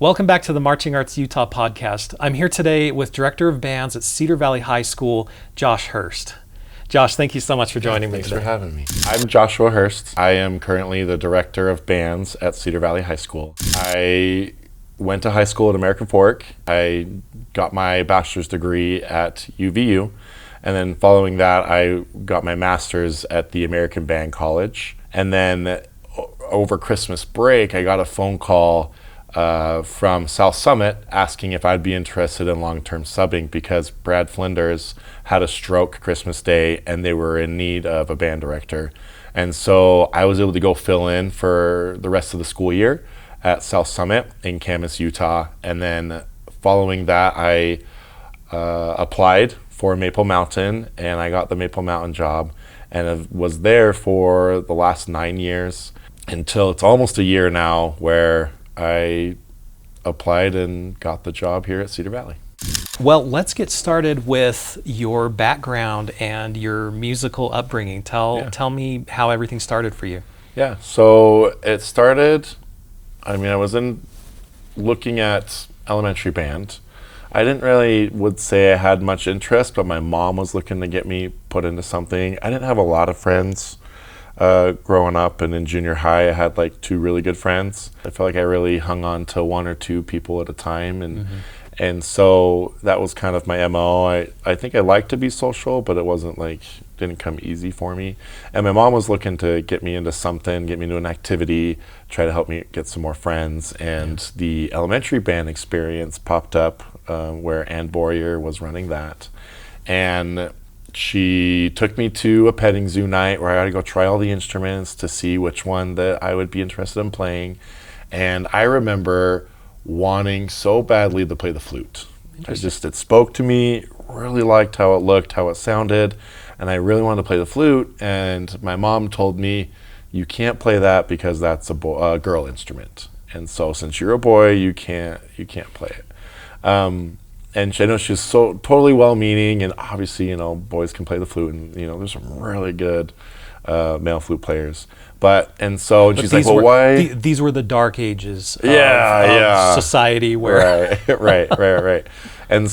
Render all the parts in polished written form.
Welcome back to the Marching Arts Utah podcast. I'm here today with Director of Bands at Cedar Valley High School, Josh Hurst. Josh, thank you so much for joining me today. Thanks for having me. I'm Joshua Hurst. I am currently the Director of Bands at Cedar Valley High School. I went to high school at American Fork. I got my bachelor's degree at UVU, and then following that, I got my master's at the American Band College. And then over Christmas break, I got a phone call from South Summit asking if I'd be interested in long-term subbing because Brad Flinders had a stroke Christmas Day and they were in need of a band director. And so I was able to go fill in for the rest of the school year at South Summit in Camas, Utah. And then following that, I applied for Maple Mountain and I got the Maple Mountain job and I was there for the last 9 years until it's almost a year now where I applied and got the job here at Cedar Valley. Well, let's get started with your background and your musical upbringing. Tell me how everything started for you. Yeah, so it started, I was looking at elementary band. I would say I had much interest, but my mom was looking to get me put into something. I didn't have a lot of friends growing up, and in junior high I had like 2 really good friends. I felt like I really hung on to 1 or 2 people at a time, and so that was kind of my MO. I think I liked to be social, but it didn't come easy for me. And my mom was looking to get me into something, get me into an activity, try to help me get some more friends, and the elementary band experience popped up where Ann Boyer was running that. And she took me to a petting zoo night where I got to go try all the instruments to see which one that I would be interested in playing. And I remember wanting so badly to play the flute. It spoke to me, really liked how it looked, how it sounded, and I really wanted to play the flute. And my mom told me, you can't play that because that's a girl instrument. And so since you're a boy, you can't play it. And I know she's so totally well-meaning, and obviously, boys can play the flute, and there's some really good male flute players. She's like, well, why? These were the dark ages of society where. Right. And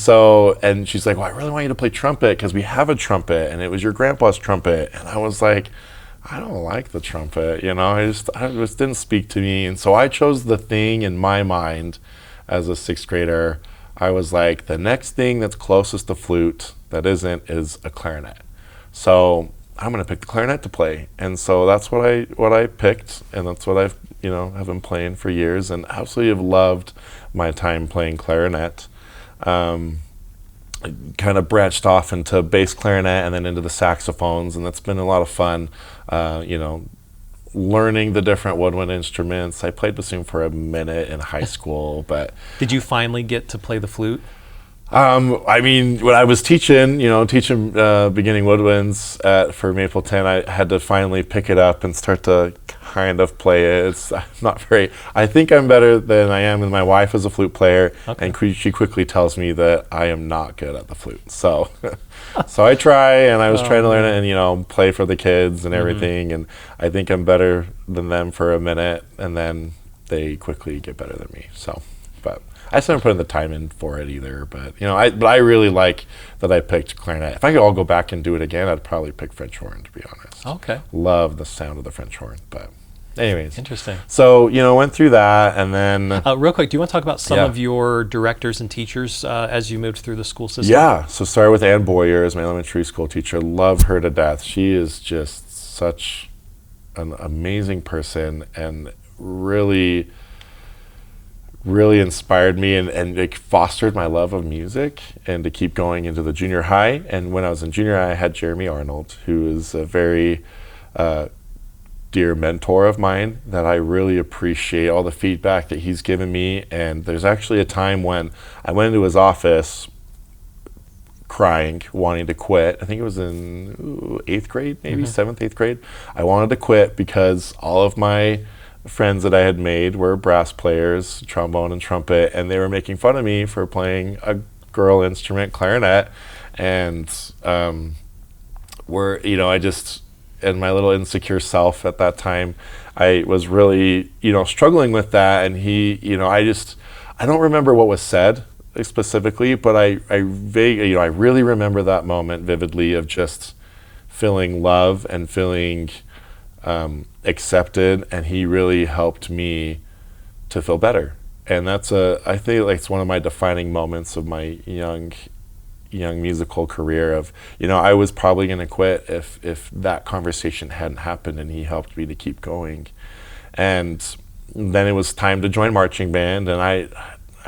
she's like, well, I really want you to play trumpet because we have a trumpet, and it was your grandpa's trumpet. And I was like, I don't like the trumpet, it just didn't speak to me. And so I chose the thing in my mind as a 6th grader. I was like, the next thing that's closest to flute that is a clarinet. So I'm going to pick the clarinet to play. And so that's what I picked, and that's what I've have been playing for years, and absolutely have loved my time playing clarinet. I kind of branched off into bass clarinet and then into the saxophones, and that's been a lot of fun, learning the different woodwind instruments. I played bassoon for a minute in high school, but... Did you finally get to play the flute? When I was teaching beginning woodwinds for Mapleton, I had to finally pick it up and start to kind of play it. It's not very... I think I'm better than I am, and my wife is a flute player, and she quickly tells me that I am not good at the flute. So... So I try, and I was trying to learn it and, play for the kids and everything, and I think I'm better than them for a minute, and then they quickly get better than me. So, but I still haven't put in the time in for it either, but, I really like that I picked clarinet. If I could all go back and do it again, I'd probably pick French horn, to be honest. Okay. Love the sound of the French horn, but... Anyways. Interesting. So, went through that, and then... real quick, do you want to talk about some of your directors and teachers as you moved through the school system? Yeah, so started with Ann Boyer as my elementary school teacher. Love her to death. She is just such an amazing person and really, really inspired me and it fostered my love of music and to keep going into the junior high. And when I was in junior high, I had Jermy Arnold, who is a very... dear mentor of mine that I really appreciate all the feedback that he's given me. And there's actually a time when I went into his office crying, wanting to quit. I think it was in 8th grade, maybe 7th, 8th grade. I wanted to quit because all of my friends that I had made were brass players, trombone and trumpet, and they were making fun of me for playing a girl instrument, clarinet. And and my little insecure self at that time, I was really, struggling with that. And I don't remember what was said specifically, but I really remember that moment vividly of just feeling love and feeling accepted, and he really helped me to feel better. And I think like it's one of my defining moments of my young musical career of, I was probably going to quit if that conversation hadn't happened, and he helped me to keep going. And then it was time to join marching band, and I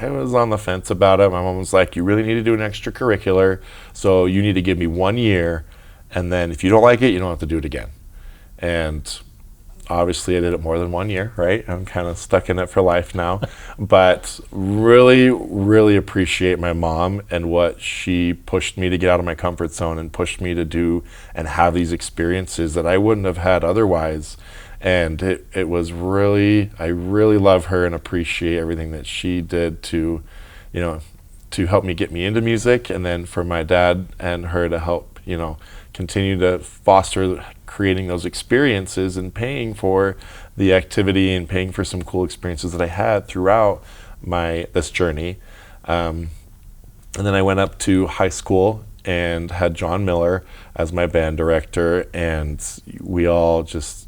was on the fence about it. My mom was like, you really need to do an extracurricular, so you need to give me 1 year, and then if you don't like it, you don't have to do it again. And obviously I did it more than 1 year, right? I'm kind of stuck in it for life now. But really, really appreciate my mom and what she pushed me to get out of my comfort zone and pushed me to do and have these experiences that I wouldn't have had otherwise. And it was really, I really love her and appreciate everything that she did to help me get me into music, and then for my dad and her to help, continue to foster creating those experiences and paying for the activity and paying for some cool experiences that I had throughout this journey. And then I went up to high school and had John Miller as my band director, and we all just,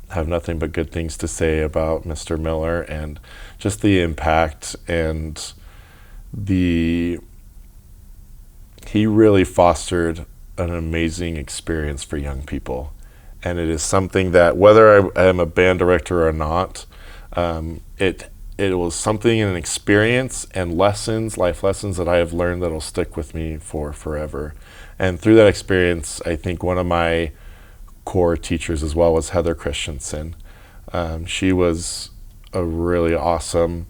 have nothing but good things to say about Mr. Miller and just the impact, and he really fostered an amazing experience for young people. And it is something that, whether I am a band director or not, it was something, an experience and life lessons that I have learned that'll stick with me for forever. And through that experience, I think one of my core teachers as well was Heather Christensen. She was a really awesome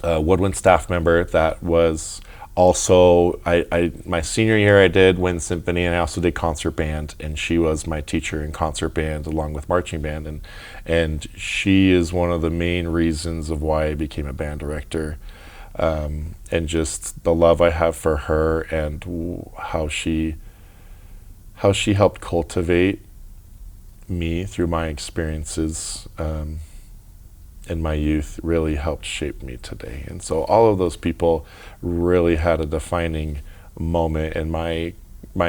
woodwind staff member that was also, my senior year I did wind symphony, and I also did concert band, and she was my teacher in concert band along with marching band, and she is one of the main reasons of why I became a band director, and just the love I have for her and how she helped cultivate me through my experiences in my youth really helped shape me today. And so all of those people really had a defining moment in my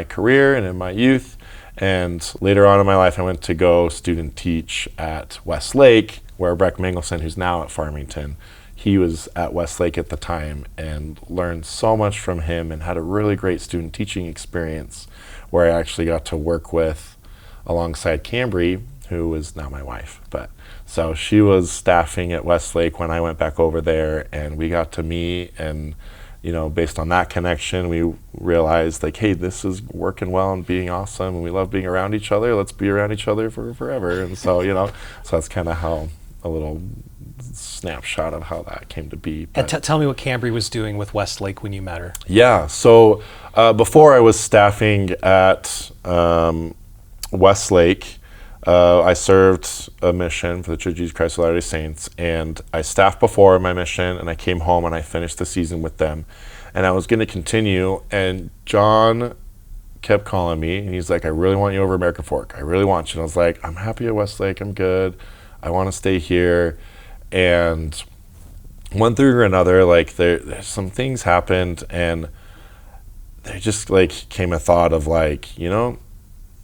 career and in my youth. And later on in my life, I went to go student teach at Westlake, where Brek Mangelson, who's now at Farmington, he was at Westlake at the time, and learned so much from him and had a really great student teaching experience where I actually got to work with alongside Cambry, who is now my wife. So she was staffing at Westlake when I went back over there, and we got to meet, and based on that connection, we realized like, hey, this is working well and being awesome, and we love being around each other. Let's be around each other for forever. And so, so that's kind of how a little snapshot of how that came to be. And tell me what Cambry was doing with Westlake when you met her. Yeah, so before I was staffing at Westlake, I served a mission for the Church of Jesus Christ of Latter-day Saints, and I staffed before my mission, and I came home and I finished the season with them, and I was going to continue, and John kept calling me, and he's like, I really want you over American Fork. I really want you. And I was like, I'm happy at Westlake. I'm good. I want to stay here. And one thing or another, like there's some things happened, and there just like came a thought of like,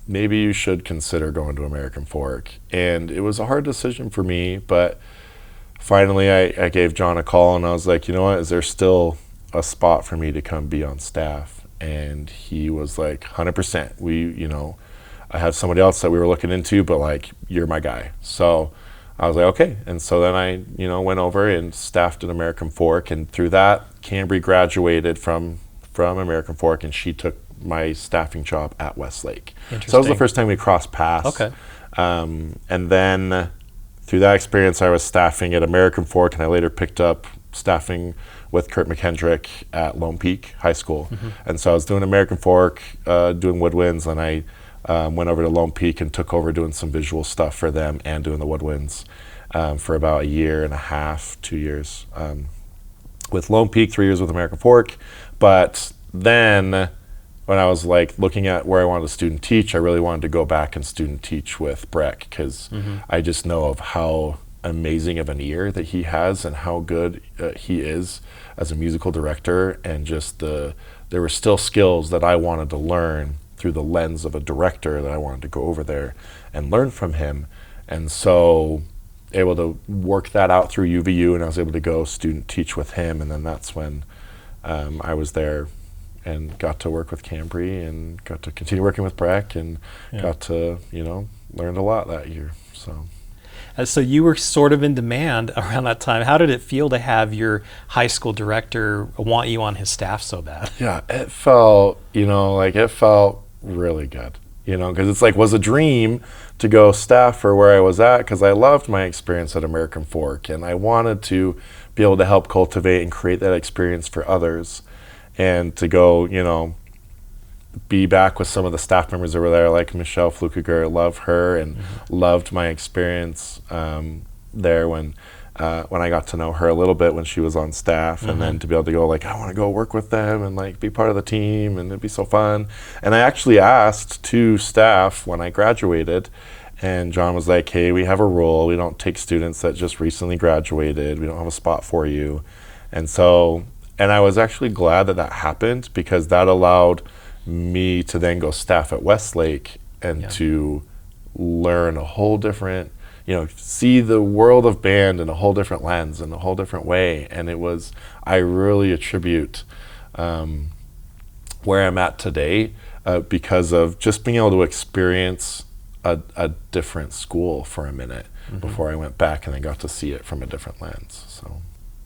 maybe you should consider going to American Fork. And it was a hard decision for me, but finally I gave John a call, and I was like, you know what, is there still a spot for me to come be on staff? And he was like, 100%. I have somebody else that we were looking into, but like, you're my guy. So I was like, okay. And so then I, went over and staffed at American Fork, and through that, Cambry graduated from American Fork, and she took my staffing job at Westlake. So that was the first time we crossed paths. Okay. And then through that experience, I was staffing at American Fork, and I later picked up staffing with Kurt McKendrick at Lone Peak High School. Mm-hmm. And so I was doing American Fork, doing woodwinds, and I went over to Lone Peak and took over doing some visual stuff for them and doing the woodwinds for about 1.5 years, 2 years. With Lone Peak, 3 years with American Fork. But then when I was like looking at where I wanted to student teach, I really wanted to go back and student teach with Brek, because I just know of how amazing of an ear that he has, and how good he is as a musical director, and just there were still skills that I wanted to learn through the lens of a director, that I wanted to go over there and learn from him. And so able to work that out through UVU, and I was able to go student teach with him, and then that's when I was there and got to work with Cambry and got to continue working with Brek, and got to, learned a lot that year. So you were sort of in demand around that time. How did it feel to have your high school director want you on his staff so bad? Yeah, it felt, it felt really good, because it's like, was a dream to go staff for where I was at, because I loved my experience at American Fork, and I wanted to be able to help cultivate and create that experience for others, and to go, be back with some of the staff members that were there, like Michelle Flukiger. Love her, and loved my experience there when I got to know her a little bit when she was on staff, and then to be able to go, like, I want to go work with them and like be part of the team, and it'd be so fun. And I actually asked to staff when I graduated, and John was like, hey, we have a rule. We don't take students that just recently graduated. We don't have a spot for you. And I was actually glad that happened, because that allowed me to then go staff at Westlake and to learn a whole different, see the world of band in a whole different lens, in a whole different way. And I really attribute where I'm at today because of just being able to experience a different school for a minute before I went back and I got to see it from a different lens.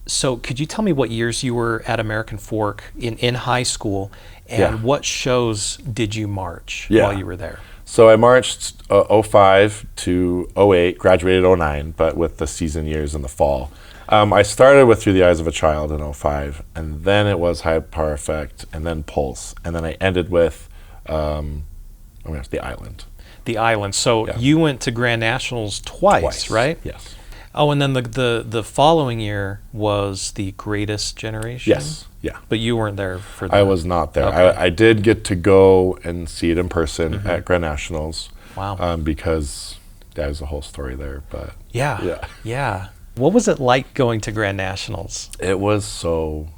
So could you tell me what years you were at American Fork in high school, and what shows did you march while you were there? So I marched 05 to 08, graduated 09, but with the season years in the fall. I started with Through the Eyes of a Child in 05, and then it was High Power Effect, and then Pulse, and then I ended with The Island. The Island. So you went to Grand Nationals twice, right? Yes. Oh, and then the following year was The Greatest Generation? Yes, yeah. But you weren't there for that? I was not there. Okay. I did get to go and see it in person at Grand Nationals. Wow. Because that was the whole story there. But Yeah. What was it like going to Grand Nationals? It was so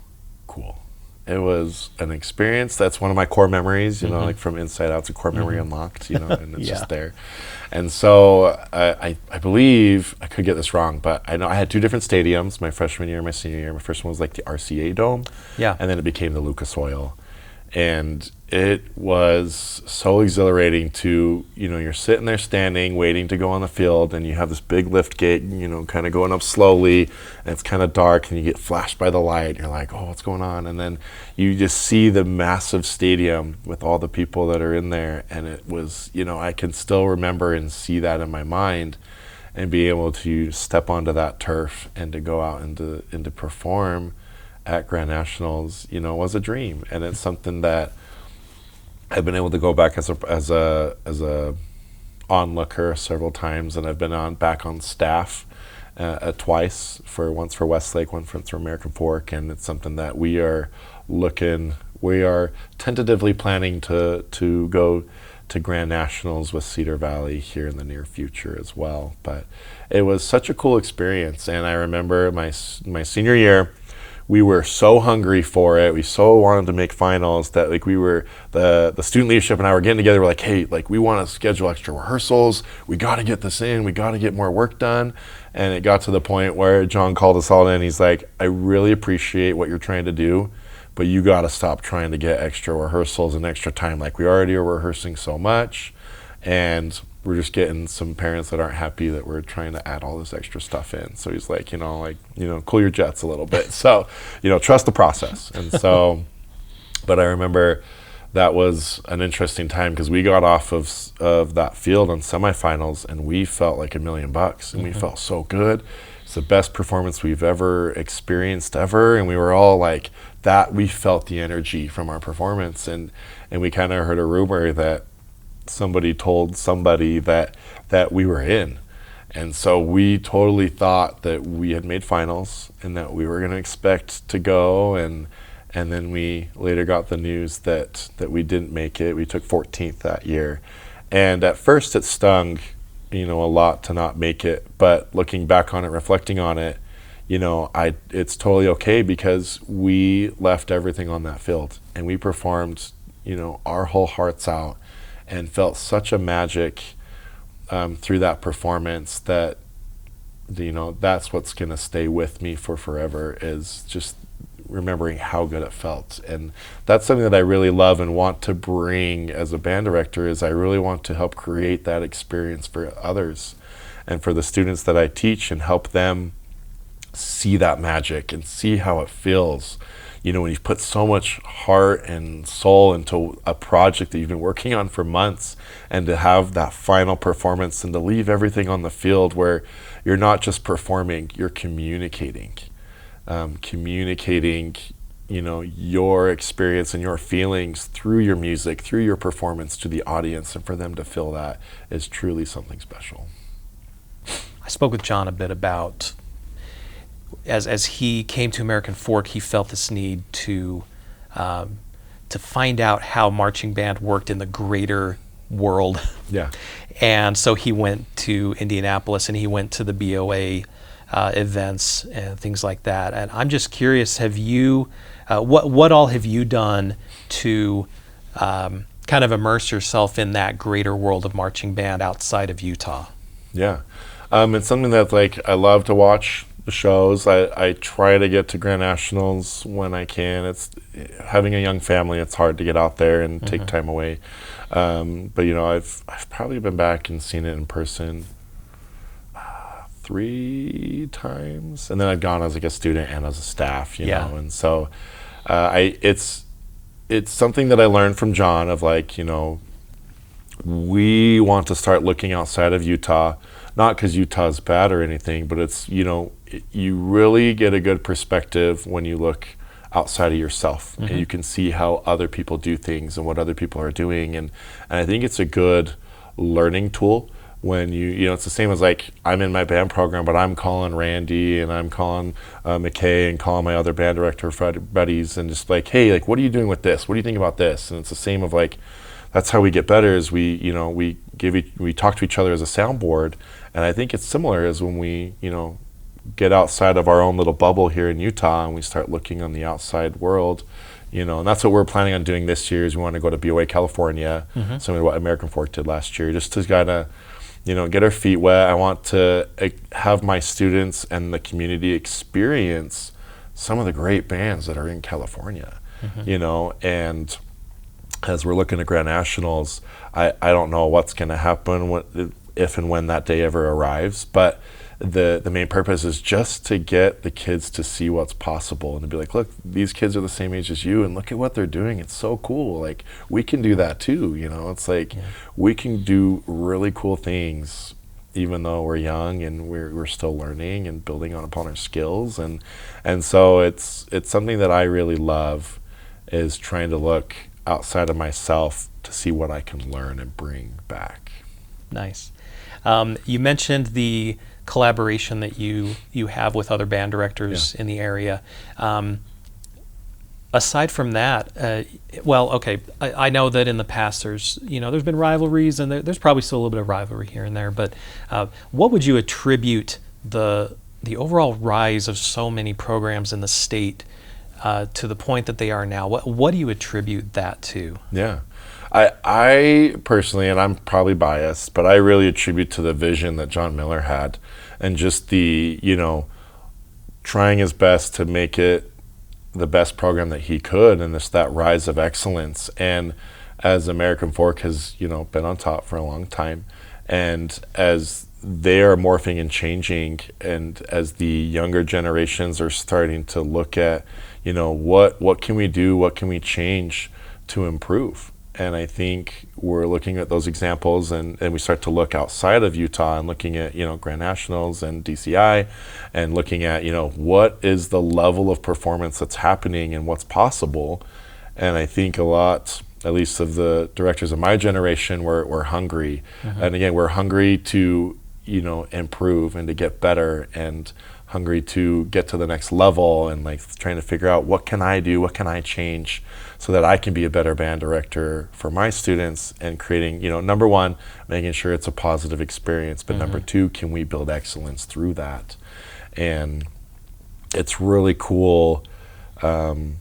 cool. It was an experience. That's one of my core memories, like from Inside Out, it's a core memory unlocked, and it's just there. And so I believe, I could get this wrong, but I know I had two different stadiums, my freshman year and my senior year. My first one was like the RCA Dome, and then it became the Lucas Oil. And it was so exhilarating to, you're sitting there standing, waiting to go on the field, and you have this big lift gate, kind of going up slowly, and it's kind of dark, and you get flashed by the light, and you're like, oh, what's going on? And then you just see the massive stadium with all the people that are in there, and it was, I can still remember and see that in my mind, and be able to step onto that turf and to go out and to perform at Grand Nationals, was a dream. And it's something that I've been able to go back as a onlooker several times, and I've been back on staff twice, once for Westlake, once for American Fork, and it's something that we are tentatively planning to go to Grand Nationals with Cedar Valley here in the near future as well. But it was such a cool experience, and I remember my senior year, we were so hungry for it. We so wanted to make finals that we were, the student leadership and I were getting together. We're like, hey, we want to schedule extra rehearsals. We got to get this in. We got to get more work done. And it got to the point where John called us all in. He's like, I really appreciate what you're trying to do, but you got to stop trying to get extra rehearsals and extra time. We already are rehearsing so much, and we're just getting some parents that aren't happy that we're trying to add all this extra stuff in. So he's like, cool your jets a little bit. So, trust the process. And so, but I remember that was an interesting time, because we got off of that field on semifinals, and we felt like $1 million, and we felt so good. It's the best performance we've ever experienced ever. And we were all like that. We felt the energy from our performance, and we kind of heard a rumor that somebody told somebody that we were in. And so we totally thought that we had made finals and that we were going to expect to go, and then we later got the news that we didn't make it. We took 14th that year, and at first it stung a lot to not make it. But looking back on it, reflecting on it, it's totally okay because we left everything on that field and we performed, our whole hearts out and felt such a magic through that performance that, that's what's going to stay with me for forever, is just remembering how good it felt. And that's something that I really love and want to bring as a band director, is I really want to help create that experience for others and for the students that I teach, and help them see that magic and see how it feels. When you've put so much heart and soul into a project that you've been working on for months, and to have that final performance and to leave everything on the field where you're not just performing, you're communicating, your experience and your feelings through your music, through your performance to the audience, and for them to feel that is truly something special. I spoke with John a bit about, as he came to American Fork, he felt this need to find out how marching band worked in the greater world. Yeah. And so he went to Indianapolis and he went to the BOA events and things like that. And I'm just curious, have you, what all have you done to kind of immerse yourself in that greater world of marching band outside of Utah? Yeah. It's something that I love to watch the shows. I try to get to Grand Nationals when I can. It's having a young family, it's hard to get out there and take time away. But I've probably been back and seen it in person 3 times, and then I've gone as a student and as a staff, know. And so it's something that I learned from John of we want to start looking outside of Utah, not because Utah's bad or anything, but it's, you really get a good perspective when you look outside of yourself, and you can see how other people do things and what other people are doing. And I think it's a good learning tool when it's the same as I'm in my band program, but I'm calling Randy and I'm calling McKay and calling my other band director buddies and just hey, what are you doing with this? What do you think about this? And it's the same of that's how we get better, is we talk to each other as a soundboard. And I think it's similar as when we, get outside of our own little bubble here in Utah and we start looking on the outside world, and that's what we're planning on doing this year. Is we want to go to BOA, California, similar to what American Fork did last year, just to kind of, get our feet wet. I want to have my students and the community experience some of the great bands that are in California, and as we're looking at Grand Nationals, I don't know what's going to happen if and when that day ever arrives, but the main purpose is just to get the kids to see what's possible and to be look, these kids are the same age as you and look at what they're doing. It's so cool. We can do that too. It's we can do really cool things even though we're young and we're still learning and building upon our skills. And so it's something that I really love, is trying to look outside of myself to see what I can learn and bring back. Nice. You mentioned the collaboration that you have with other band directors in the area. Aside from that, I know that in the past there's been rivalries, and there's probably still a little bit of rivalry here and there, but what would you attribute the overall rise of so many programs in the state to the point that they are now? What do you attribute that to? Yeah. I personally, and I'm probably biased, but I really attribute to the vision that John Miller had, and just the, trying his best to make it the best program that he could, and just that rise of excellence. And as American Fork has, been on top for a long time, and as they are morphing and changing, and as the younger generations are starting to look at, what can we do, what can we change to improve? And I think we're looking at those examples, and we start to look outside of Utah and looking at, Grand Nationals and DCI, and looking at, what is the level of performance that's happening and what's possible. And I think a lot, at least of the directors of my generation, were hungry. And again, we're hungry to, improve and to get better, and hungry to get to the next level, and like trying to figure out what can I do, what can I change so that I can be a better band director for my students, and creating, number one, making sure it's a positive experience, but number two, can we build excellence through that? And it's really cool to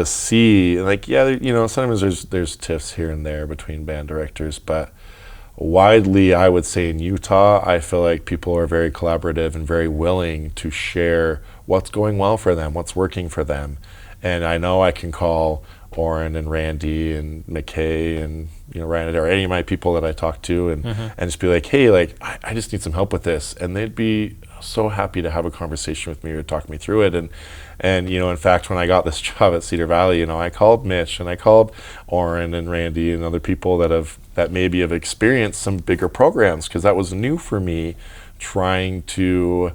see, like, sometimes there's tiffs here and there between band directors, but widely, I would say in Utah, I feel like people are very collaborative and very willing to share what's going well for them, what's working for them. And I know I can call Oren and Randy and McKay and Ryan or any of my people that I talk to and just be like, hey, like I just need some help with this, and they'd be so happy to have a conversation with me or talk me through it. And in fact, when I got this job at Cedar Valley, I called Mitch and I called Oren and Randy and other people that maybe have experienced some bigger programs, because that was new for me, trying to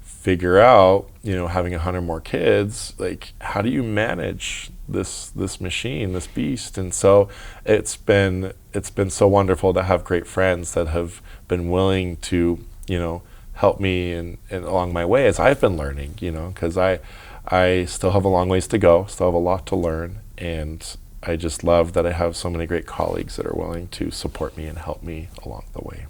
figure out, having 100 more kids, like how do you manage this machine, this beast? And so it's been so wonderful to have great friends that have been willing to, help me and along my way as I've been learning, because I still have a long ways to go, still have a lot to learn, and I just love that I have so many great colleagues that are willing to support me and help me along the way.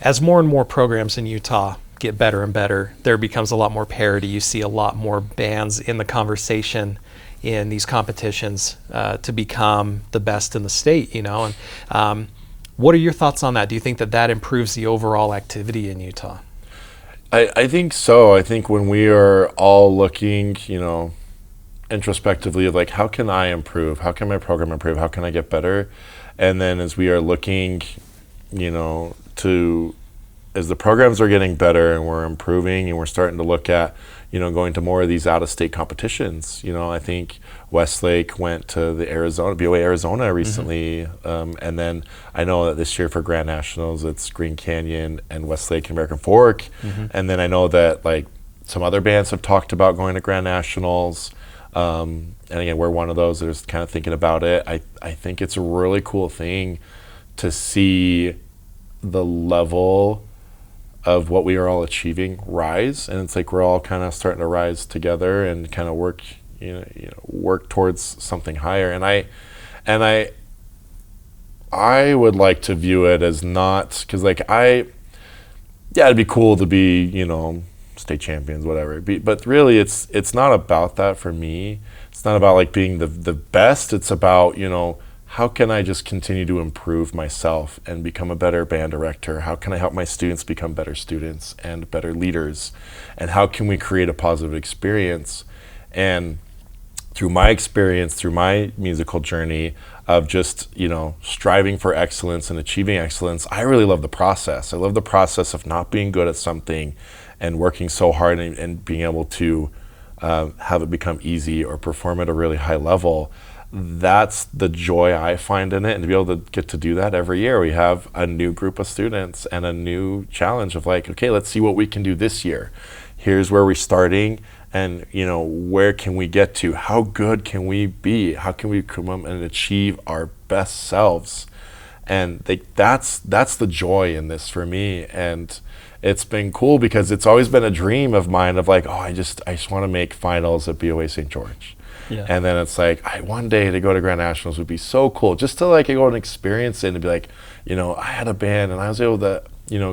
As more and more programs in Utah get better and better, there becomes a lot more parity. You see a lot more bands in the conversation in these competitions to become the best in the state, and what are your thoughts on that? Do you think that improves the overall activity in Utah? I think so. I think when we are all looking, introspectively of like, how can I improve? How can my program improve? How can I get better? And then as we are looking, as the programs are getting better and we're improving and we're starting to look at, going to more of these out-of-state competitions. I think Westlake went to the BOA Arizona recently, and then I know that this year for Grand Nationals, it's Green Canyon and Westlake and American Fork, and then I know that like some other bands have talked about going to Grand Nationals, and again, we're one of those that is kind of thinking about it. I think it's a really cool thing to see the level of what we are all achieving rise, and it's like we're all kind of starting to rise together and kind of work towards something higher. And I would like to view it as not, because like it'd be cool to be state champions, whatever, but really it's not about that for me. It's not about like being the best. It's about how can I just continue to improve myself and become a better band director? How can I help my students become better students and better leaders? And how can we create a positive experience? And through my experience, through my musical journey of just, striving for excellence and achieving excellence, I really love the process. I love the process of not being good at something and working so hard and being able to have it become easy or perform at a really high level. That's the joy I find in it, and to be able to get to do that every year. We have a new group of students and a new challenge of like, okay, let's see what we can do this year. Here's where we're starting, and where can we get to? How good can we be? How can we come up and achieve our best selves? And that's the joy in this for me. And it's been cool because it's always been a dream of mine of like, I just want to make finals at BOA St. George. Yeah. And then it's like, one day to go to Grand Nationals would be so cool, just to like go and experience it and to be like, I had a band and I was able to,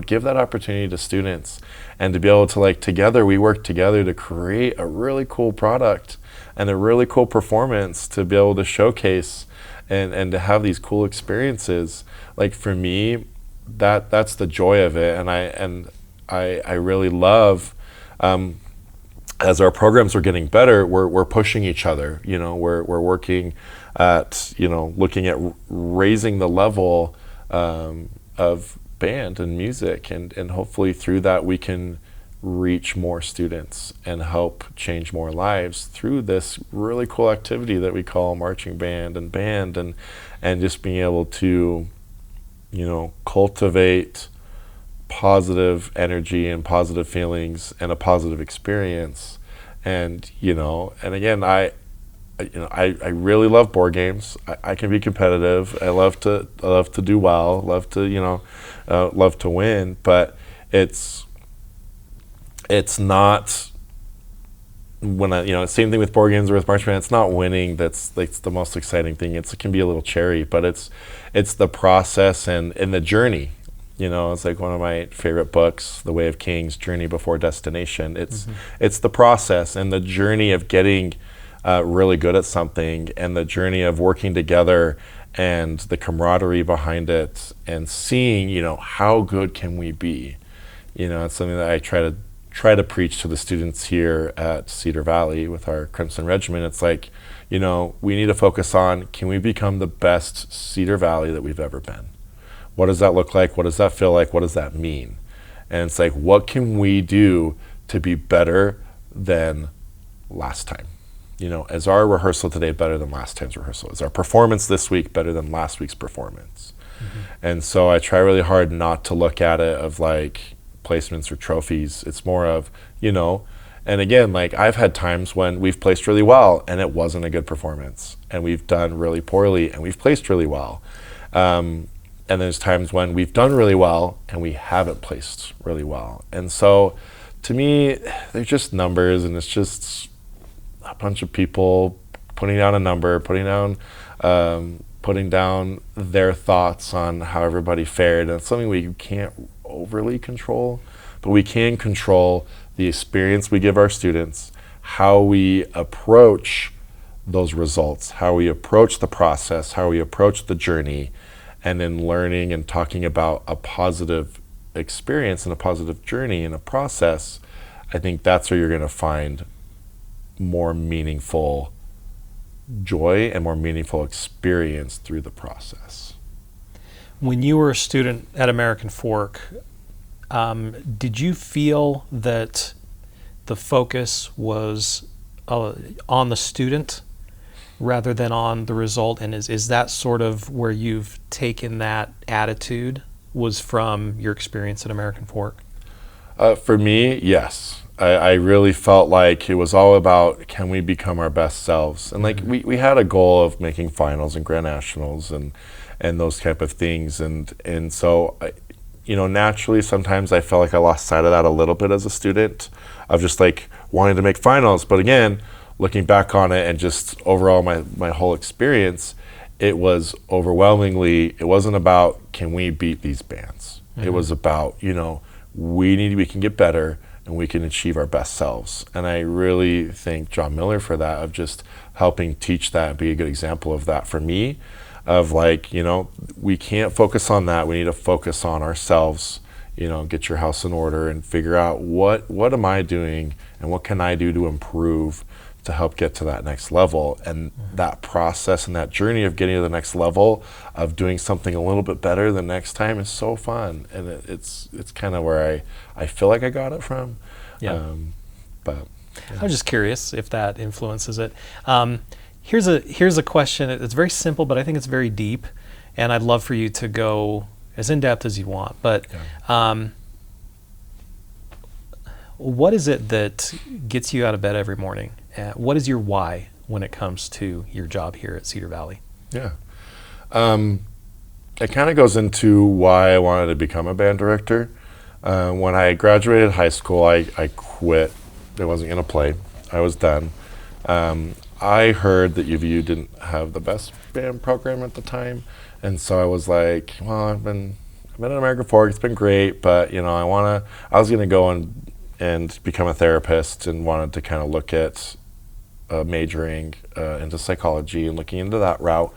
give that opportunity to students, and to be able to like together, we work together to create a really cool product and a really cool performance to be able to showcase and to have these cool experiences. Like for me, that's the joy of it. And I really love, as our programs are getting better, we're pushing each other. We're working at looking at raising the level of band and music, and hopefully through that we can reach more students and help change more lives through this really cool activity that we call marching band and just being able to cultivate positive energy and positive feelings and a positive experience. And and again, I really love board games. I can be competitive. I love to do well. Love to win. But it's it's not when I, same thing with board games or with marching band. It's not winning that's like the most exciting thing. It can be a little cherry, but it's the process and the journey. It's like one of my favorite books, The Way of Kings, Journey Before Destination. It's the process and the journey of getting really good at something, and the journey of working together and the camaraderie behind it, and seeing, how good can we be. It's something that I try to preach to the students here at Cedar Valley with our Crimson Regiment. It's like, we need to focus on, can we become the best Cedar Valley that we've ever been? What does that look like? What does that feel like? What does that mean? And it's like, what can we do to be better than last time? Is our rehearsal today better than last time's rehearsal? Is our performance this week better than last week's performance? Mm-hmm. And so I try really hard not to look at it of like placements or trophies. It's more of, and again, like I've had times when we've placed really well and it wasn't a good performance, and we've done really poorly and we've placed really well. And there's times when we've done really well and we haven't placed really well. And so to me, they're just numbers, and it's just a bunch of people putting down a number, putting down their thoughts on how everybody fared. And it's something we can't overly control, but we can control the experience we give our students, how we approach those results, how we approach the process, how we approach the journey, and in learning and talking about a positive experience and a positive journey and a process. I think that's where you're going to find more meaningful joy and more meaningful experience through the process. When you were a student at American Fork, did you feel that the focus was on the student rather than on the result? And is that sort of where you've taken that attitude, was from your experience at American Fork? For me, yes. I really felt like it was all about, can we become our best selves? And like we had a goal of making finals and grand nationals and those type of things. And so, naturally sometimes I felt like I lost sight of that a little bit as a student, of just like wanting to make finals. But again, looking back on it and just overall my whole experience, it was overwhelmingly, it wasn't about, can we beat these bands? Mm-hmm. It was about, we can get better and we can achieve our best selves. And I really thank John Miller for that, of just helping teach that, be a good example of that for me, of like, we can't focus on that. We need to focus on ourselves, get your house in order and figure out what am I doing and what can I do to improve to help get to that next level. And that process and that journey of getting to the next level, of doing something a little bit better the next time, is so fun. And it's kind of where I feel like I got it from. Yeah. But yeah. I'm just curious if that influences it. Here's a question. It's very simple, but I think it's very deep, and I'd love for you to go as in depth as you want. But what is it that gets you out of bed every morning? What is your why when it comes to your job here at Cedar Valley? Yeah. It kind of goes into why I wanted to become a band director. When I graduated high school, I quit. I wasn't going to play. I was done. I heard that UVU didn't have the best band program at the time, and so I was like, well, I've been at American Fork. It's been great, but I was going to go and become a therapist, and wanted to kind of look at majoring into psychology and looking into that route.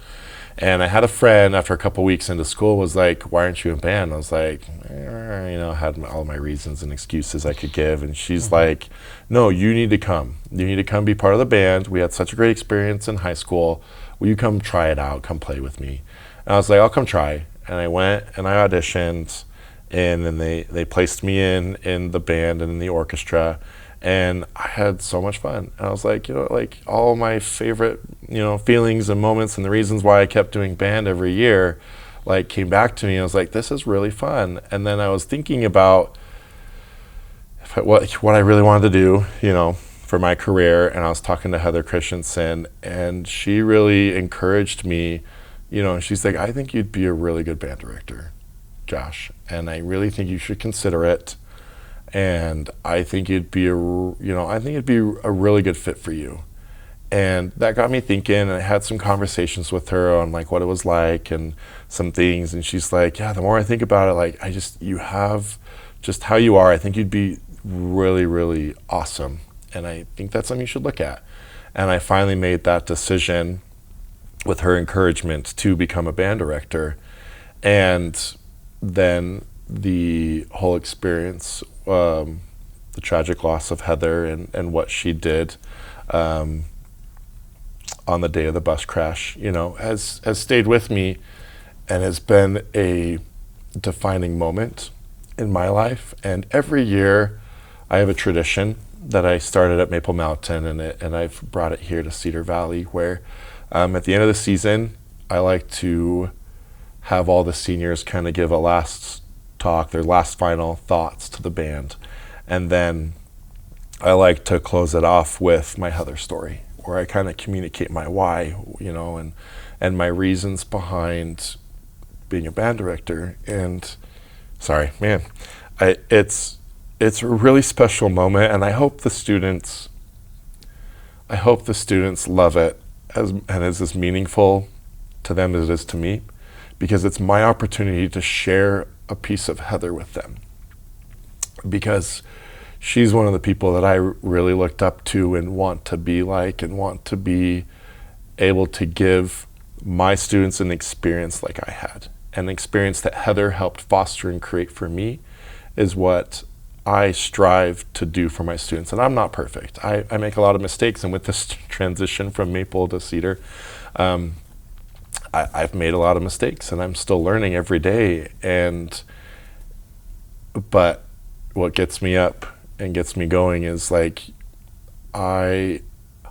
And I had a friend, after a couple weeks into school, was like, why aren't you in band? I was like, I had all my reasons and excuses I could give. And she's like, no, you need to come. You need to come be part of the band. We had such a great experience in high school. Will you come try it out? Come play with me. And I was like, I'll come try. And I went and I auditioned, and then they placed me in the band and in the orchestra. And I had so much fun. And I was like, all my favorite, feelings and moments and the reasons why I kept doing band every year, came back to me. I was like, this is really fun. And then I was thinking about what I really wanted to do, for my career. And I was talking to Heather Christensen, and she really encouraged me, she's like, I think you'd be a really good band director, Josh. And I really think you should consider it. and I think it'd be a really good fit for you. And that got me thinking, and I had some conversations with her on like what it was like and some things. And she's like, yeah, the more I think about it, like you have just how you are. I think you'd be really, really awesome. And I think that's something you should look at. And I finally made that decision with her encouragement to become a band director. And then the whole experience, the tragic loss of Heather and what she did, on the day of the bus crash, has stayed with me and has been a defining moment in my life. And every year I have a tradition that I started at Maple Mountain, and I've brought it here to Cedar Valley, where at the end of the season, I like to have all the seniors kind of give a last talk, their last final thoughts to the band. And then I like to close it off with my Heather story, where I kind of communicate my why, and my reasons behind being a band director. And sorry, man, it's a really special moment, and I hope the students love it and is as meaningful to them as it is to me, because it's my opportunity to share a piece of Heather with them, because she's one of the people that I really looked up to and want to be like, and want to be able to give my students an experience like I had. An experience that Heather helped foster and create for me is what I strive to do for my students. And I'm not perfect. I make a lot of mistakes. And with this transition from Maple to Cedar, I've made a lot of mistakes, and I'm still learning every day. But what gets me up and gets me going is like, I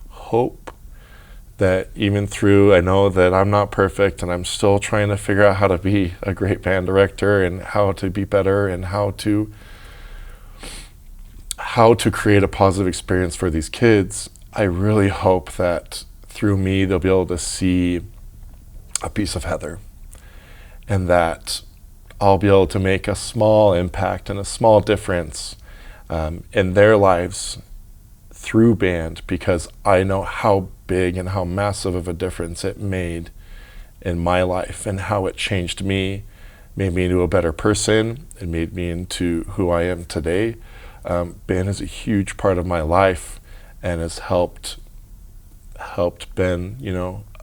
hope that even through, I know that I'm not perfect, and I'm still trying to figure out how to be a great band director and how to be better and how to create a positive experience for these kids. I really hope that through me, they'll be able to see a piece of Heather, and that I'll be able to make a small impact and a small difference in their lives through band, because I know how big and how massive of a difference it made in my life, and how it changed me, made me into a better person, and made me into who I am today. Band is a huge part of my life, and has helped been,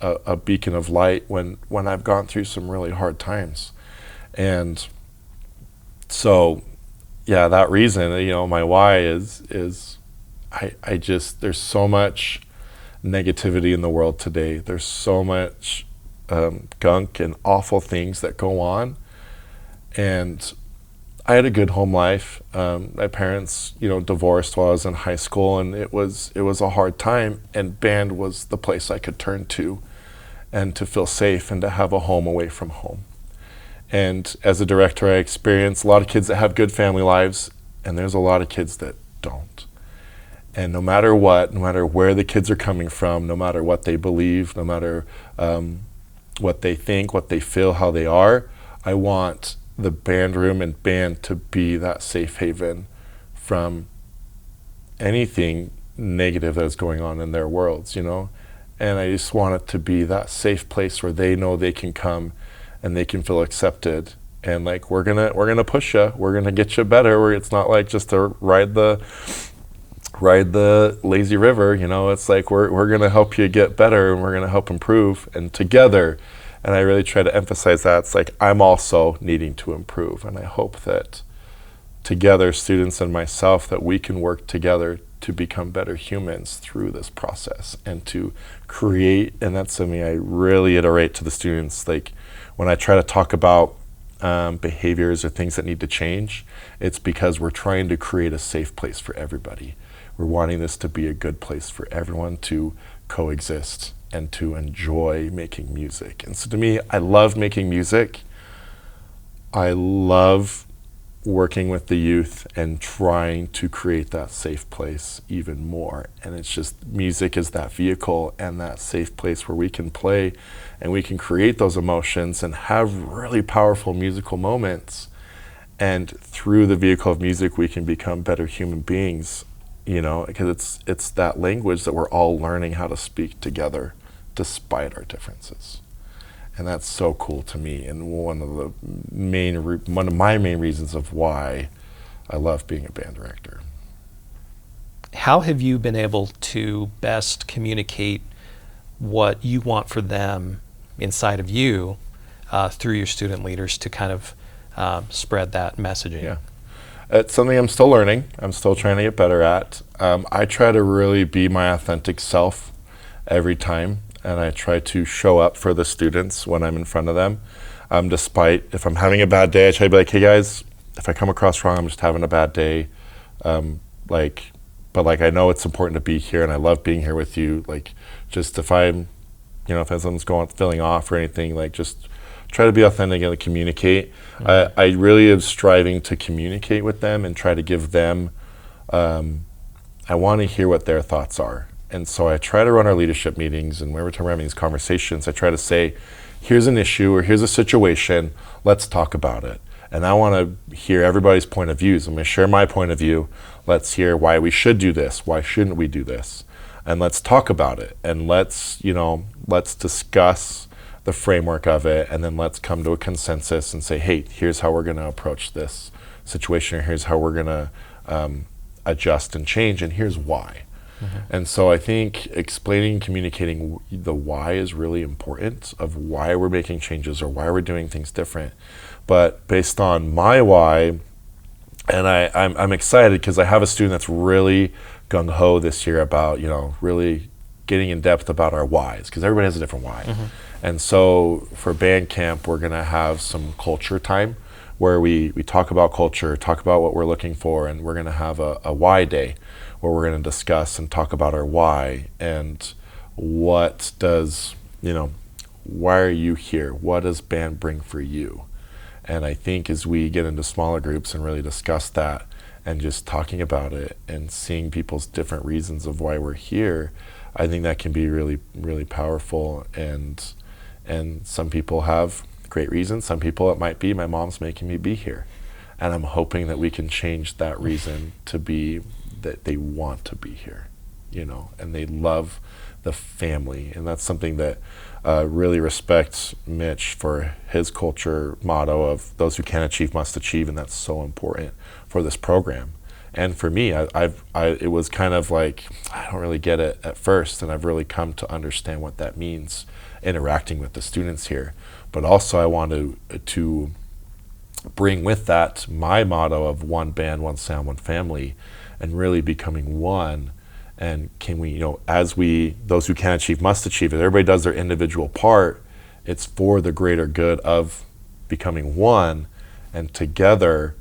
a beacon of light when I've gone through some really hard times. And so, yeah, that reason, my why is I just, there's so much negativity in the world today. There's so much gunk and awful things that go on. And I had a good home life. My parents, divorced while I was in high school, and it was a hard time, and band was the place I could turn to, and to feel safe and to have a home away from home. And as a director, I experience a lot of kids that have good family lives, and there's a lot of kids that don't. And no matter where the kids are coming from, no matter what they believe, no matter what they think, what they feel, how they are, I want the band room and band to be that safe haven from anything negative that's going on in their worlds, And I just want it to be that safe place where they know they can come and they can feel accepted. And like, we're gonna push you, we're gonna get you better. Where it's not like just to ride the lazy river, It's like we're gonna help you get better, and we're gonna help improve, and together. And I really try to emphasize that. It's like, I'm also needing to improve, and I hope that together, students and myself, that we can work together to become better humans through this process, and to create. And that's something I really iterate to the students. Like, when I try to talk about behaviors or things that need to change, it's because we're trying to create a safe place for everybody. We're wanting this to be a good place for everyone to coexist and to enjoy making music. And so to me, I love making music. I love working with the youth and trying to create that safe place even more. And it's just, music is that vehicle and that safe place where we can play and we can create those emotions and have really powerful musical moments. And through the vehicle of music, we can become better human beings, because it's that language that we're all learning how to speak together despite our differences. And that's so cool to me, and one of my main reasons of why I love being a band director. How have you been able to best communicate what you want for them inside of you through your student leaders to kind of spread that messaging? Yeah. It's something I'm still learning. I'm still trying to get better at. I try to really be my authentic self every time, and I try to show up for the students when I'm in front of them. Despite if I'm having a bad day, I try to be like, hey guys, if I come across wrong, I'm just having a bad day. But I know it's important to be here, and I love being here with you. Just if I'm, if something's feeling off or anything, just try to be authentic and communicate. I really am striving to communicate with them and try to give them, I want to hear what their thoughts are. And so I try to run our leadership meetings, and whenever we're having these conversations, I try to say, here's an issue or here's a situation, let's talk about it. And I want to hear everybody's point of views. I'm going to share my point of view. Let's hear why we should do this. Why shouldn't we do this? And let's talk about it. And let's discuss the framework of it. And then let's come to a consensus and say, hey, here's how we're going to approach this situation. Or here's how we're going to adjust and change. And here's why. Mm-hmm. And so I think explaining, communicating the why is really important, of why we're making changes or why we're doing things different. But based on my why, and I'm excited because I have a student that's really gung-ho this year about, really getting in depth about our whys, because everybody has a different why. Mm-hmm. And so for band camp, we're going to have some culture time where we talk about culture, talk about what we're looking for, and we're going to have a why day where we're going to discuss and talk about our why and what does, why are you here? What does band bring for you? And I think as we get into smaller groups and really discuss that and just talking about it and seeing people's different reasons of why we're here, I think that can be really, really powerful. And some people have great reasons. Some people it might be, my mom's making me be here. And I'm hoping that we can change that reason to be that they want to be here, and they love the family. And that's something that really respects Mitch for his culture motto of those who can achieve must achieve, and that's so important for this program. And for me, it was kind of like, I don't really get it at first, and I've really come to understand what that means interacting with the students here. But also I want to bring with that my motto of one band, one sound, one family, and really becoming one. And can we, those who can achieve must achieve. If everybody does their individual part, it's for the greater good of becoming one. And together,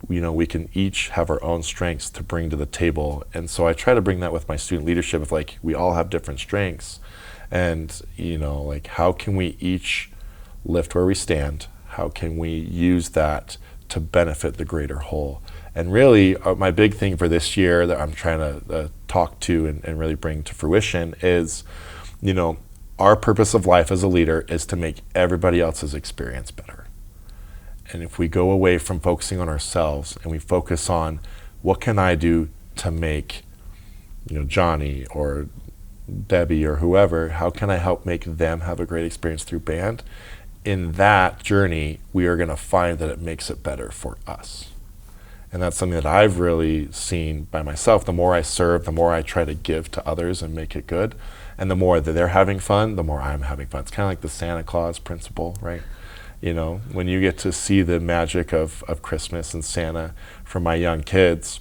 we can each have our own strengths to bring to the table. And so I try to bring that with my student leadership of we all have different strengths. And, how can we each lift where we stand? How can we use that to benefit the greater whole? And really, my big thing for this year that I'm trying to talk to and really bring to fruition is, our purpose of life as a leader is to make everybody else's experience better. And if we go away from focusing on ourselves and we focus on what can I do to make, Johnny or Debbie or whoever, how can I help make them have a great experience through band? In that journey, we are going to find that it makes it better for us. And that's something that I've really seen by myself. The more I serve, the more I try to give to others and make it good. And the more that they're having fun, the more I'm having fun. It's kind of like the Santa Claus principle, right? When you get to see the magic of Christmas and Santa for my young kids,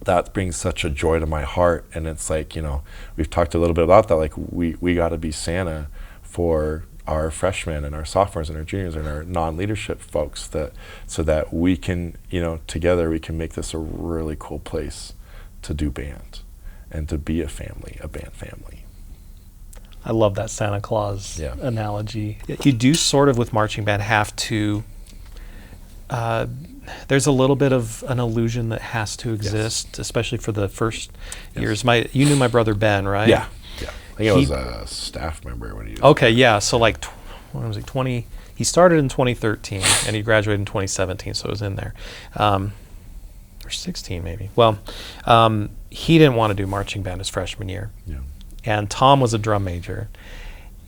that brings such a joy to my heart. And it's we've talked a little bit about that. We got to be Santa for our freshmen and our sophomores and our juniors and our non-leadership folks, so that we can, together we can make this a really cool place to do band and to be a family, a band family. I love that Santa Claus analogy. You do sort of with marching band have to, there's a little bit of an illusion that has to exist, especially for the first years. You knew my brother Ben, right? Yeah. I think I was a staff member when he was okay, yeah. So when was he? he started in 2013 and he graduated in 2017, so it was in there. Or 16 maybe. Well, he didn't want to do marching band his freshman year. Yeah. And Tom was a drum major.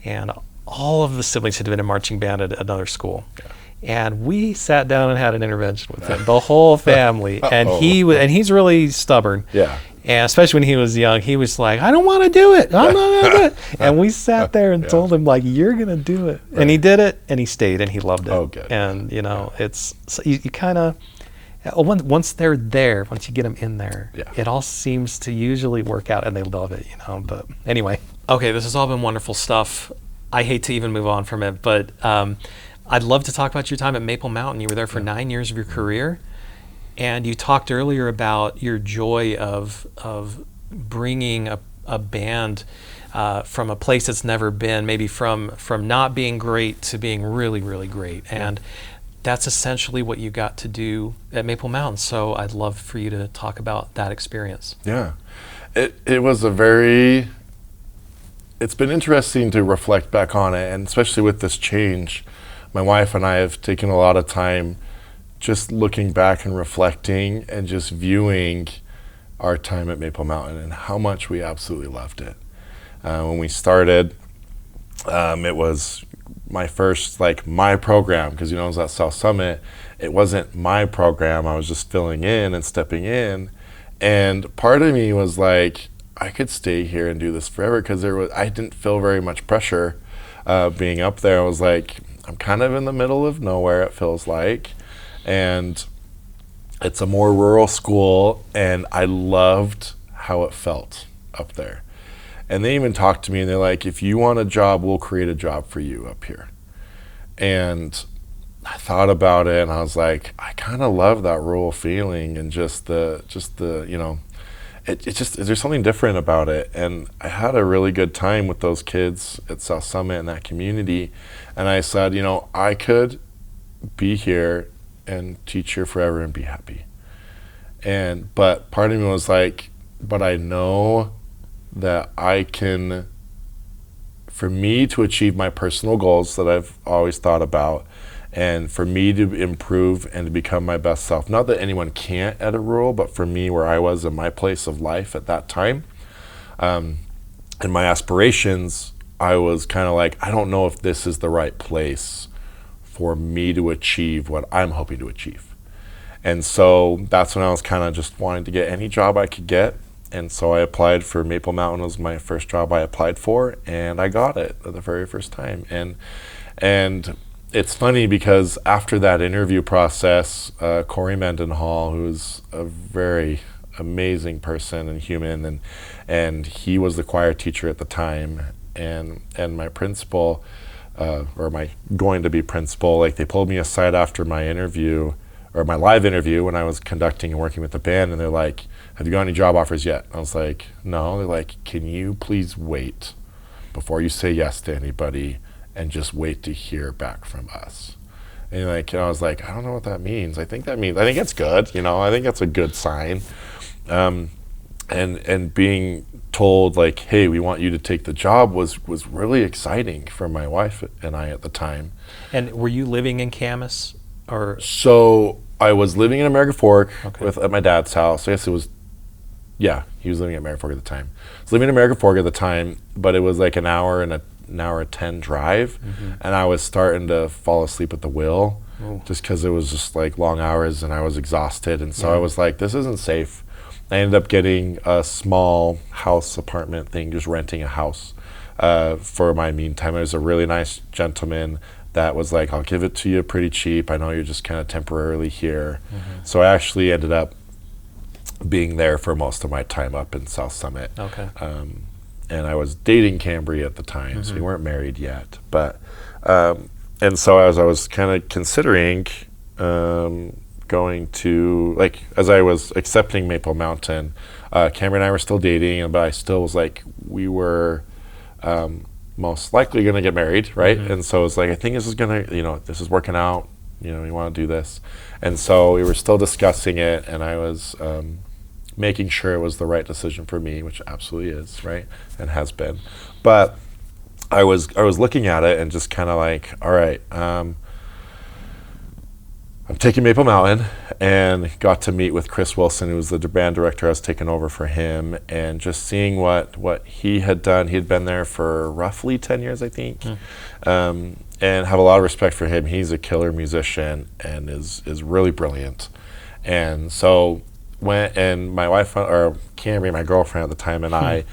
And all of the siblings had been in marching band at another school. Yeah. And we sat down and had an intervention with him, the whole family. And he's really stubborn. Yeah. And especially when he was young, he was like, I don't want to do it. I'm not going to do it. And we sat there and told him, like, you're going to do it. Right. And he did it, and he stayed, and he loved it. Oh, good. And, it's, so you kind of, once they're there, once you get them in there, it all seems to usually work out, and they love it, But anyway. Okay, this has all been wonderful stuff. I hate to even move on from it, but I'd love to talk about your time at Maple Mountain. You were there for 9 years of your career. And you talked earlier about your joy of bringing a band from a place that's never been, maybe from not being great to being really, really great. And that's essentially what you got to do at Maple Mountain. So I'd love for you to talk about that experience. Yeah. It was it's been interesting to reflect back on it, and especially with this change. My wife and I have taken a lot of time just looking back and reflecting and just viewing our time at Maple Mountain and how much we absolutely loved it. When we started, it was my first, my program, because, I was at South Summit. It wasn't my program. I was just filling in and stepping in. And part of me was like, I could stay here and do this forever, because I didn't feel very much pressure being up there. I was like, I'm kind of in the middle of nowhere, it feels like. And it's a more rural school, and I loved how it felt up there. And they even talked to me, and they're like, if you want a job, we'll create a job for you up here. And I thought about it, and I was like, I kind of love that rural feeling, and just the there's something different about it. And I had a really good time with those kids at South Summit and that community. And I said, I could be here and teach here forever and be happy. But part of me was like, but I know that for me to achieve my personal goals that I've always thought about, and for me to improve and to become my best self, not that anyone can't at a rural, but for me, where I was in my place of life at that time, and my aspirations, I was kind of like, I don't know if this is the right place for me to achieve what I'm hoping to achieve. And so that's when I was kind of just wanting to get any job I could get. And so I applied for Maple Mountain. Was my first job I applied for, and I got it the very first time. And it's funny because after that interview process, Corey Mendenhall, who's a very amazing person and human, and he was the choir teacher at the time, and my principal, or my going to be principal, they pulled me aside after my interview, or my live interview, when I was conducting and working with the band, and they're like, have you got any job offers yet? I was like, no. They're like, can you please wait before you say yes to anybody, and just wait to hear back from us? And I was like, I don't know what that means. I think it's good, I think that's a good sign. And being told hey, we want you to take the job was really exciting for my wife and I at the time. And were you living in Camas, or? So I was living in American Fork at my dad's house. I guess it was, he was living at American Fork at the time. I was living in American Fork at the time, but it was an hour and an hour and 10 drive, and I was starting to fall asleep at the wheel, just because it was just long hours, and I was exhausted, and so I was like, this isn't safe. I ended up getting a small house apartment thing, just renting a house for my meantime. It was a really nice gentleman that was like, I'll give it to you pretty cheap. I know you're just kind of temporarily here. So I actually ended up being there for most of my time up in South Summit. And I was dating Cambry at the time, so we weren't married yet. But and so as I was kind of considering going to, as I was accepting Maple Mountain, Cambry and I were still dating, but I still was we were most likely going to get married, right? And so it was I think this is going to, this is working out, we want to do this. And so we were still discussing it, and I was making sure it was the right decision for me, which absolutely is, right? And has been. But I was looking at it and just kind of all right, I'm taking Maple Mountain, and got to meet with Chris Wilson, who was the band director. I was taking over for him, and just seeing what he had done. He had been there for roughly 10 years, I think, and have a lot of respect for him. He's a killer musician and is really brilliant. And so went, and my wife, or Camry, my girlfriend at the time, and I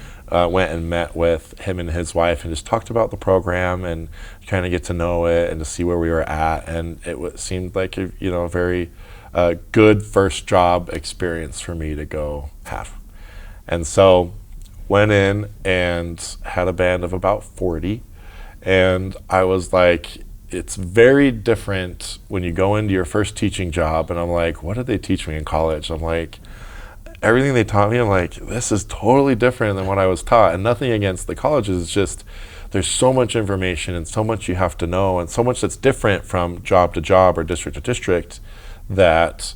went and met with him and his wife and just talked about the program and kind of get to know it and to see where we were at. And it seemed like a very good first job experience for me to go have. And so went in and had a band of about 40. And I was like, it's very different when you go into your first teaching job. And I'm like, what did they teach me in college? I'm like, everything they taught me, I'm like, this is totally different than what I was taught. And nothing against the colleges, it's just there's so much information and so much you have to know and so much that's different from job to job or district to district, that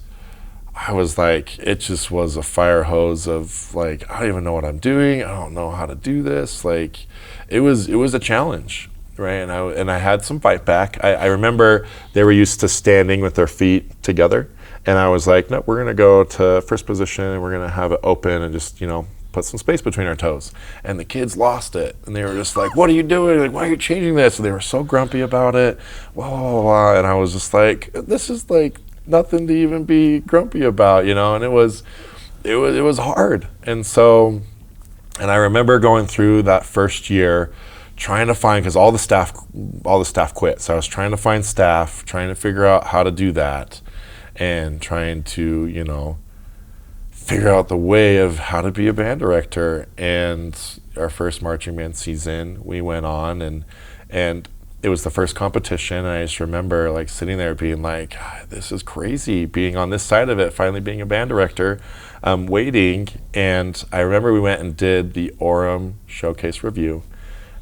I was like, it just was a fire hose of like, I don't even know what I'm doing. I don't know how to do this. Like, it was a challenge, right? And I had some fight back. I remember they were used to standing with their feet together. And I was like, no, we're going to go to first position and we're going to have it open and just, put some space between our toes. And the kids lost it. And they were just like, what are you doing? Like, why are you changing this? And they were so grumpy about it. Blah, blah, blah, blah. And I was just like, this is like nothing to even be grumpy about, And it was hard. And so, and I remember going through that first year trying to find, because all the staff quit. So I was trying to find staff, trying to figure out how to do that. And trying to, figure out the way of how to be a band director. And our first marching band season, we went on, and it was the first competition. And I just remember like sitting there being like, God, this is crazy, being on this side of it, finally being a band director, waiting. And I remember we went and did the Orem Showcase Review.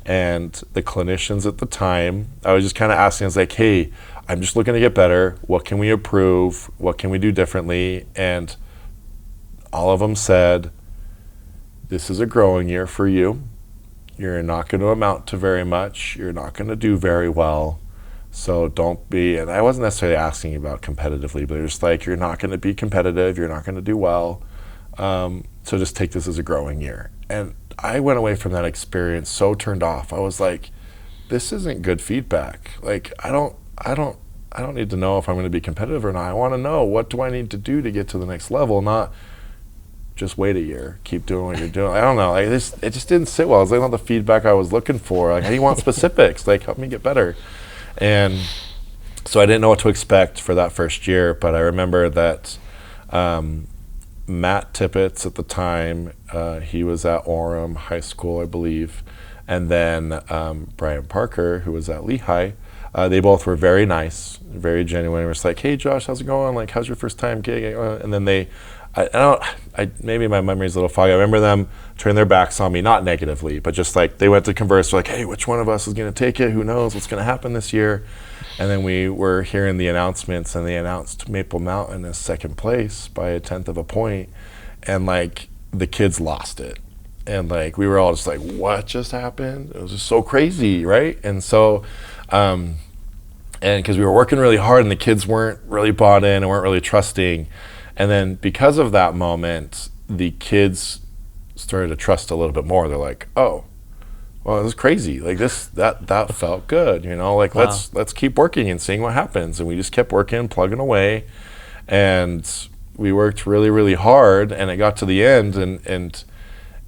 And the clinicians at the time, I was just kind of asking, I was like, hey, I'm just looking to get better. What can we improve? What can we do differently? And all of them said, this is a growing year for you. You're not going to amount to very much. You're not going to do very well. So don't be, and I wasn't necessarily asking about competitively, but it was just like, you're not going to be competitive. You're not going to do well. So just take this as a growing year. And I went away from that experience so turned off. I was like, this isn't good feedback. Like, I don't need to know if I'm going to be competitive or not. I want to know, what do I need to do to get to the next level, not just wait a year, keep doing what you're doing. I don't know. Like, it just didn't sit well. It was like not the feedback I was looking for. Like, I didn't want specifics. Like, help me get better. And so I didn't know what to expect for that first year. But I remember that Matt Tippett at the time, he was at Orem High School, I believe. And then Brian Parker, who was at Lehigh, they both were very nice, very genuine. It was like, hey, Josh, how's it going? Like, how's your first time gig? And then maybe my memory's a little foggy. I remember them turn their backs on me, not negatively, but just like they went to converse, like, hey, which one of us is going to take it? Who knows what's going to happen this year? And then we were hearing the announcements, and they announced Maple Mountain as second place by a 10th of a point. And like, the kids lost it. And like, we were all just like, what just happened? It was just so crazy, right? And so, and because we were working really hard and the kids weren't really bought in and weren't really trusting. And then because of that moment, the kids started to trust a little bit more. They're like, oh, well, this is crazy. Like that felt good, like, wow. let's keep working and seeing what happens. And we just kept working, plugging away. And we worked really, really hard, and it got to the end, and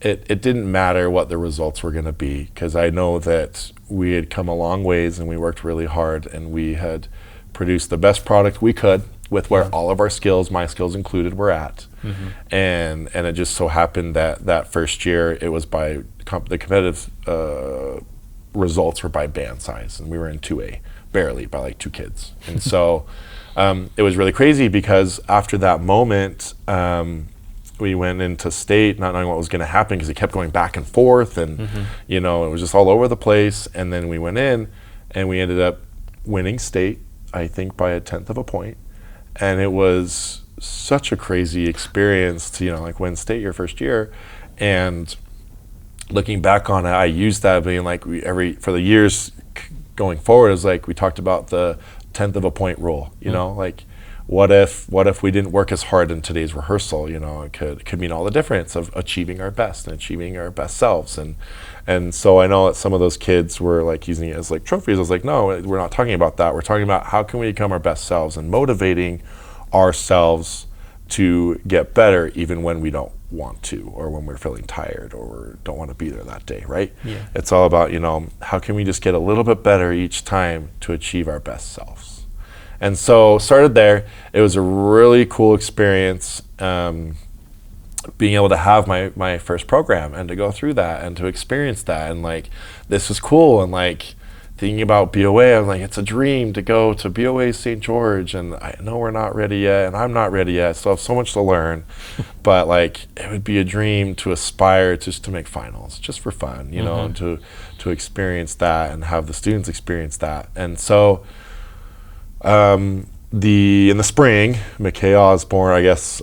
it didn't matter what the results were going to be, because I know that we had come a long ways and we worked really hard, and we had produced the best product we could with where all of our skills, my skills included, were at. Mm-hmm. And it just so happened that first year it was by the competitive results were by band size, and we were in 2A, barely, by like 2 kids. And so it was really crazy, because after that moment, we went into state not knowing what was going to happen, because it kept going back and forth, and it was just all over the place. And then we went in and we ended up winning state, I think by a 10th of a point. And it was such a crazy experience to like win state your first year. And looking back on it, I used that being like, for the years going forward, is like we talked about the 10th of a point rule, like what if we didn't work as hard in today's rehearsal? You know, it could mean all the difference of achieving our best and achieving our best selves. And so I know that some of those kids were like using it as like trophies. I was like, no, we're not talking about that. We're talking about how can we become our best selves and motivating ourselves to get better even when we don't want to, or when we're feeling tired or don't want to be there that day, right? Yeah. It's all about, you know, how can we just get a little bit better each time to achieve our best selves. And so started there. It was a really cool experience, being able to have my first program and to go through that and to experience that, and like this was cool. And like thinking about BOA, I'm like, it's a dream to go to BOA St. George, and I know we're not ready yet, and I'm not ready yet, so I have so much to learn. But like, it would be a dream to aspire just to make finals, just for fun, you know, and to experience that and have the students experience that. And so, in the spring, McKay Osborne, I guess,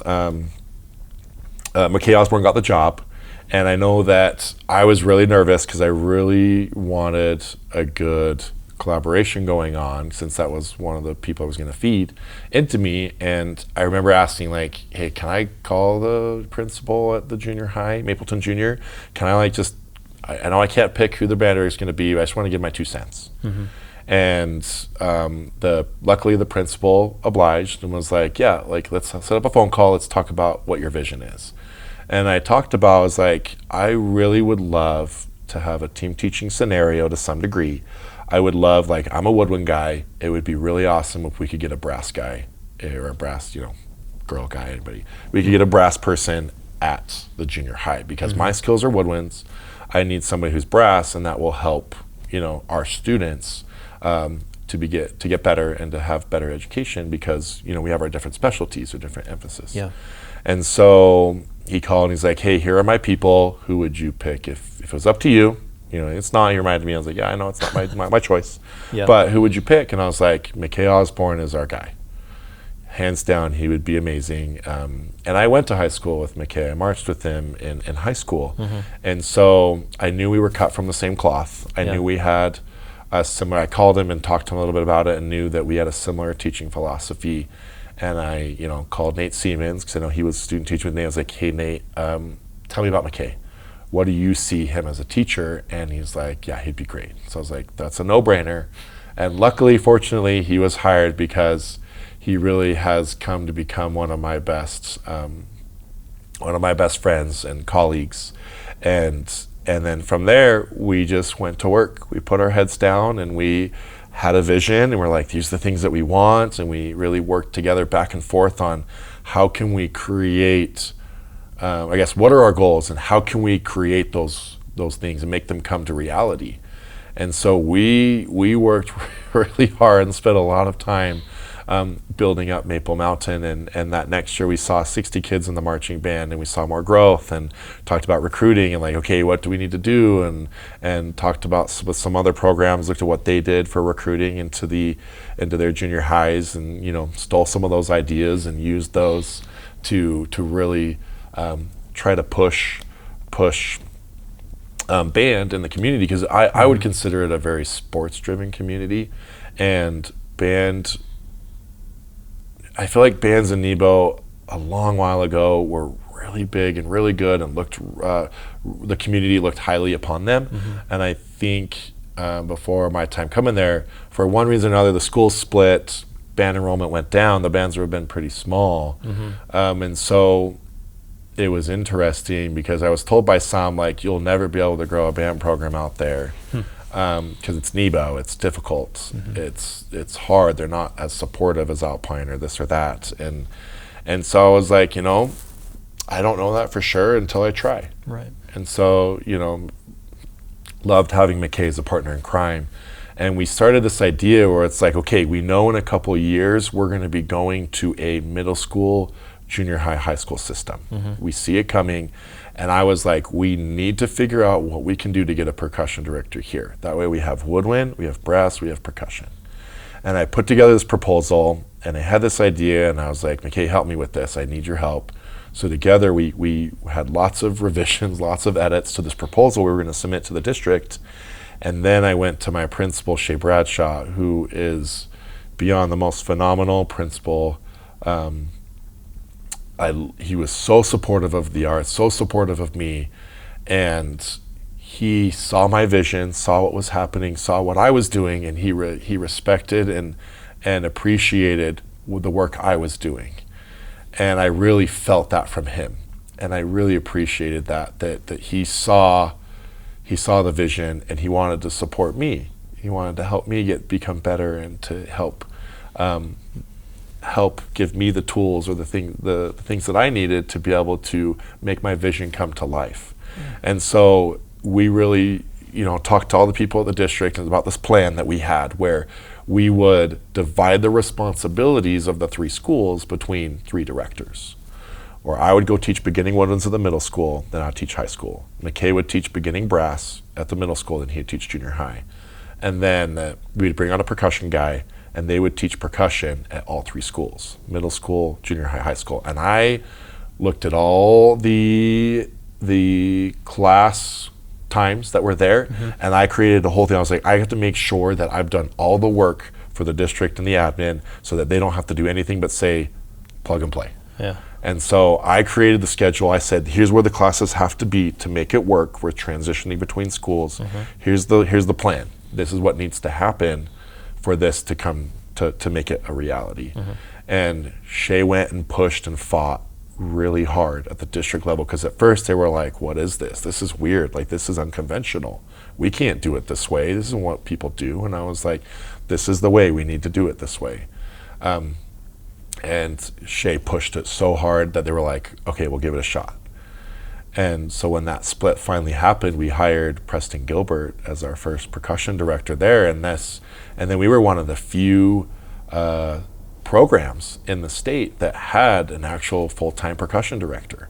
McKay Osborne got the job. And I know that I was really nervous because I really wanted a good collaboration going on, since that was one of the people I was going to feed into me. And I remember asking, like, hey, can I call the principal at the junior high, Mapleton Junior? Can I like just, I know I can't pick who the band director is going to be, but I just want to give my 2 cents. And luckily the principal obliged and was like, yeah, like let's set up a phone call. Let's talk about what your vision is. And I talked about, I was like, I really would love to have a team teaching scenario to some degree. I would love, like, I'm a woodwind guy. It would be really awesome if we could get a brass guy, or a brass, you know, girl guy, anybody. We could get a brass person at the junior high, because my skills are woodwinds. I need somebody who's brass, and that will help, you know, our students to get better and to have better education, because, you know, we have our different specialties or different emphasis. Yeah. And so he called and he's like, hey, here are my people. Who would you pick if it was up to you? You know, it's not, he reminded me, I was like, yeah, I know it's not my choice. Yeah. But who would you pick? And I was like, McKay Osborne is our guy. Hands down, he would be amazing. And I went to high school with McKay. I marched with him in high school. And so I knew we were cut from the same cloth. I knew we had a similar, I called him and talked to him a little bit about it and knew that we had a similar teaching philosophy. And I, you know, called Nate Siemens, because I know he was a student teacher with me. I was like, hey, Nate, tell me about McKay. What do you see him as a teacher? And he's like, yeah, he'd be great. So I was like, that's a no-brainer. And luckily, fortunately, he was hired, because he really has come to become one of my best friends and colleagues. And then from there, we just went to work. We put our heads down and we had a vision, and we're like, these are the things that we want, and we really worked together back and forth on how can we create, I guess, what are our goals, and how can we create those things and make them come to reality. And so we worked really hard and spent a lot of time building up Maple Mountain, and that next year we saw 60 kids in the marching band, and we saw more growth, and talked about recruiting and like, okay, what do we need to do, and talked about with some other programs, looked at what they did for recruiting into their junior highs, and, you know, stole some of those ideas and used those to really try to push band in the community, because I would consider it a very sports driven community, and band, I feel like bands in Nebo a long while ago were really big and really good, and looked the community looked highly upon them. And I think before my time coming there, for one reason or another, the school split, band enrollment went down. The bands have been pretty small, and so it was interesting, because I was told by some, like, you'll never be able to grow a band program out there. Because it's Nebo, it's difficult, it's hard, they're not as supportive as Alpine or this or that, and so I was like, you know, I don't know that for sure until I try. Right. And so, you know, loved having McKay as a partner in crime, and we started this idea where it's like, okay, we know in a couple of years we're going to be going to a middle school, junior high, high school system. We see it coming. And I was like, we need to figure out what we can do to get a percussion director here. That way we have woodwind, we have brass, we have percussion. And I put together this proposal, and I had this idea, and I was like, McKay, help me with this. I need your help. So together we had lots of revisions, lots of edits to this proposal we were going to submit to the district. And then I went to my principal, Shea Bradshaw, who is beyond the most phenomenal principal He was so supportive of the arts, so supportive of me, and he saw my vision, saw what was happening, saw what I was doing, and he respected and appreciated the work I was doing. And I really felt that from him, and I really appreciated that he saw the vision, and he wanted to support me. He wanted to help me become better, and to help give me the tools or the things that I needed to be able to make my vision come to life. And so we really, talked to all the people at the district about this plan that we had, where we would divide the responsibilities of the 3 schools between 3 directors. Or I would go teach beginning woodwinds at the middle school, then I'd teach high school. McKay would teach beginning brass at the middle school, then he'd teach junior high. And then we'd bring on a percussion guy, and they would teach percussion at all 3 schools, middle school, junior high, high school. And I looked at all the class times that were there, and I created a whole thing. I was like, I have to make sure that I've done all the work for the district and the admin so that they don't have to do anything but say, plug and play. Yeah. And so I created the schedule. I said, here's where the classes have to be to make it work. We're transitioning between schools. Here's the plan. This is what needs to happen for this to come to make it a reality. And Shay went and pushed and fought really hard at the district level, because at first they were like, what is this? This is weird. Like, this is unconventional. We can't do it this way. This isn't what people do. And I was like, this is the way. We need to do it this way. And Shay pushed it so hard that they were like, okay, we'll give it a shot. And so when that split finally happened, we hired Preston Gilbert as our first percussion director there. And then we were one of the few programs in the state that had an actual full-time percussion director.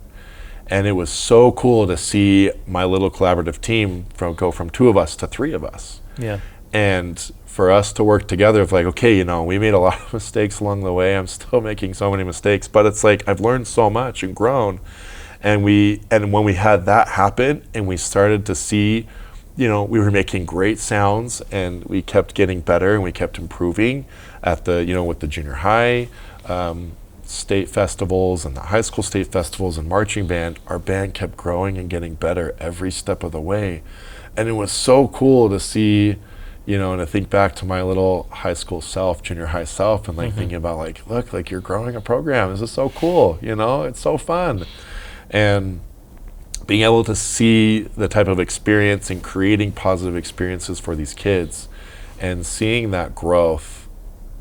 And it was so cool to see my little collaborative team go from 2 of us to 3 of us. Yeah. And for us to work together, of like, okay, we made a lot of mistakes along the way. I'm still making so many mistakes, but it's like I've learned so much and grown. And when we had that happen, and we started to see, we were making great sounds, and we kept getting better, and we kept improving at with the junior high state festivals and the high school state festivals and marching band. Our band kept growing and getting better every step of the way. And it was so cool to see, and to think back to my little high school self, junior high self, and thinking about look, you're growing a program. This is so cool. It's so fun. And being able to see the type of experience and creating positive experiences for these kids, and seeing that growth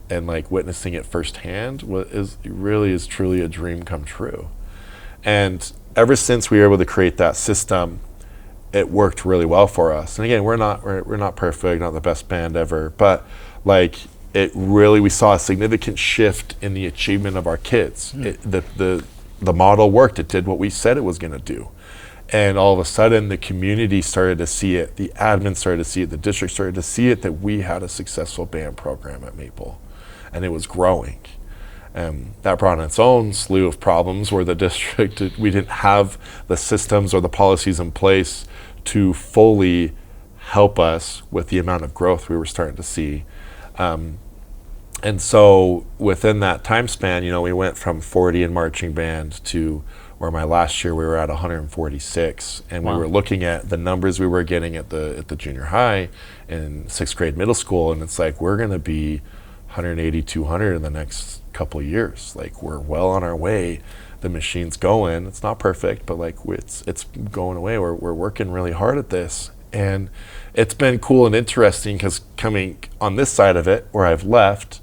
and witnessing it firsthand is truly a dream come true. And ever since we were able to create that system, it worked really well for us. And again, we're not perfect, not the best band ever, but we saw a significant shift in the achievement of our kids. The model worked. It did what we said it was going to do. And all of a sudden, the community started to see it, the admin started to see it, the district started to see it, that we had a successful band program at Maple, and it was growing. That brought on its own slew of problems, where the district, we didn't have the systems or the policies in place to fully help us with the amount of growth we were starting to see. And so within that time span, we went from 40 in marching band to where my last year we were at 146. And Wow. We were looking at the numbers we were getting at the junior high and 6th grade middle school. And it's like, we're going to be 180, 200 in the next couple of years. We're well on our way. The machine's going. It's not perfect, but it's going away. We're working really hard at this. And it's been cool and interesting, because coming on this side of it, where I've left,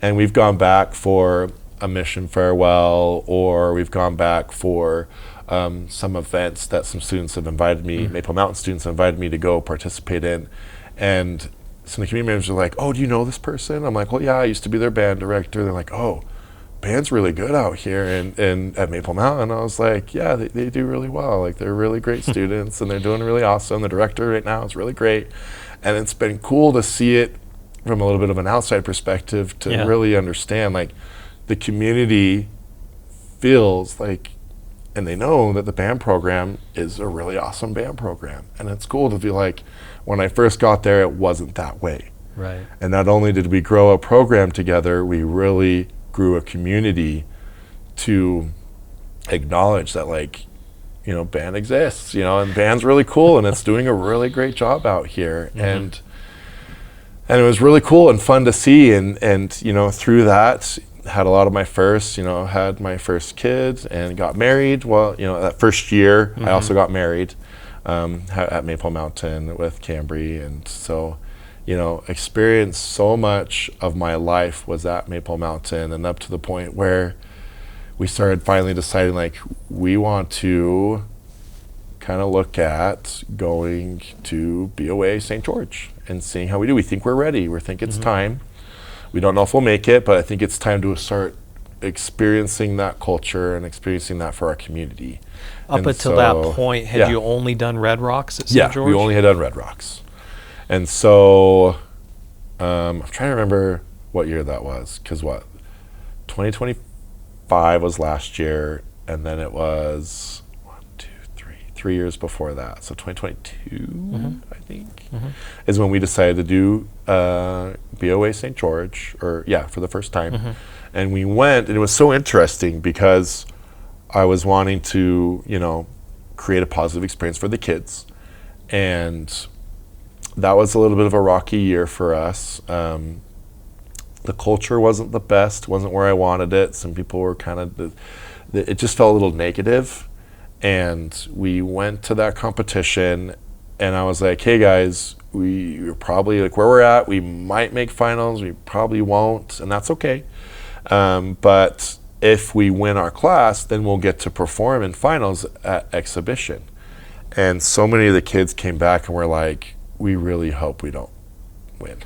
and we've gone back for a mission farewell, or we've gone back for some events that some students have invited me, Maple Mountain students have invited me to go participate in. And some of the community members are like, oh, do you know this person? I'm like, well, yeah, I used to be their band director. They're like, oh, band's really good out here and at Maple Mountain. I was like, yeah, they do really well. They're really great students, and they're doing really awesome. The director right now is really great. And it's been cool to see it from a little bit of an outside perspective, to really understand, the community feels and they know that the band program is a really awesome band program. And it's cool to feel like, when I first got there, it wasn't that way. Right. And not only did we grow a program together, we really grew a community to acknowledge that, like, you know, band exists, you know, and band's really cool and it's doing a really great job out here. And it was really cool and fun to see. And you know, through that, had a lot of my first, you know, had my first kids and got married. Well, you know, that first year, I also got married at Maple Mountain with Cambry. And so, you know, experienced so much of my life was at Maple Mountain, and up to the point where we started finally deciding, like, we want to kind of look at going to BOA St. George and seeing how we do. We think we're ready. We think it's time. We don't know if we'll make it, but I think it's time to start experiencing that culture and experiencing that for our community. Up until that point, had you only done Red Rocks at St. George? Yeah, we only had done Red Rocks. And so I'm trying to remember what year that was, because 2025 was last year, and then it was 3 years before that. So 2022, I think, is when we decided to do BOA St. George, for the first time. And we went, and it was so interesting because I was wanting to, you know, create a positive experience for the kids. And that was a little bit of a rocky year for us. The culture wasn't the best, wasn't where I wanted it. Some people were kind of, it just felt a little negative. And we went to that competition, and I was like, hey guys, we're probably, like, where we're at, we might make finals, we probably won't, and that's okay. But if we win our class, then we'll get to perform in finals at exhibition. And so many of the kids came back and were like, we really hope we don't win.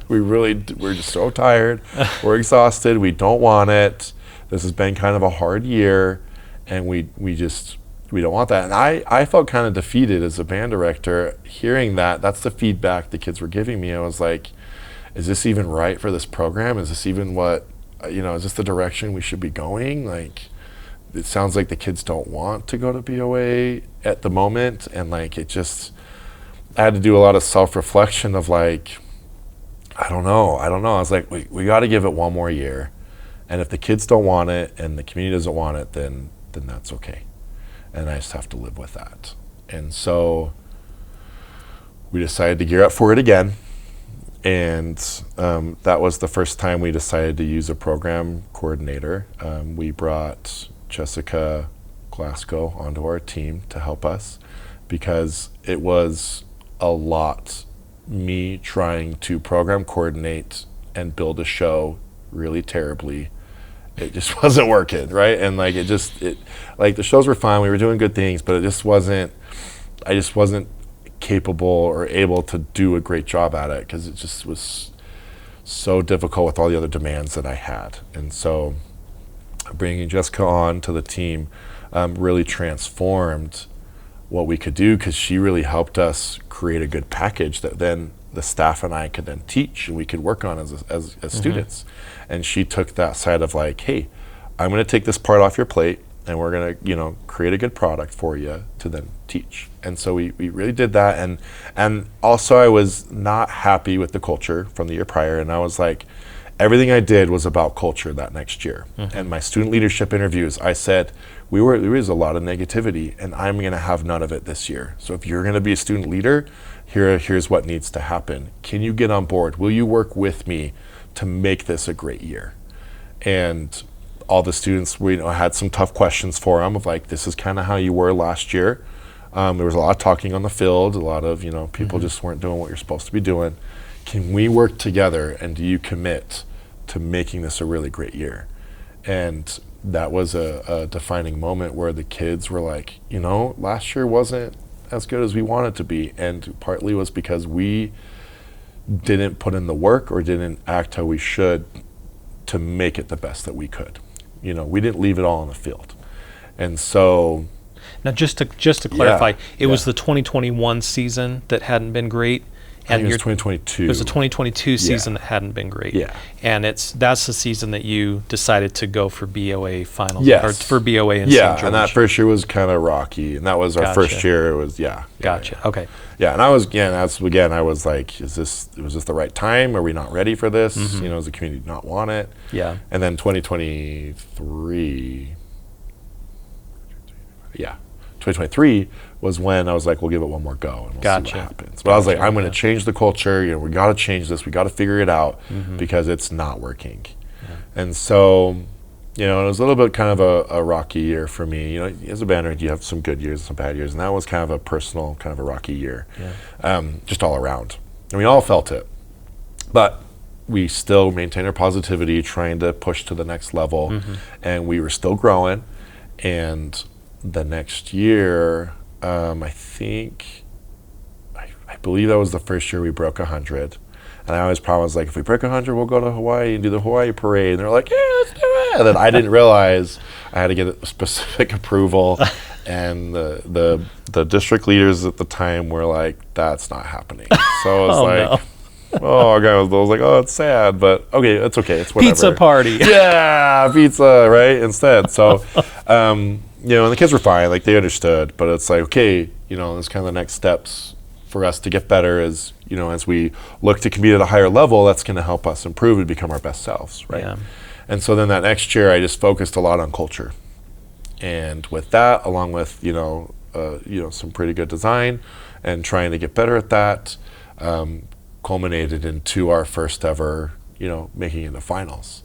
We're just so tired. We're exhausted. We don't want it. This has been kind of a hard year, and we don't want that. And I felt kind of defeated as a band director hearing that. That's the feedback the kids were giving me. I was like, is this even right for this program? Is this even what, you know, is this the direction we should be going? Like, it sounds like the kids don't want to go to BOA at the moment. And like, it just, I had to do a lot of self-reflection of like, I don't know. I was like, we got to give it one more year. And if the kids don't want it and the community doesn't want it, then that's okay. And I just have to live with that. And so we decided to gear up for it again. And that was the first time we decided to use a program coordinator. We brought Jessica Glasgow onto our team to help us, because it was a lot, me trying to program coordinate and build a show really terribly. It just wasn't working, right? And like, it like, the shows were fine, we were doing good things, but I just wasn't capable or able to do a great job at it, because it just was so difficult with all the other demands that I had. And so bringing Jessica on to the team really transformed what we could do, because she really helped us create a good package that then the staff and I could then teach and we could work on as students. And she took that side of like, hey, I'm going to take this part off your plate, and we're going to, you know, create a good product for you to then teach. And so we really did that. And also, I was not happy with the culture from the year prior, and I was like, everything I did was about culture that next year. And my student leadership interviews, I said, there was a lot of negativity, and I'm going to have none of it this year. So if you're going to be a student leader, here's what needs to happen. Can you get on board? Will you work with me to make this a great year? And all the students, we, you know, had some tough questions for them of like, this is kind of how you were last year. There was a lot of talking on the field, a lot of, you know, people just weren't doing what you're supposed to be doing. Can we work together, and do you commit to making this a really great year? And that was a defining moment where the kids were like, you know, last year wasn't as good as we wanted to be, and partly was because we didn't put in the work or didn't act how we should to make it the best that we could. You know, we didn't leave it all on the field. And so now, just to clarify, it was the 2021 season that hadn't been great. I think it was 2022. It was the 2022 season that hadn't been great. Yeah. And that's the season that you decided to go for BOA finals. Yes. Or for BOA in St. Yeah, George. and that first year was kind of rocky, and that was our first year. It was Gotcha. Okay. Yeah, and I was I was like, was this the right time? Are we not ready for this? You know, does the community not want it? Yeah. And then 2023. Yeah. 2023 was when I was like, we'll give it one more go and we'll see what happens. But I was like, I'm going to change the culture. You know, we got to change this. We got to figure it out because it's not working. Yeah. And so, you know, it was a little bit kind of a rocky year for me. You know, as a band, you have some good years and some bad years. And that was kind of a personal, kind of a rocky year, just all around. And we all felt it. But we still maintained our positivity, trying to push to the next level. And we were still growing. And the next year, I believe that was the first year we broke 100. And I always promised, like, if we break 100, we'll go to Hawaii and do the Hawaii parade. And they're like, yeah, let's do it. And then I didn't realize I had to get a specific approval. And the district leaders at the time were like, that's not happening. So I was I was like, oh, it's sad, but okay, it's okay. It's whatever. Pizza party. Yeah, pizza, right, instead. So, you know, and the kids were fine. Like, they understood. But it's like, okay, you know, it's kind of the next steps for us to get better is, you know, as we look to compete at a higher level, that's going to help us improve and become our best selves, right? Yeah. And so then that next year, I just focused a lot on culture. And with that, along with, you know, some pretty good design and trying to get better at that, culminated into our first ever, you know, making it to finals.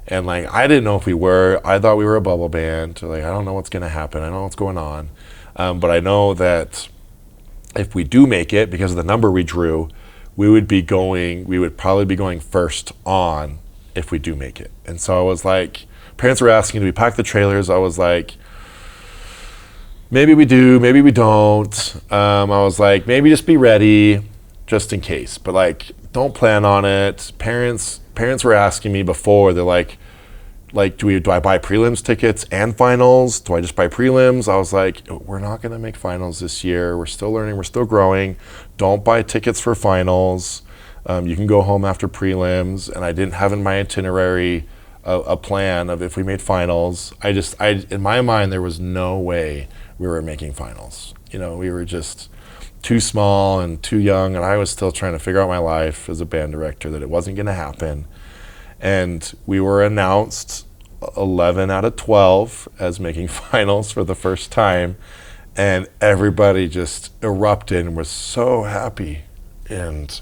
And like, I didn't know if we were. I thought we were a bubble band. Like, I don't know what's going to happen. I don't know what's going on. But I know that if we do make it, because of the number we drew, we would probably be going first on if we do make it. And so I was like, parents were asking, do we pack the trailers? I was like, maybe we do, maybe we don't. I was like, maybe just be ready just in case. But like, don't plan on it. Parents were asking me before, they're like, do I buy prelims tickets and finals? Do I just buy prelims? I was like, we're not going to make finals this year. We're still learning. We're still growing. Don't buy tickets for finals. You can go home after prelims. And I didn't have in my itinerary a plan of if we made finals. In my mind, there was no way we were making finals. You know, we were just too small and too young. And I was still trying to figure out my life as a band director that it wasn't going to happen. And we were announced 11 out of 12 as making finals for the first time. And everybody just erupted and was so happy. And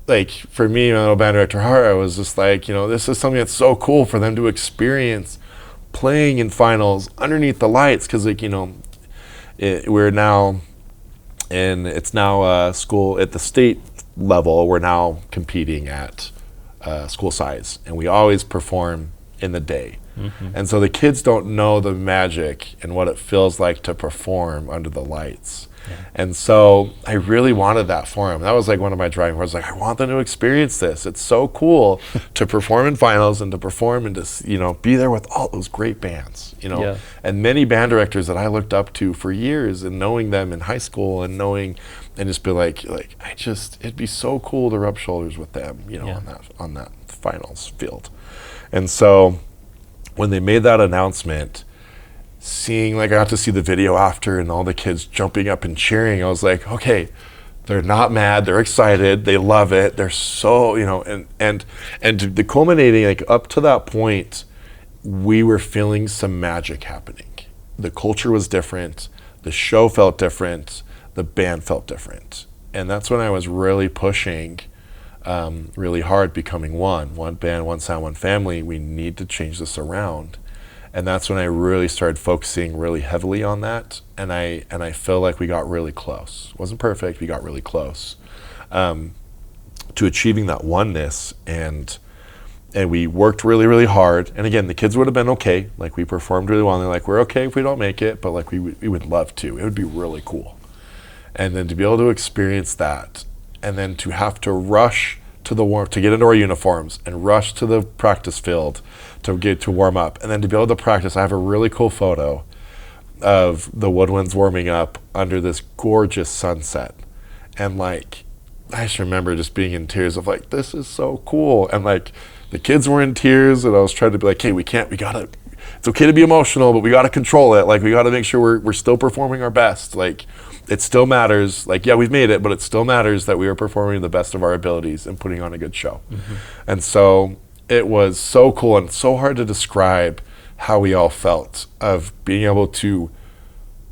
like, for me, my little band director heart, I was just like, you know, this is something that's so cool for them to experience playing in finals underneath the lights. Because, like, you know, we're now, and it's now school at the state level, we're now competing at school size, and we always perform in the day. And so the kids don't know the magic and what it feels like to perform under the lights. And so I really wanted that for them. That was like one of my driving forces. Like, I want them to experience this. It's so cool to perform in finals and to perform and to, you know, be there with all those great bands, you know. And many band directors that I looked up to for years, and knowing them in high school and just be like it'd be so cool to rub shoulders with them, you know, on that finals field. And so when they made that announcement, I got to see the video after and all the kids jumping up and cheering, I was like, okay, they're not mad, they're excited, they love it, they're so, you know, and the culminating, like, up to that point, we were feeling some magic happening. The culture was different, the show felt different, the band felt different. And that's when I was really pushing really hard, becoming one band, one sound, one family. We need to change this around. And that's when I really started focusing really heavily on that. And I feel like we got really close. It wasn't perfect, we got really close to achieving that oneness. And we worked really, really hard. And again, the kids would have been okay. Like, we performed really well. And they're like, we're okay if we don't make it, but like, we would love to. It would be really cool. And then to be able to experience that, and then to have to rush to get into our uniforms and rush to the practice field to get to warm up, and then to be able to practice. I have a really cool photo of the woodwinds warming up under this gorgeous sunset. And like, I just remember just being in tears of like, this is so cool. And like, the kids were in tears, and I was trying to be like, hey, it's okay to be emotional, but we gotta control it. Like, we gotta make sure we're still performing our best. Like, it still matters. Like, yeah, we've made it, but it still matters that we are performing the best of our abilities and putting on a good show. And so it was so cool and so hard to describe how we all felt of being able to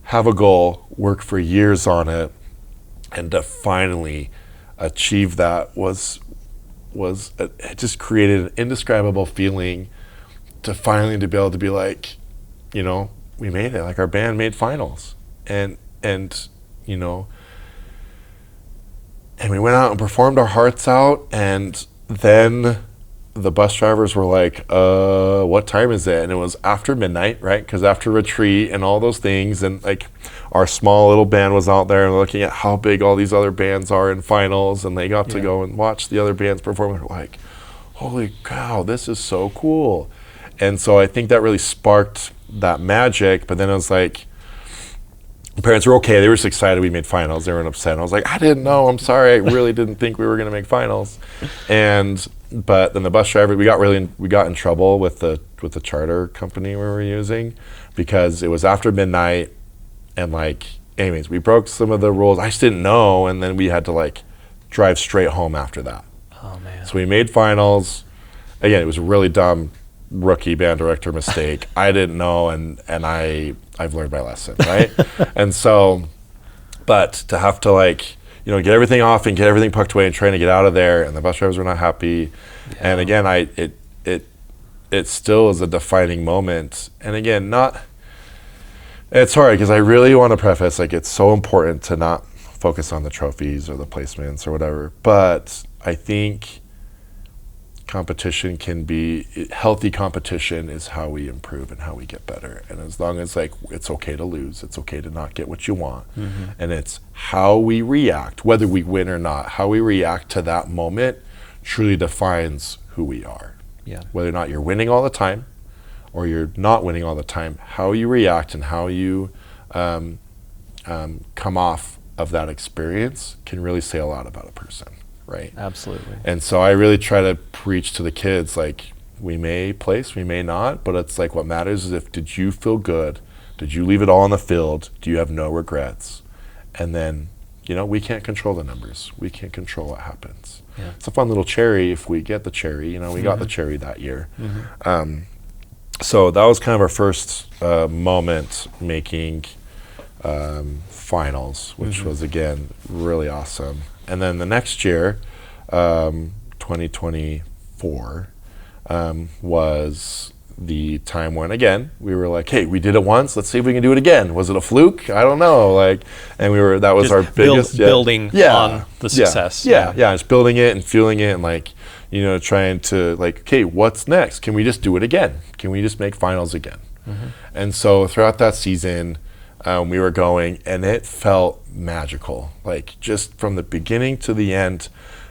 have a goal, work for years on it, and to finally achieve that it just created an indescribable feeling to finally to be able to be like, you know, we made it. Like, our band made finals, and you know, and we went out and performed our hearts out, and then the bus drivers were like, what time is it? And it was after midnight, right? Because after retreat and all those things, and like, our small little band was out there and looking at how big all these other bands are in finals, and they got to go and watch the other bands perform, and we're like, holy cow, this is so cool. And so I think that really sparked that magic. But then it was like, parents were okay. They were just excited we made finals. They weren't upset. And I was like, I didn't know. I'm sorry. I really didn't think we were going to make finals. But then the bus driver, we got in trouble with the charter company we were using, because it was after midnight, and like, anyways, we broke some of the rules. I just didn't know, and then we had to like drive straight home after that. Oh man. So we made finals. Again, it was a really dumb rookie band director mistake. I didn't know, and I've learned my lesson, right? And so, but to have to like, you know, get everything off and get everything pucked away and trying to get out of there, and the bus drivers were not happy. Yeah. And again, it still is a defining moment. And again, it's hard because I really want to preface, like, it's so important to not focus on the trophies or the placements or whatever, but I think competition can be, healthy competition is how we improve and how we get better. And as long as like, it's okay to lose, it's okay to not get what you want. And it's how we react, whether we win or not, how we react to that moment truly defines who we are. Yeah. Whether or not you're winning all the time or you're not winning all the time, how you react and how you come off of that experience can really say a lot about a person. Right. Absolutely. And so I really try to preach to the kids, like, we may place, we may not, but it's like, what matters is did you feel good? Did you leave it all on the field? Do you have no regrets? And then, you know, we can't control the numbers. We can't control what happens. Yeah. It's a fun little cherry if we get the cherry. You know, we got the cherry that year. So that was kind of our first moment making finals, which was, again, really awesome. And then the next year, 2024, was the time when, again, we were like, hey, we did it once, let's see if we can do it again. Was it a fluke? I don't know. Like, and that was just our biggest building on the success. Just building it and feeling it, and like, you know, trying to like, okay, what's next? Can we just do it again? Can we just make finals again? And so throughout that season, we were going, and it felt magical. Like, just from the beginning to the end,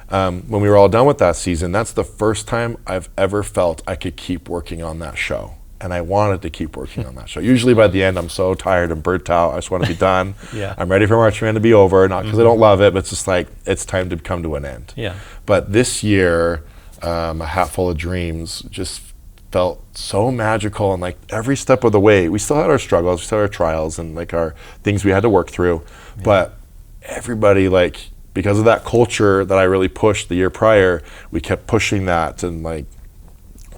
when we were all done with that season, that's the first time I've ever felt I could keep working on that show. And I wanted to keep working on that show. Usually by the end, I'm so tired and burnt out. I just want to be done. I'm ready for Marching Band to be over, not because I don't love it, but it's just like, it's time to come to an end. But this year, A Hat Full of Dreams just felt so magical, and like every step of the way, we still had our struggles, we still had our trials and like our things we had to work through, but everybody, like, because of that culture that I really pushed the year prior, we kept pushing that, and like,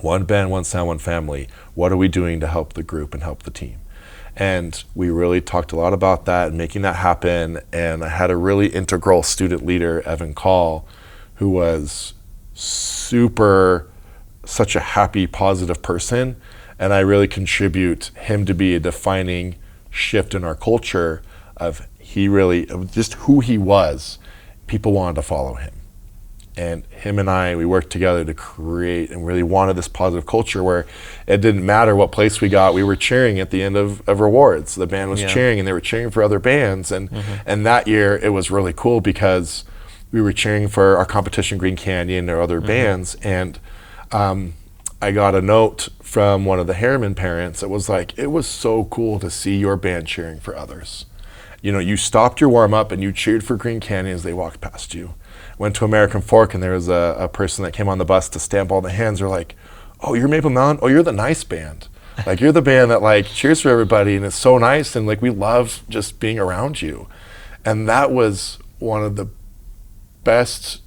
one band, one sound, one family. What are we doing to help the group and help the team? And we really talked a lot about that and making that happen. And I had a really integral student leader, Evan Call, who was such a happy, positive person, and I really contribute him to be a defining shift in our culture of just who he was. People wanted to follow him. And him and we worked together to create and really wanted this positive culture where it didn't matter what place we got, we were cheering at the end of rewards. The band was cheering, and they were cheering for other bands. And that year it was really cool because we were cheering for our competition, Green Canyon, or other bands. And I got a note from one of the Harriman parents. It was like, it was so cool to see your band cheering for others. you stopped your warm-up and you cheered for Green Canyon as they walked past you. Went to American Fork, and there was a person that came on the bus to stamp all the hands. They're like, oh, you're Maple Mountain? Oh, you're the nice band. Like, you're the band that, like, cheers for everybody, and it's so nice, and, like, we love just being around you. And that was one of the best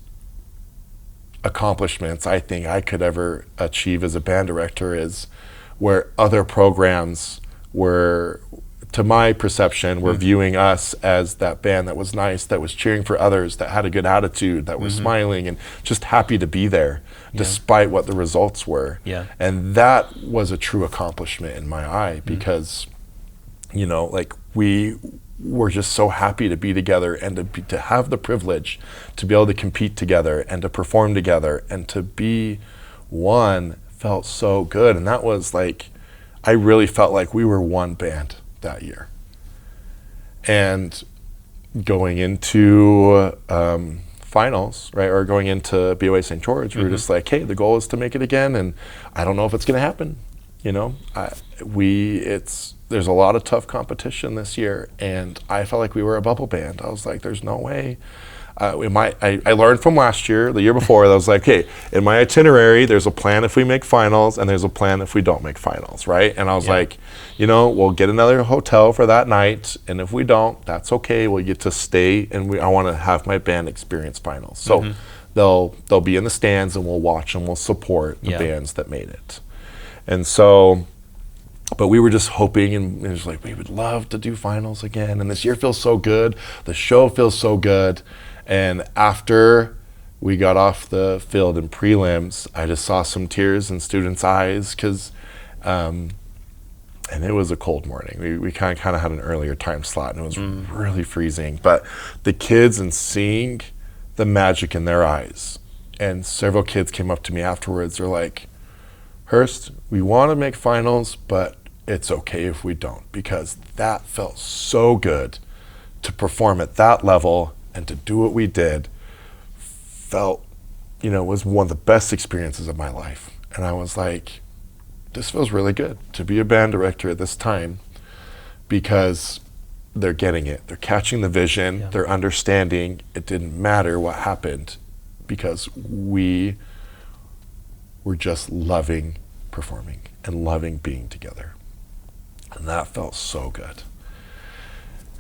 accomplishments I think I could ever achieve as a band director, is where other programs were, to my perception, were viewing us as that band that was nice, that was cheering for others, that had a good attitude, that was smiling and just happy to be there despite what the results were. And that was a true accomplishment in my eye, because like, we were just so happy to be together, and to have the privilege to be able to compete together and to perform together and to be one felt so good. And that was like, I really felt like we were one band that year. And going into finals, right, or going into BOA St. George, we were just like, hey, the goal is to make it again, and I don't know if it's going to happen. There's a lot of tough competition this year, and I felt like we were a bubble band. I was like, there's no way. I learned from last year, the year before, that I was like, hey, in my itinerary, there's a plan if we make finals, and there's a plan if we don't make finals, right? And I was like, we'll get another hotel for that night, and if we don't, that's okay. We'll get to stay, and I want to have my band experience finals. So they'll be in the stands, and we'll watch, and we'll support the bands that made it. And so, but we were just hoping, and it was like, we would love to do finals again, and this year feels so good. The show feels so good. And after we got off the field in prelims, I just saw some tears in students' eyes, because, and it was a cold morning. We kind of had an earlier time slot, and it was really freezing. But the kids, and seeing the magic in their eyes, and several kids came up to me afterwards. They're like, Hurst, we want to make finals, but it's okay if we don't, because that felt so good to perform at that level. And to do what we did felt, was one of the best experiences of my life. And I was like, this feels really good to be a band director at this time, because they're getting it. They're catching the vision. They're understanding. It didn't matter what happened, because we were just loving performing and loving being together. And that felt so good.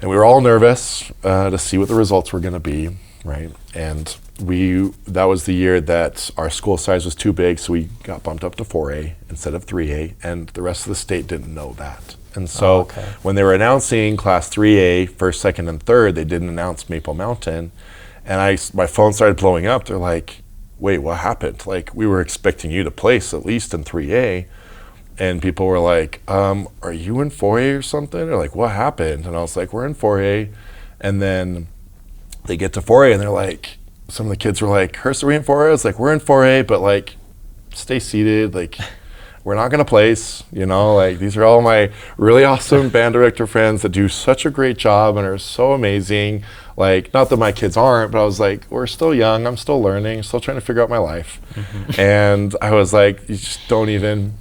And we were all nervous to see what the results were going to be, right? And that was the year that our school size was too big, so we got bumped up to 4A instead of 3A, and the rest of the state didn't know that. And so when they were announcing Class 3A, first, second, and third, they didn't announce Maple Mountain. And my phone started blowing up. They're like, wait, what happened? Like, we were expecting you to place at least in 3A. And people were like, are you in 4A or something? Or like, what happened? And I was like, we're in 4A. And then they get to 4A, and they're like, some of the kids were like, Hurst, are we in 4A? I was like, we're in 4A, but like, stay seated. Like, we're not going to place, like, these are all my really awesome band director friends that do such a great job and are so amazing. Like, not that my kids aren't, but I was like, we're still young. I'm still learning, still trying to figure out my life. And I was like, you just don't even,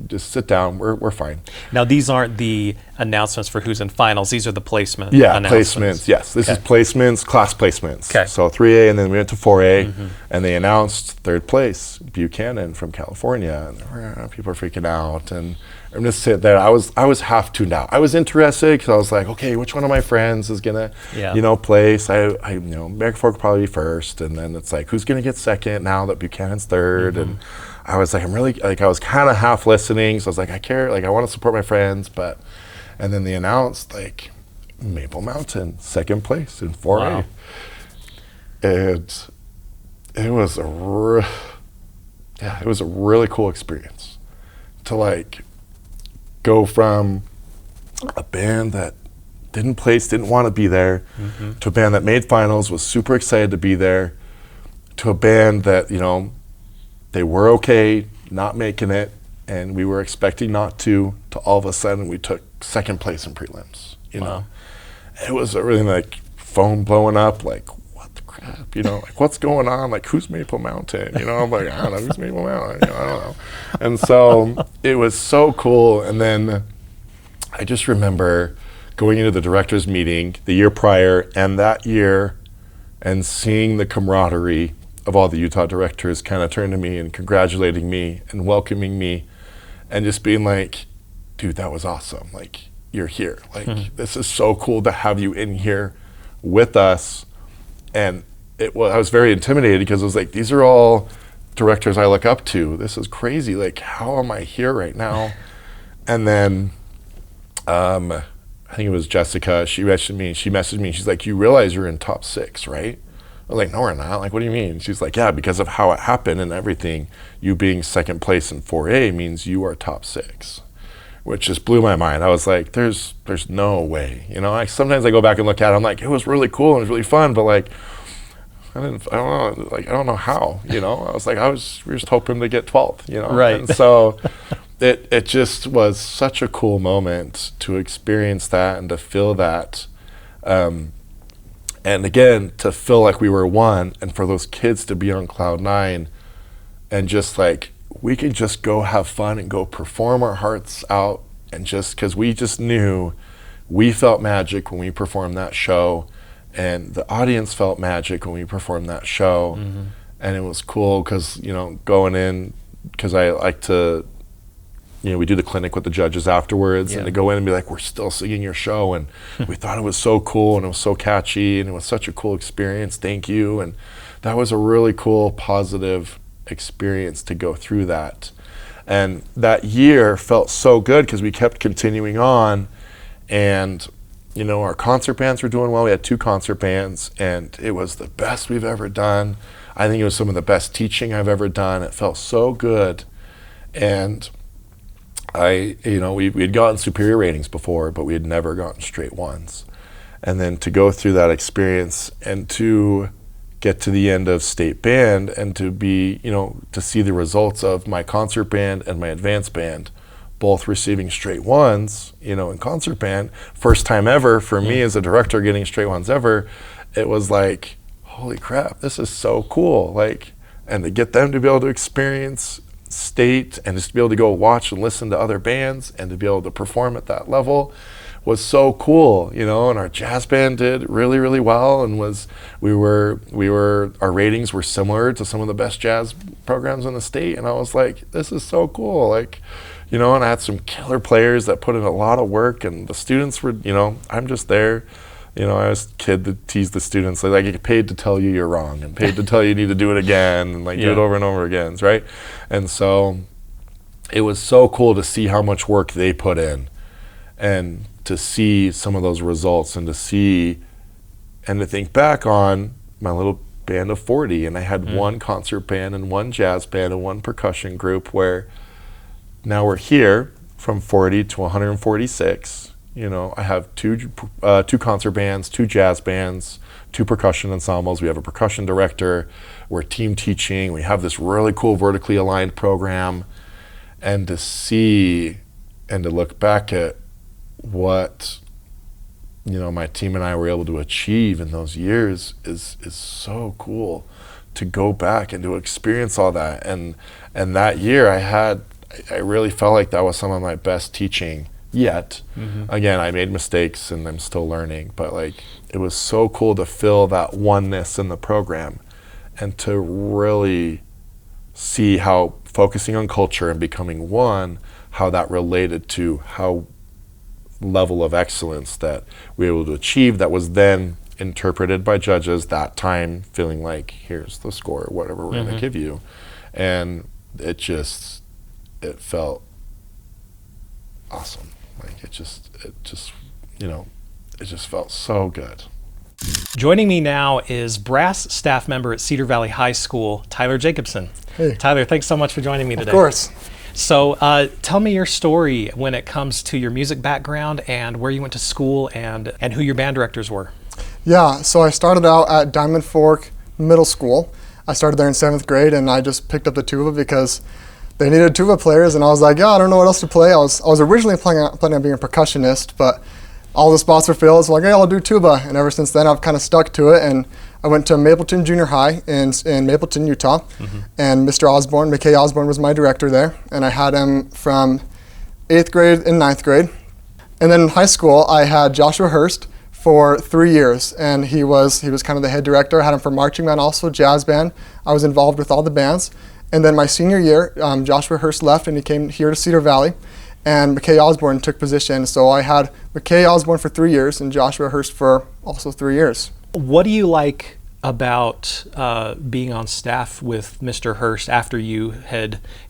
just sit down. We're fine. Now, these aren't the announcements for who's in finals. These are the placement announcements. Placements. Yes, this is placements, class placements. Okay. So 3A, and then we went to 4A, and they announced third place, Buchanan from California, and people are freaking out. And I'm just sitting there. I was half tuned out. I was interested, because I was like, okay, which one of my friends is gonna, place? American Fork will probably be first, and then it's like, who's gonna get second now that Buchanan's third? And I was like, I was kind of half listening, so I was like, I care, like, I want to support my friends, and then they announced, like, Maple Mountain, second place in 4A. Wow. And it was a really cool experience to, like, go from a band that didn't place, didn't want to be there, to a band that made finals, was super excited to be there, to a band that, they were okay not making it, and we were expecting not to all of a sudden we took second place in prelims. Wow. It was everything, like, phone blowing up, like, what the crap, like, what's going on? Like, who's Maple Mountain? I'm like, I don't know, who's Maple Mountain? I don't know. And so it was so cool. And then I just remember going into the director's meeting the year prior and that year and seeing the camaraderie of all the Utah directors kind of turn to me and congratulating me and welcoming me and just being like, dude, that was awesome. Like, you're here. Like, this is so cool to have you in here with us. And I was very intimidated because it was like, these are all directors I look up to. This is crazy. Like, how am I here right now? And then I think it was Jessica. She messaged me. She's like, you realize you're in top 6, right? I was like, no, we're not. Like, what do you mean? She's like, yeah, because of how it happened and everything, you being second place in 4A means you are top 6, which just blew my mind. I was like, there's no way. You know, sometimes I go back and look at it, I'm like, it was really cool and it was really fun, but like, I don't know, like, I don't know how, you know? I was like, we were just hoping to get 12th, you know? Right. And so it just was such a cool moment to experience that and to feel that. And again, to feel like we were one, and for those kids to be on cloud 9 and just like, we could just go have fun and go perform our hearts out, and just because we just knew we felt magic when we performed that show, and the audience felt magic when we performed that show. And it was cool because, you know, going in, because I like to, you know, we do the clinic with the judges afterwards, and to go in and be like, we're still singing your show, and we thought it was so cool, and it was so catchy, and it was such a cool experience, thank you. And that was a really cool, positive experience to go through that. And that year felt so good because we kept continuing on, and, you know, our concert bands were doing well. We had 2 concert bands, and it was the best we've ever done. I think it was some of the best teaching I've ever done. It felt so good. And we had gotten superior ratings before, but we had never gotten straight 1s. And then to go through that experience and to get to the end of state band and to be, you know, to see the results of my concert band and my advanced band both receiving straight 1s, you know, in concert band, first time ever for me as a director getting straight 1s ever, it was like, holy crap, this is so cool. Like, and to get them to be able to experience state and just to be able to go watch and listen to other bands and to be able to perform at that level was so cool, you know. And our jazz band did really, really well, and our ratings were similar to some of the best jazz programs in the state. And I was like, this is so cool, like, you know. And I had some killer players that put in a lot of work, and the students were, you know, I'm just there. You know, I was a kid that teased the students, like, I get paid to tell you you're wrong and paid to tell you need to do it again and like do it over and over again, right? And so it was so cool to see how much work they put in and to see some of those results and to see and to think back on my little band of 40, and I had 1 concert band and 1 jazz band and 1 percussion group, where now we're here from 40 to 146. You know, I have two concert bands, 2 jazz bands, 2 percussion ensembles. We have a percussion director. We're team teaching. We have this really cool vertically aligned program. And to see and to look back at what, you know, my team and I were able to achieve in those years is so cool. To go back and to experience all that. And that year I really felt like that was some of my best teaching yet. Again, I made mistakes and I'm still learning, but like, it was so cool to feel that oneness in the program and to really see how focusing on culture and becoming one, how that related to how level of excellence that we were able to achieve, that was then interpreted by judges that time, feeling like, here's the score, whatever we're going to give you. And it felt awesome. Like, it just, you know, it just felt so good. Joining me now is brass staff member at Cedar Valley High School, Tyler Jacobson. Hey. Tyler, thanks so much for joining me today. Of course. So tell me your story when it comes to your music background and where you went to school and who your band directors were. Yeah, so I started out at Diamond Fork Middle School. I started there in 7th grade, and I just picked up the tuba because they needed tuba players, and I was like, yeah, I don't know what else to play. I was originally planning on being a percussionist, but all the spots were filled, so like, hey, I'll do tuba. And ever since then, I've kind of stuck to it. And I went to Mapleton Junior High in Mapleton, Utah. And Mr. Osborne, McKay Osborne, was my director there. And I had him from 8th grade and 9th grade. And then in high school, I had Joshua Hurst for 3 years, and he was kind of the head director. I had him for marching band, also jazz band. I was involved with all the bands. And then my senior year, Joshua Hurst left, and he came here to Cedar Valley, and McKay Osborne took position. So I had McKay Osborne for 3 years, and Joshua Hurst for also 3 years. What do you like about being on staff with Mr. Hurst after you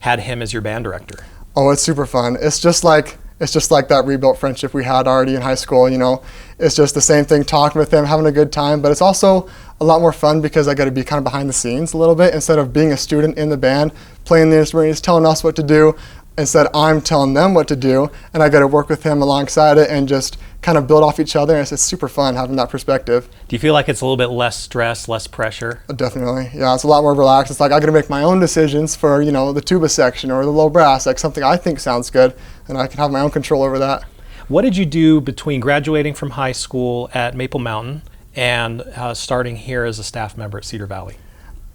had him as your band director? Oh, it's super fun. It's just like that rebuilt friendship we had already in high school, you know. It's just the same thing, talking with him, having a good time, but it's also a lot more fun because I got to be kind of behind the scenes a little bit instead of being a student in the band, playing the instrument, he's telling us what to do. Instead, I'm telling them what to do, and I got to work with him alongside it and just kind of build off each other. And it's super fun having that perspective. Do you feel like it's a little bit less stress, less pressure? Definitely, yeah. It's a lot more relaxed. It's like I got to make my own decisions for, you know, the tuba section or the low brass, like something I think sounds good, and I can have my own control over that. What did you do between graduating from high school at Maple Mountain and starting here as a staff member at Cedar Valley?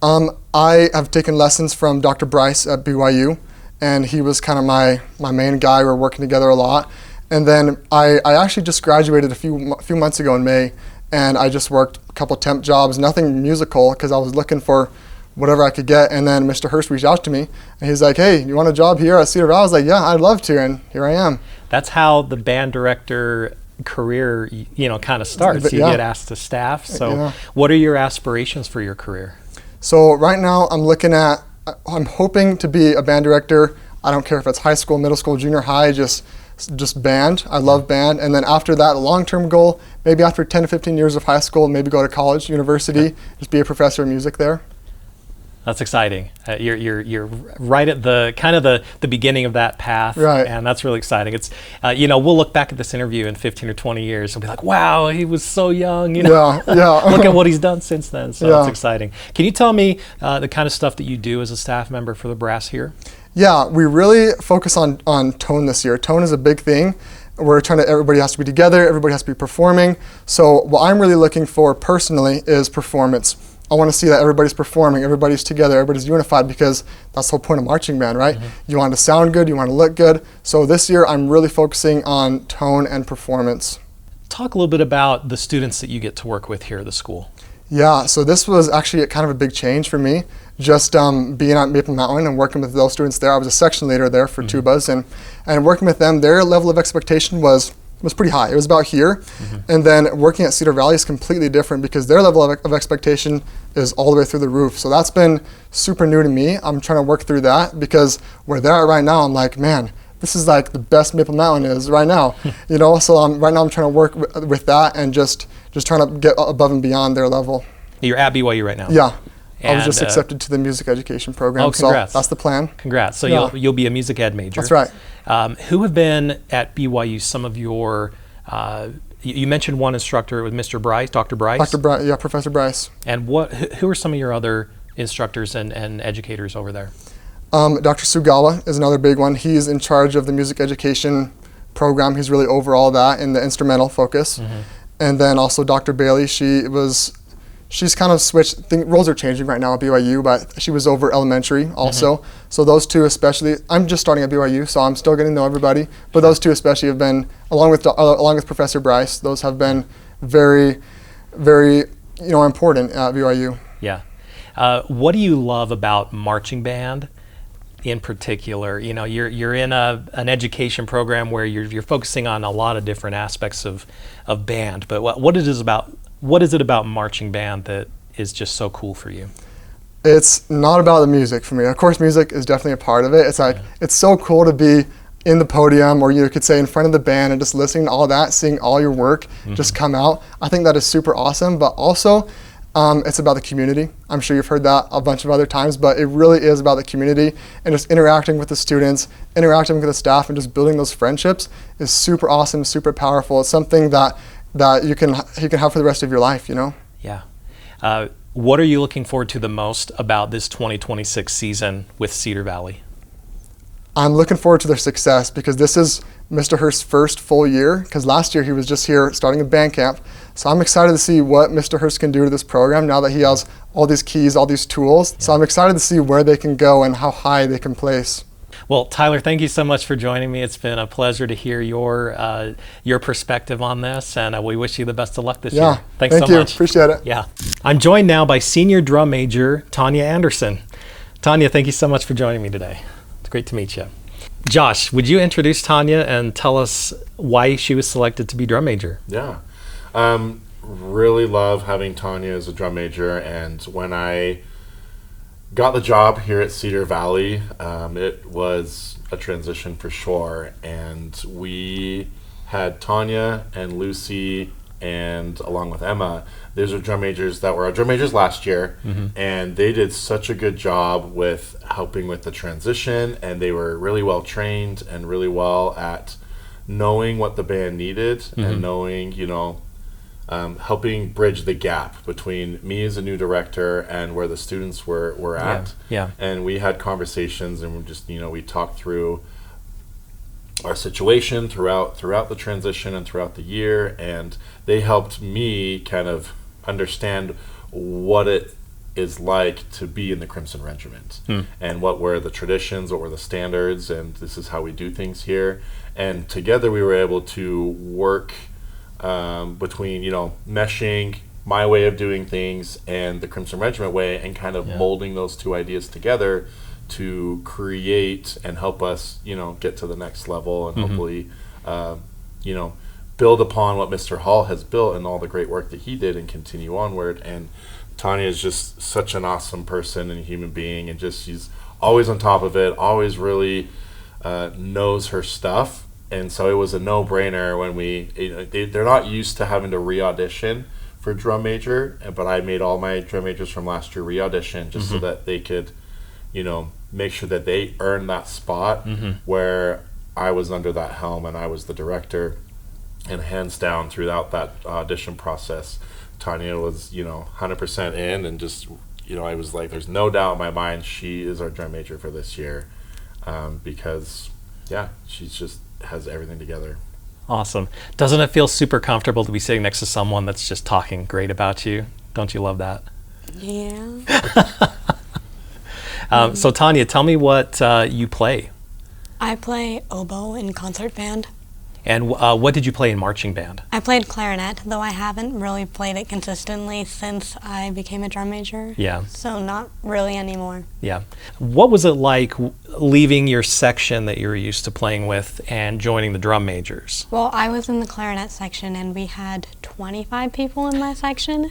I have taken lessons from Dr. Bryce at BYU. And he was kind of my main guy. We were working together a lot. And then I actually just graduated a few months ago in May, and I just worked a couple temp jobs, nothing musical, because I was looking for whatever I could get. And then Mr. Hurst reached out to me, and he's like, hey, you want a job here at Cedar Valley? I was like, yeah, I'd love to, and here I am. That's how the band director career, you know, kind of starts. You get asked to staff. So what are your aspirations for your career? So right now I'm hoping to be a band director. I don't care if it's high school, middle school, junior high, just band. I love band. And then after that, a long-term goal, maybe after 10 to 15 years of high school, maybe go to college, university, just be a professor of music there. That's exciting. You're right at the kind of the beginning of that path, right? And that's really exciting. It's you know, we'll look back at this interview in 15 or 20 years and be like, wow, he was so young. You know, look at what he's done since then. So it's exciting. Can you tell me the kind of stuff that you do as a staff member for the brass here? Yeah, we really focus on tone this year. Tone is a big thing. We're trying to, everybody has to be together, everybody has to be performing. So what I'm really looking for personally is performance. I want to see that everybody's performing, everybody's together, everybody's unified, because that's the whole point of marching band, right? You want to sound good, you want to look good. So this year I'm really focusing on tone and performance. Talk a little bit about the students that you get to work with here at the school. Yeah, so this was actually kind of a big change for me. Just being at Maple Mountain and working with those students there. I was a section leader there for tubas, and working with them, their level of expectation was pretty high. It was about here. And then working at Cedar Valley is completely different because their level of expectation is all the way through the roof. So that's been super new to me. I'm trying to work through that because where they're at right now, I'm like, man, this is like the best Maple Mountain is right now. You know, so right now I'm trying to work with that and just trying to get above and beyond their level. You're at BYU right now? Yeah. I was just accepted to the music education program. Oh, congrats. So that's the plan. Congrats. So you'll be a music ed major. That's right. Who have been at BYU some of your, you mentioned one instructor with Mr. Bryce, Dr. Bryce? Dr. Bryce, yeah, Professor Bryce. And who are some of your other instructors and educators over there? Dr. Sugawa is another big one. He's in charge of the music education program. He's really over all that in the instrumental focus. And then also Dr. Bailey, she's kind of switched. Roles are changing right now at BYU, but she was over elementary also. So those two especially, I'm just starting at BYU, so I'm still getting to know everybody. But those two especially have been, along with Professor Bryce, those have been very, very important at BYU. Yeah. What do you love about marching band in particular? You know, you're in an education program where you're focusing on a lot of different aspects of band. But what is it about marching band that is just so cool for you? It's not about the music for me. Of course, music is definitely a part of it. It's like, it's so cool to be in the podium, or you could say in front of the band, and just listening to all that, seeing all your work just come out. I think that is super awesome, but also it's about the community. I'm sure you've heard that a bunch of other times, but it really is about the community, and just interacting with the students, interacting with the staff, and just building those friendships is super awesome, super powerful. It's something that you can have for the rest of your life, you know? Yeah. What are you looking forward to the most about this 2026 season with Cedar Valley? I'm looking forward to their success because this is Mr. Hurst's first full year, because last year he was just here starting a band camp. So I'm excited to see what Mr. Hurst can do to this program now that he has all these keys, all these tools. So I'm excited to see where they can go and how high they can place. Well, Tyler, thank you so much for joining me. It's been a pleasure to hear your perspective on this, and we wish you the best of luck this year. Thanks thank so you. much. Appreciate it. Yeah. I'm joined now by senior drum major Tanya Anderson. Tanya, thank you so much for joining me today. It's great to meet you. Josh, would you introduce Tanya and tell us why she was selected to be drum major? Yeah. Really love having Tanya as a drum major, and when I got the job here at Cedar Valley, it was a transition for sure, and we had Tanya and Lucy, and along with Emma, those are drum majors that were our drum majors last year, and they did such a good job with helping with the transition, and they were really well trained and really well at knowing what the band needed and knowing, helping bridge the gap between me as a new director and where the students were at. Yeah. And we had conversations, and we talked through our situation throughout the transition and throughout the year, and they helped me kind of understand what it is like to be in the Crimson Regiment and what were the traditions, what were the standards, and this is how we do things here. And together we were able to work between meshing my way of doing things and the Crimson Regiment way, and kind of molding those two ideas together to create and help us get to the next level, and hopefully build upon what Mr. Hall has built and all the great work that he did, and continue onward. And Tanya is just such an awesome person and human being, and she's always on top of it, always really knows her stuff. And so it was a no-brainer when they're not used to having to re-audition for drum major, but I made all my drum majors from last year re-audition just so that they could, make sure that they earned that spot where I was under that helm and I was the director. And hands down, throughout that audition process, Tanya was, 100% in, and I was like, there's no doubt in my mind she is our drum major for this year, because, she's just has everything together. Awesome. Doesn't it feel super comfortable to be sitting next to someone that's just talking great about you? Don't you love that? Yeah. So Tanya, tell me what you play. I play oboe in concert band. And what did you play in marching band? I played clarinet, though I haven't really played it consistently since I became a drum major. Yeah. So not really anymore. Yeah. What was it like leaving your section that you were used to playing with and joining the drum majors? Well, I was in the clarinet section, and we had 25 people in my section.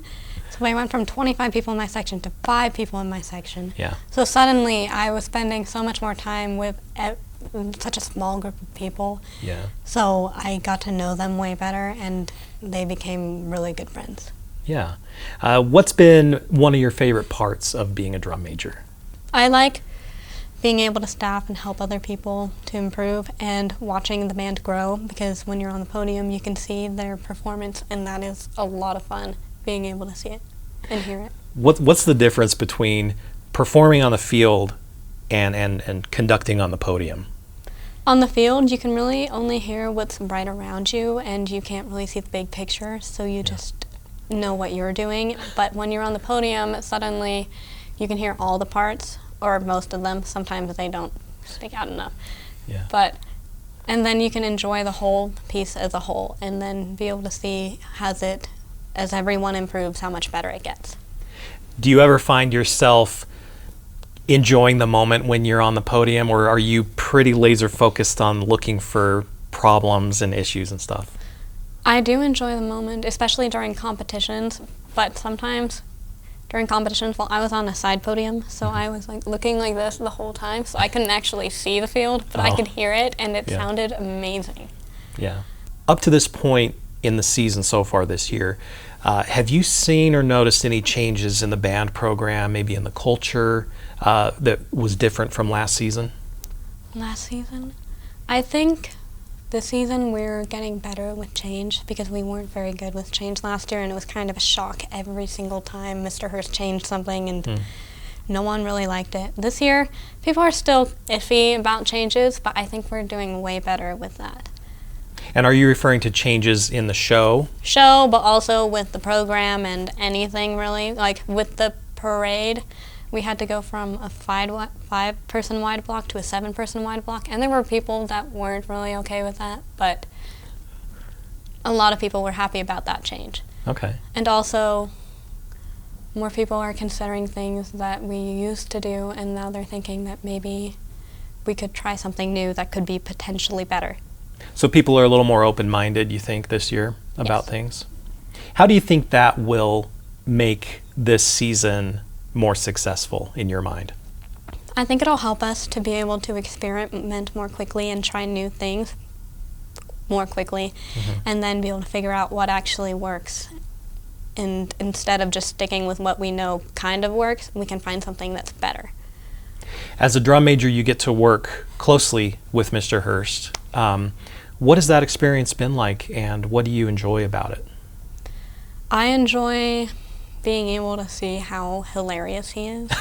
So I went from 25 people in my section to 5 people in my section. Yeah. So suddenly I was spending so much more time with such a small group of people. Yeah. So I got to know them way better, and they became really good friends. Yeah. What's been one of your favorite parts of being a drum major? I like being able to staff and help other people to improve, and watching the band grow, because when you're on the podium you can see their performance, and that is a lot of fun, being able to see it and hear it. What's the difference between performing on the field and conducting on the podium? On the field, you can really only hear what's right around you, and you can't really see the big picture, so you just know what you're doing. But when you're on the podium, suddenly you can hear all the parts, or most of them. Sometimes they don't stick out enough. Yeah. And then you can enjoy the whole piece as a whole, and then be able to see as everyone improves, how much better it gets. Do you ever find yourself enjoying the moment when you're on the podium, or are you pretty laser focused on looking for problems and issues and stuff? I do enjoy the moment, especially during competitions, but sometimes during competitions, I was on a side podium, so I was looking like this the whole time, so I couldn't actually see the field, but I could hear it, and it sounded amazing. Yeah. Up to this point in the season so far this year, have you seen or noticed any changes in the band program, maybe in the culture, that was different from last season? Last season? I think this season we're getting better with change, because we weren't very good with change last year, and it was kind of a shock every single time Mr. Hurst changed something, and no one really liked it. This year, people are still iffy about changes, but I think we're doing way better with that. And are you referring to changes in the show? Show, but also with the program and anything really. Like with the parade, we had to go from a five-person wide block to a seven-person wide block, and there were people that weren't really okay with that, but a lot of people were happy about that change. Okay. And also, more people are considering things that we used to do, and now they're thinking that maybe we could try something new that could be potentially better. So people are a little more open-minded, you think, this year about Yes. things? How do you think that will make this season more successful in your mind? I think it'll help us to be able to experiment more quickly and try new things more quickly, and then be able to figure out what actually works. And instead of just sticking with what we know kind of works, we can find something that's better. As a drum major, you get to work closely with Mr. Hurst. What has that experience been like, and what do you enjoy about it? I enjoy being able to see how hilarious he is.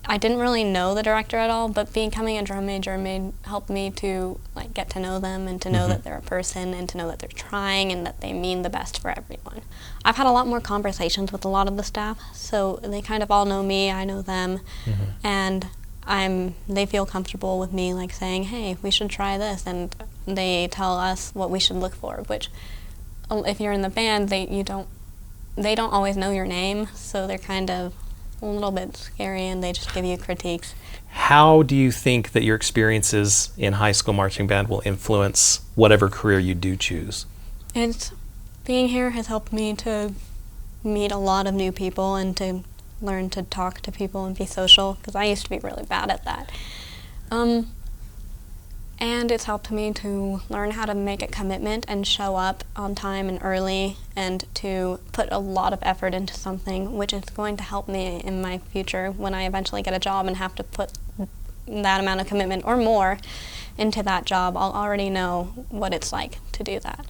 I didn't really know the director at all, but becoming a drum major helped me to get to know them and to know that they're a person and to know that they're trying and that they mean the best for everyone. I've had a lot more conversations with a lot of the staff, so they kind of all know me, I know them, and they feel comfortable with me saying, hey, we should try this, and they tell us what we should look for, which if you're in the band, they don't always know your name, so they're kind of a little bit scary, and they just give you critiques. How do you think that your experiences in high school marching band will influence whatever career you do choose? Being here has helped me to meet a lot of new people and to learn to talk to people and be social, because I used to be really bad at that. And it's helped me to learn how to make a commitment and show up on time and early, and to put a lot of effort into something, which is going to help me in my future when I eventually get a job and have to put that amount of commitment or more into that job. I'll already know what it's like to do that.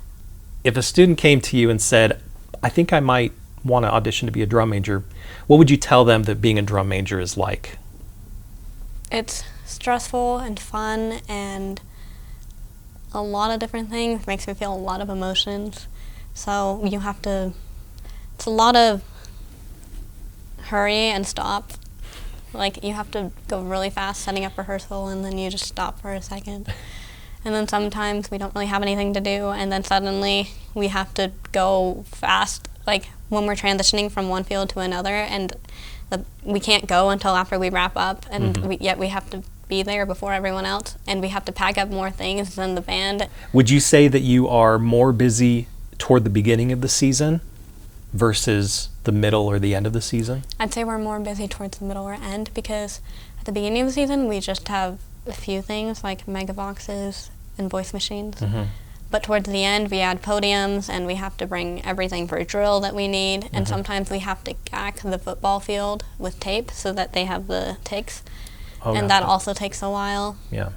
If a student came to you and said, I think I might want to audition to be a drum major, what would you tell them that being a drum major is like? It's stressful and fun and a lot of different things. It makes me feel a lot of emotions. So it's a lot of hurry and stop. You have to go really fast setting up rehearsal, and then you just stop for a second. And then sometimes we don't really have anything to do, and then suddenly we have to go fast, when we're transitioning from one field to another, and we can't go until after we wrap up, and yet we have to be there before everyone else, and we have to pack up more things than the band. Would you say that you are more busy toward the beginning of the season versus the middle or the end of the season? I'd say we're more busy towards the middle or end, because at the beginning of the season we just have a few things like mega boxes and voice machines. But towards the end we add podiums, and we have to bring everything for a drill that we need, and sometimes we have to gack the football field with tape so that they have the ticks. And that also takes a while. Yeah.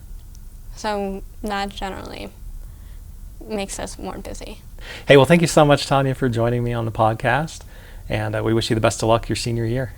So that generally makes us more busy. Hey, well, thank you so much, Tanya, for joining me on the podcast, and we wish you the best of luck your senior year.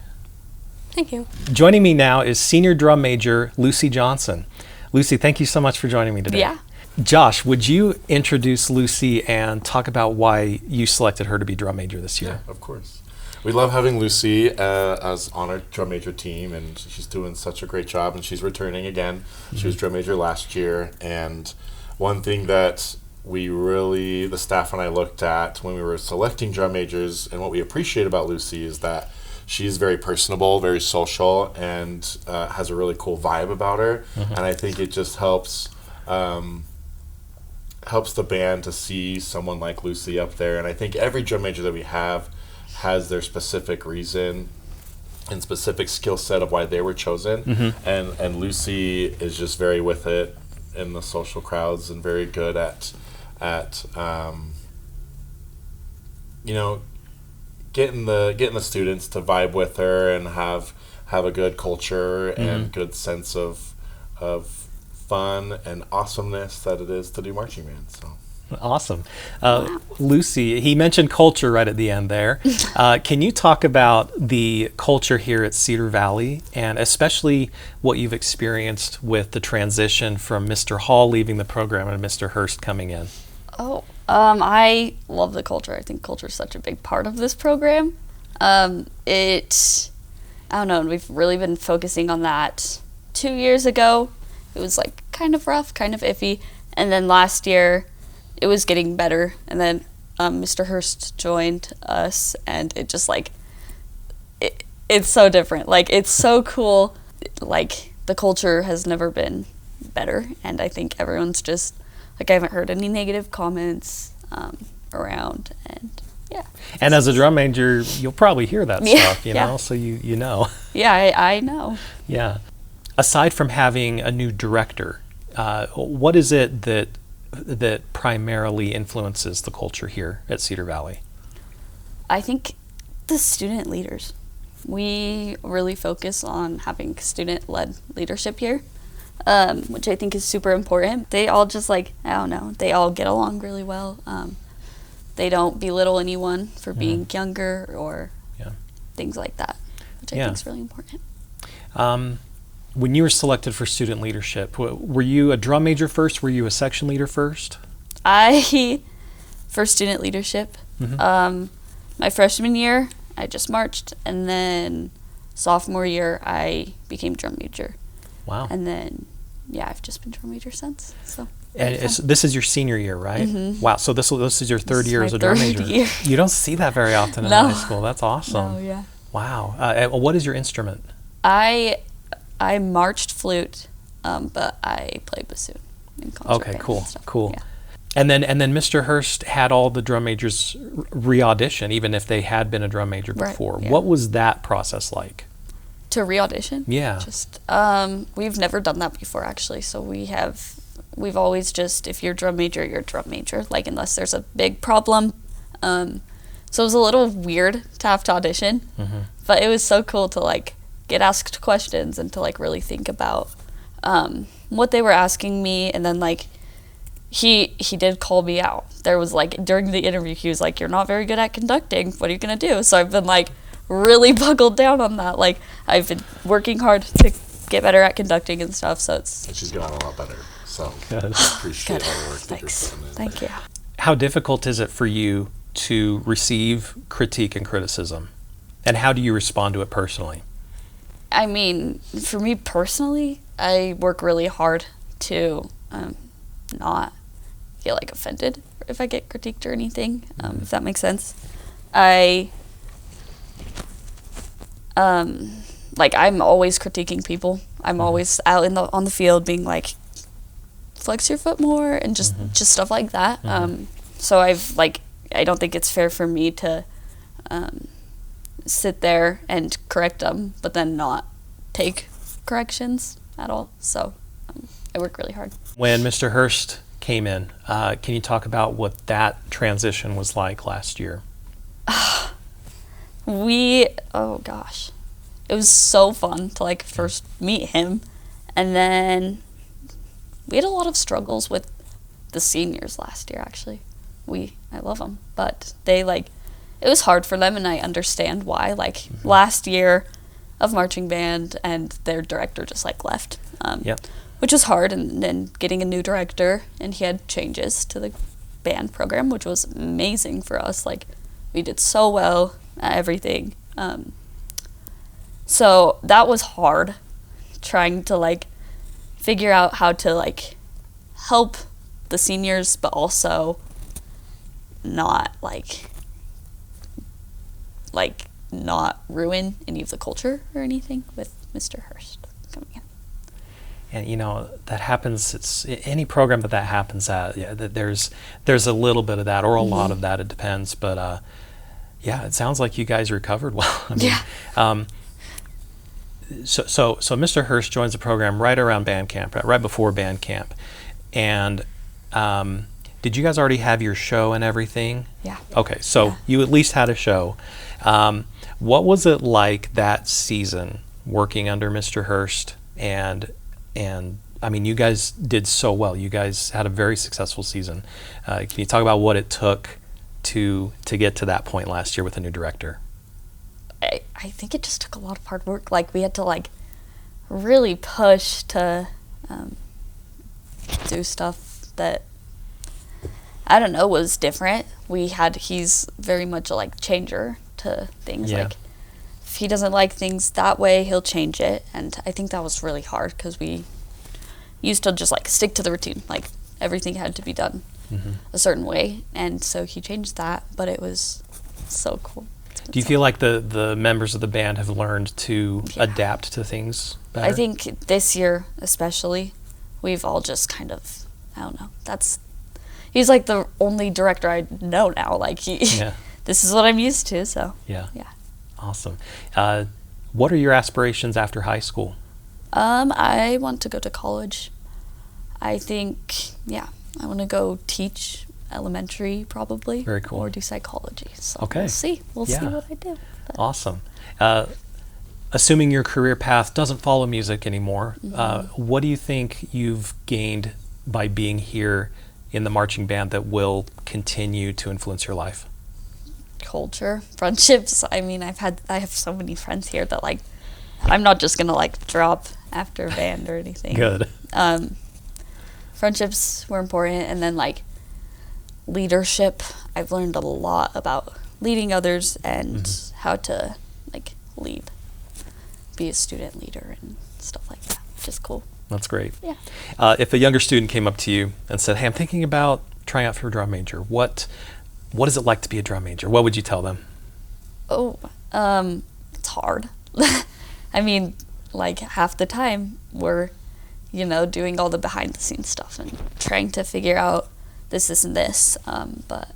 Thank you. Joining me now is senior drum major Lucy Johnson. Lucy, thank you so much for joining me today. Yeah. Josh, would you introduce Lucy and talk about why you selected her to be drum major this year? Yeah, of course. We love having Lucy as on our drum major team, and she's doing such a great job, and she's returning again. She was drum major last year, and one thing that the staff and I looked at when we were selecting drum majors, and what we appreciate about Lucy is that she's very personable, very social, and has a really cool vibe about her. And I think it just helps the band to see someone like Lucy up there. And I think every drum major that we have has their specific reason and specific skill set of why they were chosen. And Lucy is just very with it in the social crowds, and very good at getting the students to vibe with her and have a good culture and good sense of fun and awesomeness that it is to do marching band. So awesome. Lucy, he mentioned culture right at the end there. Can you talk about the culture here at Cedar Valley, and especially what you've experienced with the transition from Mr. Hall leaving the program and Mr. Hurst coming in? I love the culture. I think culture is such a big part of this program. It I don't know, we've really been focusing on that. 2 years ago, it was like kind of rough, kind of iffy. And then last year, it was getting better. And then Mr. Hurst joined us, and it just like, it's so different. Like, it's so cool. Like, the culture has never been better. And I think everyone's just, like, I haven't heard any negative comments around. And yeah. And as a drum major, you'll probably hear that stuff, you know, so you know. Yeah, I know. Yeah. Aside from having a new director, what is it that primarily influences the culture here at Cedar Valley? I think the student leaders. We really focus on having student-led leadership here, which I think is super important. They all just like, I don't know, they all get along really well. They don't belittle anyone for being younger or things like that, which I think is really important. When you were selected for student leadership, were you a drum major first? Were you a section leader first? For student leadership, my freshman year, I just marched, and then sophomore year, I became drum major. Wow. And then, I've just been drum major since. So. And this is your senior year, right? Mm-hmm. Wow. So this is your third year as a drum major. Year. You don't see that very often in high school. That's awesome. No, yeah. Wow. What is your instrument? I marched flute, but I played bassoon in concert. Okay, cool, cool. Yeah. And then Mr. Hurst had all the drum majors re-audition, even if they had been a drum major before. Right, yeah. What was that process like? To re-audition? Yeah. Just we've never done that before, actually. So we've always just, if you're drum major, you're drum major. Like, unless there's a big problem. So it was a little weird to have to audition, but it was so cool to like get asked questions and to like really think about what they were asking me. And then like he did call me out. There was like, during the interview, he was like, "You're not very good at conducting. What are you gonna do?" So I've been like really buckled down on that. Like, I've been working hard to get better at conducting and stuff. So it's, And she's gotten a lot better. So Good. appreciate all the work that thanks. you're putting in. Thank you. How difficult is it for you to receive critique and criticism? And how do you respond to it personally? I mean, for me personally, I work really hard to not get like offended if I get critiqued or anything, if that makes sense. I'm always critiquing people. I'm always out on the field being like, flex your foot more, and just stuff like that. So I don't think it's fair for me to sit there and correct them, but then not take corrections at all. So I work really hard. When Mr. Hurst came in, can you talk about what that transition was like last year? Oh gosh, it was so fun to like first meet him, and then we had a lot of struggles with the seniors last year. Actually, I love them, but they it was hard for them, and I understand why. Like last year of marching band, and their director just like left, which was hard, and then getting a new director, and he had changes to the band program, which was amazing for us. Like, we did so well at everything. So that was hard, trying to like figure out how to like help the seniors, but also not not ruin any of the culture or anything with Mr. Hurst coming in. And you know that happens. It's any program that happens at. Yeah, there's a little bit of that, or a lot of that. It depends. But yeah, it sounds like you guys recovered well. I mean, So Mr. Hurst joins the program right around band camp, right before band camp, and did you guys already have your show and everything? Yeah. Okay, so you at least had a show. What was it like that season working under Mr. Hurst? And I mean, you guys did so well. You guys had a very successful season. Can you talk about what it took to get to that point last year with a new director? I think it just took a lot of hard work. Like, we had to like really push to do stuff that, I don't know, was different. He's very much a like changer to things. Like, if he doesn't like things that way, he'll change it. And I think that was really hard because we used to just like stick to the routine. Like everything had to be done a certain way. And so he changed that, but it was so cool. Do you feel like the members of the band have learned to adapt to things better? I think this year especially, we've all just kind of, I don't know, he's like the only director I know now. Like this is what I'm used to, so. Yeah. Awesome. What are your aspirations after high school? I want to go to college. I think, I want to go teach elementary probably. Very cool. Or do psychology. So okay. We'll see. We'll see what I do. But. Awesome. Assuming your career path doesn't follow music anymore, what do you think you've gained by being here in the marching band that will continue to influence your life? Culture, friendships. I mean, I have so many friends here that like I'm not just gonna like drop after a band or anything. Good. Friendships were important, and then like leadership. I've learned a lot about leading others and how to like lead, be a student leader and stuff like that, which is cool. That's great. Yeah. If a younger student came up to you and said, "Hey, I'm thinking about trying out for a drum major. What is it like to be a drum major?" What would you tell them? Oh, it's hard. I mean, like half the time we're, doing all the behind the scenes stuff and trying to figure out this and this. But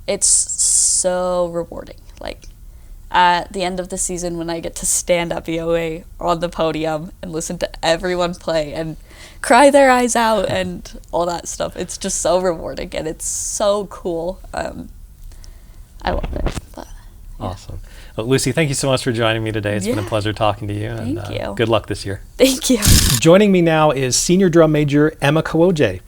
it's so rewarding. Like at the end of the season when I get to stand at BOA on the podium and listen to everyone play and cry their eyes out and all that stuff, it's just so rewarding and it's so cool. I love it. But, awesome. Well, Lucy, thank you so much for joining me today. It's been a pleasure talking to you. Thank you. Good luck this year. Thank you. Joining me now is senior drum major Emma Kawoje.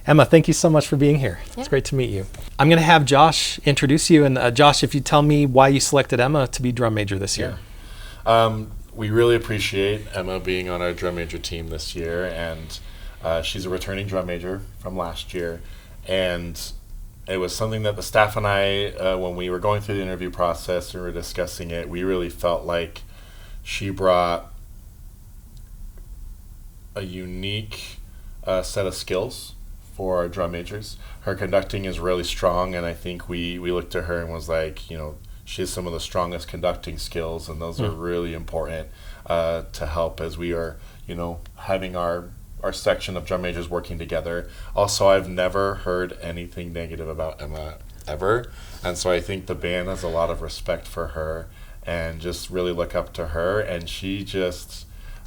Emma, thank you so much for being here. It's great to meet you. I'm going to have Josh introduce you. And Josh, if you tell me why you selected Emma to be drum major this year. We really appreciate Emma being on our drum major team this year. And she's a returning drum major from last year. And it was something that the staff and I, when we were going through the interview process and we were discussing it, we really felt like she brought a unique set of skills for our drum majors. Her conducting is really strong, and I think we looked at her and was like, she has some of the strongest conducting skills, and those are really important to help as we are, having our section of drum majors working together. Also, I've never heard anything negative about Emma ever, and so I think the band has a lot of respect for her and just really look up to her, and she just,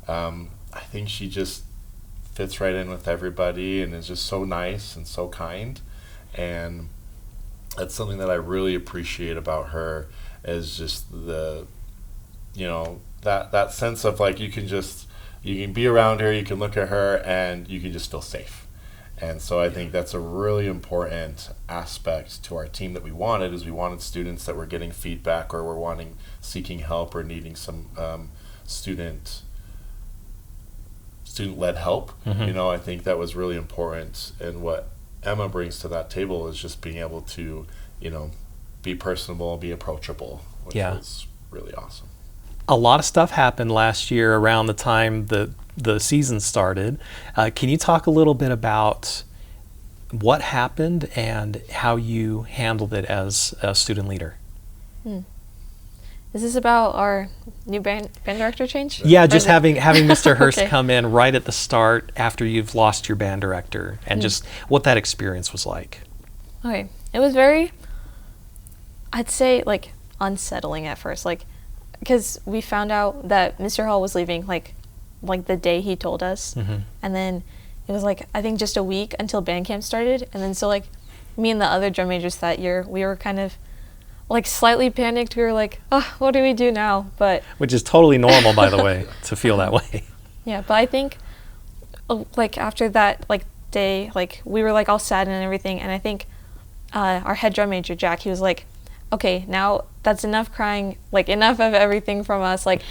I think she just fits right in with everybody and is just so nice and so kind, and that's something that I really appreciate about her, is just the, that sense of like you can be around her, you can look at her, and you can just feel safe. And so I think that's a really important aspect to our team that we wanted, is we wanted students that were getting feedback or were seeking help or needing some student-led help. I think that was really important, and what Emma brings to that table is just being able to, be personable, be approachable, which was really awesome. A lot of stuff happened last year around the time the season started. Can you talk a little bit about what happened and how you handled it as a student leader? Is this about our new band director change? Yeah, just having Mr. Hurst come in right at the start after you've lost your band director, and just what that experience was like. Okay, it was very, I'd say, like, unsettling at first, like, because we found out that Mr. Hall was leaving like the day he told us, and then it was like I think just a week until band camp started, and then so like me and the other drum majors that year, we were kind of like slightly panicked. We were like, oh, what do we do now? But which is totally normal, by the way, to feel that way. Yeah, but I think like after that like day, like we were like all sad and everything, and I think our head drum major Jack, he was like, okay, now that's enough crying, like enough of everything from us, like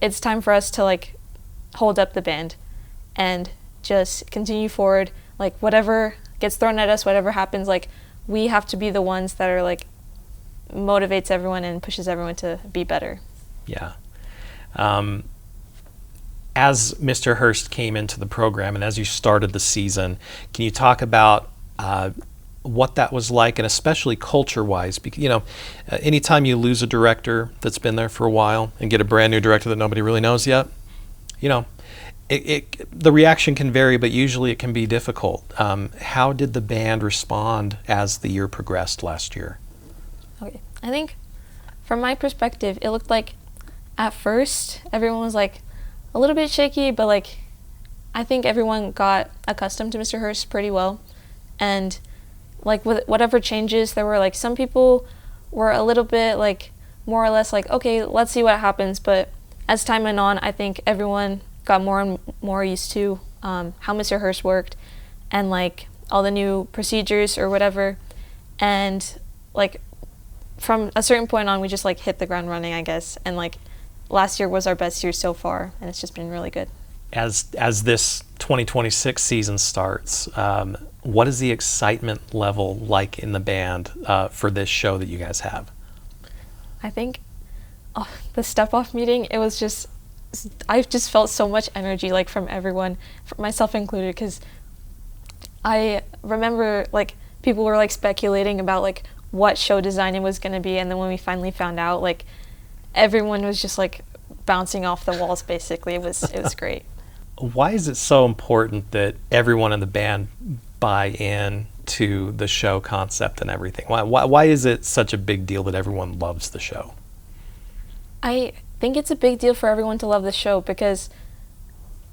it's time for us to like hold up the band and just continue forward, like whatever gets thrown at us, whatever happens, like we have to be the ones that are like motivates everyone and pushes everyone to be better. Yeah. As Mr. Hurst came into the program and as you started the season, can you talk about what that was like, and especially culture-wise? Because anytime you lose a director that's been there for a while and get a brand new director that nobody really knows yet, the reaction can vary, but usually it can be difficult. How did the band respond as the year progressed last year? Okay, I think from my perspective, it looked like at first everyone was like a little bit shaky, but like I think everyone got accustomed to Mr. Hurst pretty well. And like with whatever changes, there were like some people were a little bit like more or less like, okay, let's see what happens. But as time went on, I think everyone got more and more used to how Mr. Hurst worked and like all the new procedures or whatever. And like from a certain point on, we just like hit the ground running, I guess. And like last year was our best year so far, and it's just been really good. As this 2026 season starts, what is the excitement level like in the band for this show that you guys have? I think the step-off meeting, it was just, I just felt so much energy like from everyone, myself included, because I remember like people were like speculating about like what show design it was going to be, and then when we finally found out, like everyone was just like bouncing off the walls basically. It was great. Why is it so important that everyone in the band buy in to the show concept and everything? Why is it such a big deal that everyone loves the show? I think it's a big deal for everyone to love the show because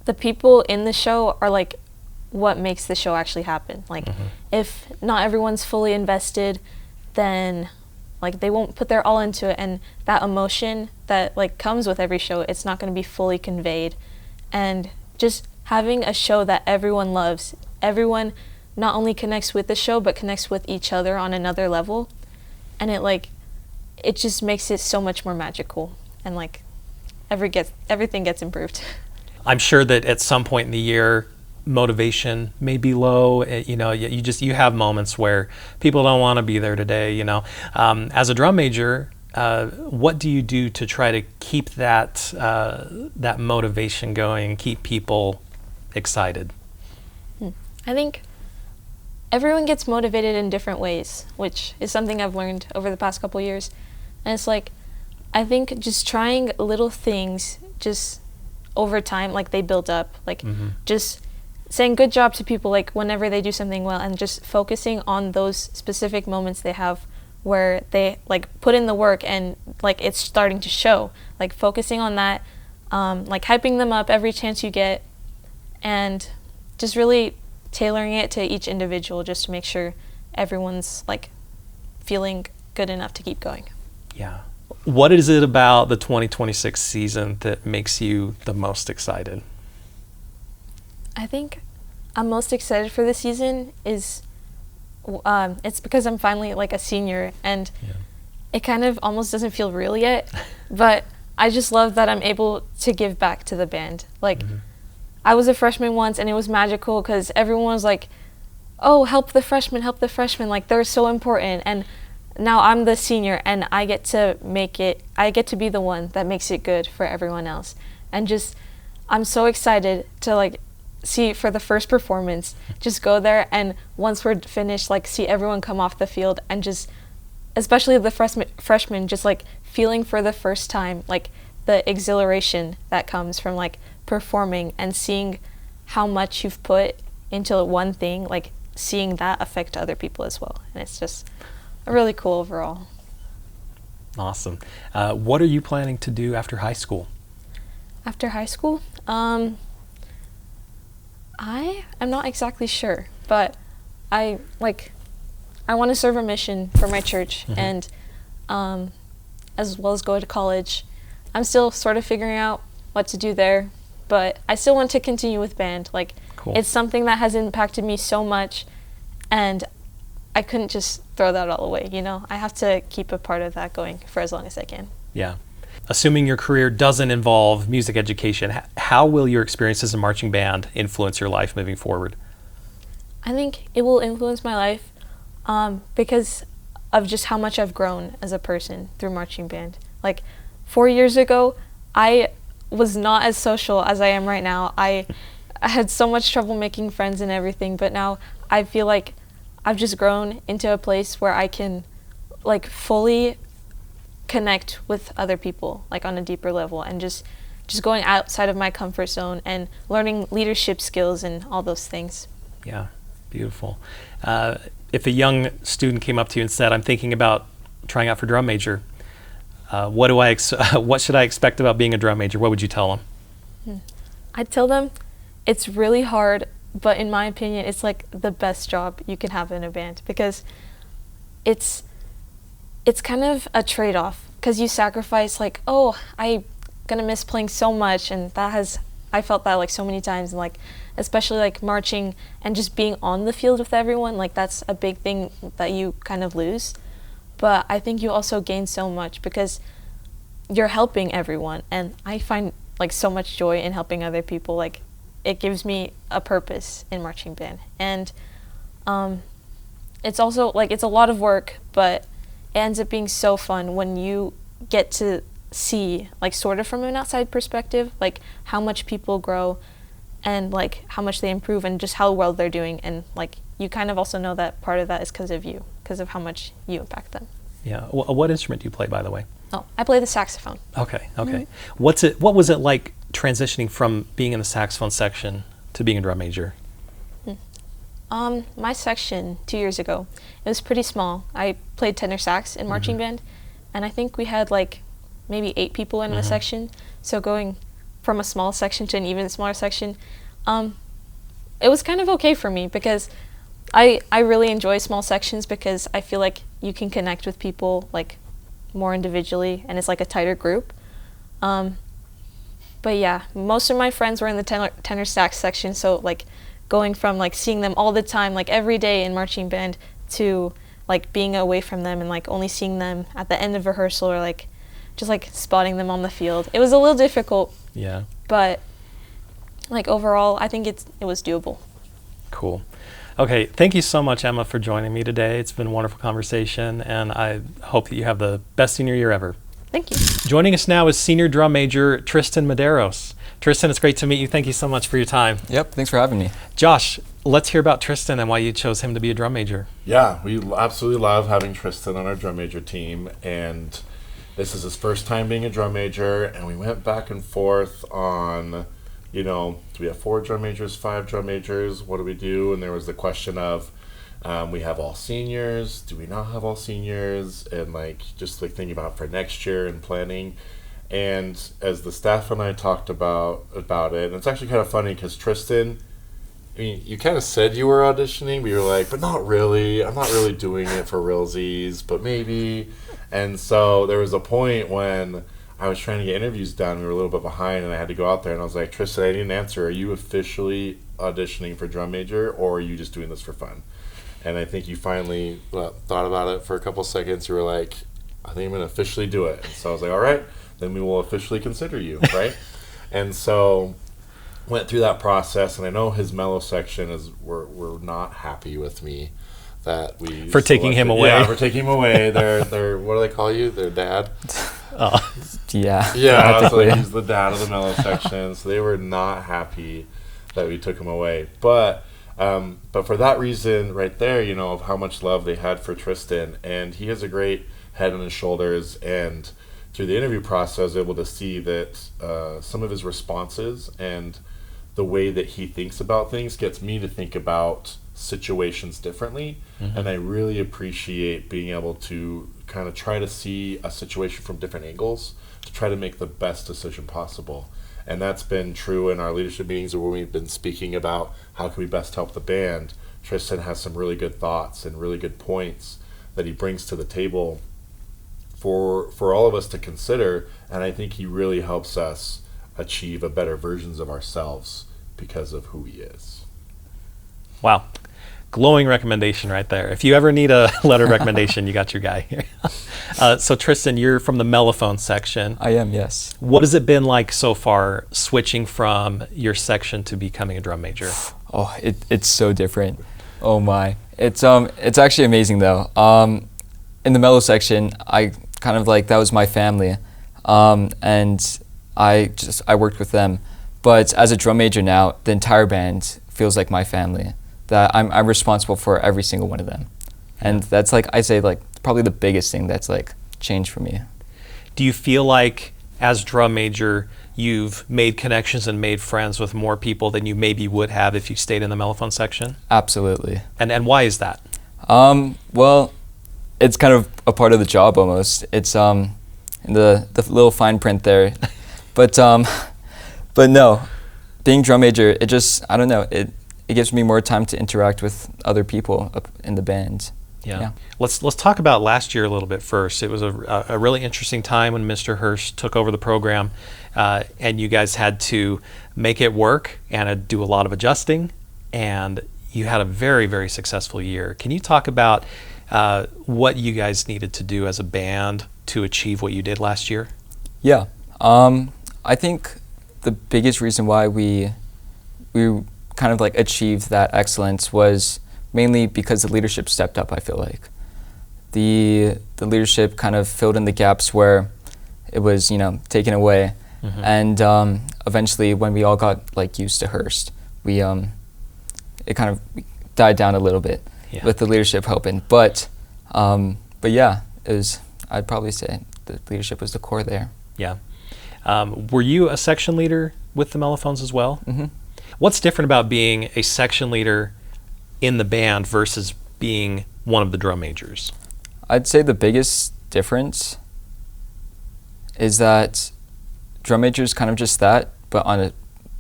the people in the show are like what makes the show actually happen. Like if not everyone's fully invested, then like they won't put their all into it, and that emotion that like comes with every show, it's not going to be fully conveyed. And just having a show that everyone loves, everyone not only connects with the show but connects with each other on another level, and it just makes it so much more magical, and like everything gets improved. I'm sure that at some point in the year motivation may be low. You have moments where people don't want to be there today. As a drum major, what do you do to try to keep that motivation going, keep people excited? I think everyone gets motivated in different ways, which is something I've learned over the past couple years. And it's like, I think just trying little things just over time, like they build up, like just saying good job to people like whenever they do something well, and just focusing on those specific moments they have where they like put in the work and like it's starting to show, like focusing on that, like hyping them up every chance you get, and just really tailoring it to each individual just to make sure everyone's like feeling good enough to keep going. Yeah. What is it about the 2026 season that makes you the most excited? I think I'm most excited for this season is it's because I'm finally like a senior, and it kind of almost doesn't feel real yet, but I just love that I'm able to give back to the band. Like I was a freshman once, and it was magical because everyone was like, oh, help the freshmen, like they're so important. And now I'm the senior, and I get to be the one that makes it good for everyone else. And just I'm so excited to like see for the first performance, just go there, and once we're finished, like see everyone come off the field, and just especially the freshmen just like feeling for the first time like the exhilaration that comes from like performing and seeing how much you've put into one thing, like seeing that affect other people as well. And it's just really cool overall. Awesome. What are you planning to do after high school? After high school? I am not exactly sure, but I want to serve a mission for my church, and as well as go to college. I'm still sort of figuring out what to do there, but I still want to continue with band. Like cool. It's something that has impacted me so much, and I couldn't just throw that all away, I have to keep a part of that going for as long as I can. Yeah. Assuming your career doesn't involve music education, how will your experiences in marching band influence your life moving forward? I think it will influence my life because of just how much I've grown as a person through marching band. Like 4 years ago, I was not as social as I am right now. I had so much trouble making friends and everything, but now I feel like I've just grown into a place where I can like fully connect with other people like on a deeper level, and just going outside of my comfort zone and learning leadership skills and all those things. Yeah, beautiful. If a young student came up to you and said, I'm thinking about trying out for drum major, what should I expect about being a drum major? What would you tell them? I'd tell them it's really hard, but in my opinion, it's like the best job you can have in a band, because it's kind of a trade-off, because you sacrifice like, oh, I'm gonna miss playing so much, and I felt that like so many times, and like especially like marching and just being on the field with everyone, like that's a big thing that you kind of lose. But I think you also gain so much because you're helping everyone, and I find like so much joy in helping other people. Like it gives me a purpose in marching band, and it's also like it's a lot of work, but it ends up being so fun when you get to see like sort of from an outside perspective like how much people grow and like how much they improve and just how well they're doing, and like you kind of also know that part of that is because of you, because of how much you impact them. Yeah. What instrument do you play, by the way? Oh, I play the saxophone. Okay. What was it like transitioning from being in the saxophone section to being a drum major? My section 2 years ago, it was pretty small. I played tenor sax in marching band, and I think we had like maybe 8 people in the section. So going from a small section to an even smaller section, it was kind of okay for me, because I really enjoy small sections because I feel like you can connect with people like more individually, and it's like a tighter group. But yeah, most of my friends were in the tenor sax section, so like going from like seeing them all the time, like every day in marching band, to like being away from them and like only seeing them at the end of rehearsal, or like just like spotting them on the field. It was a little difficult. Yeah. But like overall, I think it was doable. Cool. Okay, thank you so much, Emma, for joining me today. It's been a wonderful conversation, and I hope that you have the best senior year ever. Thank you. Joining us now is senior drum major Tristan Medeiros. Tristan, it's great to meet you. Thank you so much for your time. Yep, thanks for having me. Josh, let's hear about Tristan and why you chose him to be a drum major. Yeah, we absolutely love having Tristan on our drum major team, and this is his first time being a drum major, and we went back and forth on, do we have 4 drum majors, 5 drum majors, what do we do? And there was the question of, we have all seniors, do we not have all seniors? And just thinking about for next year and planning. And as the staff and I talked about it, and it's actually kind of funny because Tristan, you kind of said you were auditioning, but you were like, but not really. I'm not really doing it for realsies, but maybe. And so there was a point when I was trying to get interviews done. We were a little bit behind, and I had to go out there, and I was like, Tristan, I need an answer. Are you officially auditioning for drum major, or are you just doing this for fun? And I think you finally thought about it for a couple seconds. You were like, I think I'm going to officially do it. And so I was like, all right, then we will officially consider you, right? And so went through that process, and I know his mellow section were not happy with me that we for taking him away. Yeah, for taking him away. They're what do they call you? Their dad. Yeah. Yeah, so he's the dad of the mellow section. So they were not happy that we took him away. But for that reason, right there, of how much love they had for Tristan, and he has a great head on his shoulders, and through the interview process, I was able to see that some of his responses and the way that he thinks about things gets me to think about situations differently. And I really appreciate being able to kind of try to see a situation from different angles to try to make the best decision possible. And that's been true in our leadership meetings when we've been speaking about how can we best help the band. Tristan has some really good thoughts and really good points that he brings to the table for all of us to consider, and I think he really helps us achieve a better versions of ourselves because of who he is. Wow. Glowing recommendation right there. If you ever need a letter of recommendation, you got your guy here. So Tristan, you're from the mellophone section. I am, yes. What has it been like so far switching from your section to becoming a drum major? Oh, it's so different. Oh my. It's actually amazing though. In the mellow section, I kind of that was my family. and I worked with them. But as a drum major now, the entire band feels like my family. That I'm responsible for every single one of them, and that's like I say like probably the biggest thing that's like changed for me. Do you feel like as drum major you've made connections and made friends with more people than you maybe would have if you stayed in the mellophone section? Absolutely. And why is that? Well, it's kind of a part of the job almost. It's in the little fine print there, but no, being drum major, it just I don't know it gives me more time to interact with other people up in the band. Yeah. Let's talk about last year a little bit first. It was a really interesting time when Mr. Hurst took over the program, and you guys had to make it work and do a lot of adjusting, and you had a very, very successful year. Can you talk about what you guys needed to do as a band to achieve what you did last year? Yeah. I think the biggest reason why we kind of like achieved that excellence was mainly because the leadership stepped up. I feel like the leadership kind of filled in the gaps where it was taken away, and eventually when we all got like used to Hurst, it kind of died down a little bit with the leadership helping. But yeah, it was. I'd probably say the leadership was the core there. Yeah. Were you a section leader with the mellophones as well? Mm-hmm. What's different about being a section leader in the band versus being one of the drum majors? I'd say the biggest difference is that drum major is kind of just that, but on a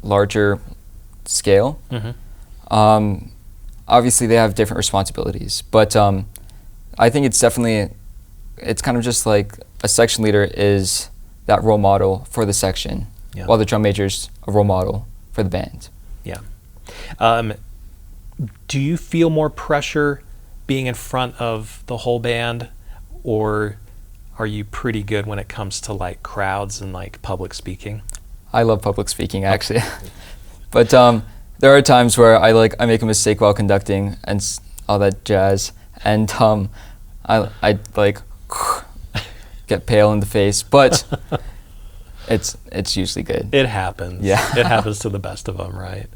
larger scale. Obviously, they have different responsibilities, but I think it's kind of just like a section leader is that role model for the section, while the drum major's a role model for the band. Yeah. Do you feel more pressure being in front of the whole band, or are you pretty good when it comes to like crowds and like public speaking? I love public speaking actually, but there are times where I make a mistake while conducting and all that jazz, and I like get pale in the face, but it's usually good. It happens. Yeah. It happens to the best of them, right?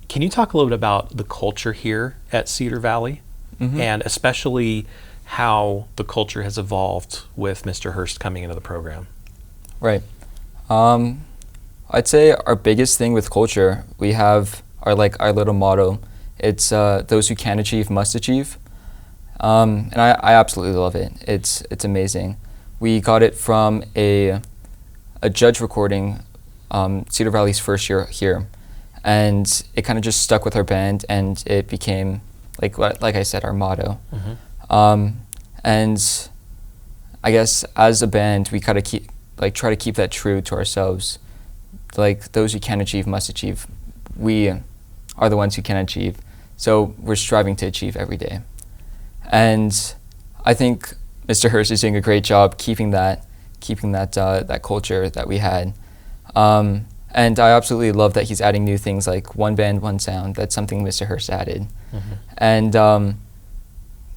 Can you talk a little bit about the culture here at Cedar Valley, and especially how the culture has evolved with Mr. Hurst coming into the program? Right. I'd say our biggest thing with culture, we have our little motto. It's those who can achieve must achieve, and I absolutely love it. It's amazing. We got it from a judge recording, Cedar Valley's first year here, and it kind of just stuck with our band, and it became like I said, our motto. And I guess as a band, we gotta try to keep that true to ourselves. Like those who can achieve must achieve. We are the ones who can achieve, so we're striving to achieve every day. And I think Mr. Hurst is doing a great job keeping that culture that we had. And I absolutely love that he's adding new things like one band, one sound. That's something Mr. Hurst added. And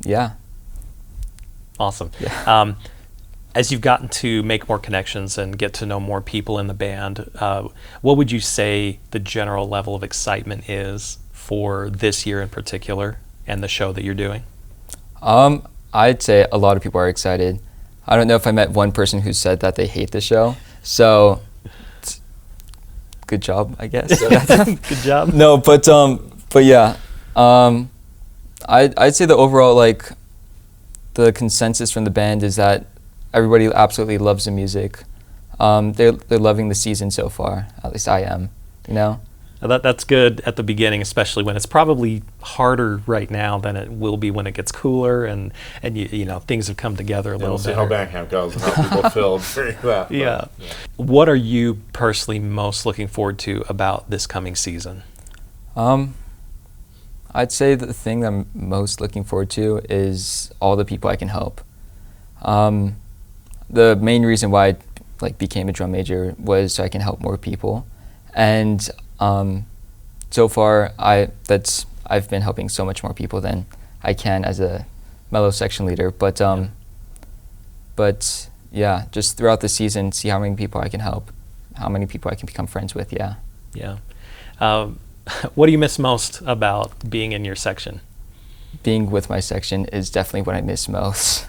yeah. Awesome. Yeah. As you've gotten to make more connections and get to know more people in the band, what would you say the general level of excitement is for this year in particular and the show that you're doing? I'd say a lot of people are excited. I don't know if I met one person who said that they hate the show, so good job, I guess. Good job. No, but yeah, I'd say the overall the consensus from the band is that everybody absolutely loves the music. They're loving the season so far. At least I am. That's good at the beginning, especially when it's probably harder right now than it will be when it gets cooler and you know things have come together a little bit. We'll see how band camp goes and how people feel during that. Yeah. What are you personally most looking forward to about this coming season? I'd say the thing that I'm most looking forward to is all the people I can help. The main reason why I became a drum major was so I can help more people, and so far I've been helping so much more people than I can as a mellow section leader. But But yeah, just throughout the season, see how many people I can help, how many people I can become friends with. Yeah. Yeah. What do you miss most about being in your section? Being with my section is definitely what I miss most.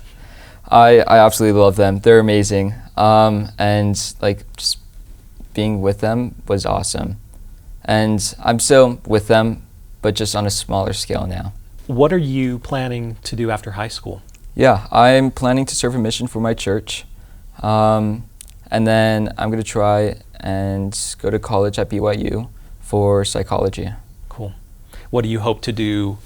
I absolutely love them. They're amazing. And like just being with them was awesome. And I'm still with them, but just on a smaller scale now. What are you planning to do after high school? Yeah, I'm planning to serve a mission for my church. And then I'm going to try and go to college at BYU for psychology. Cool. What do you hope to do,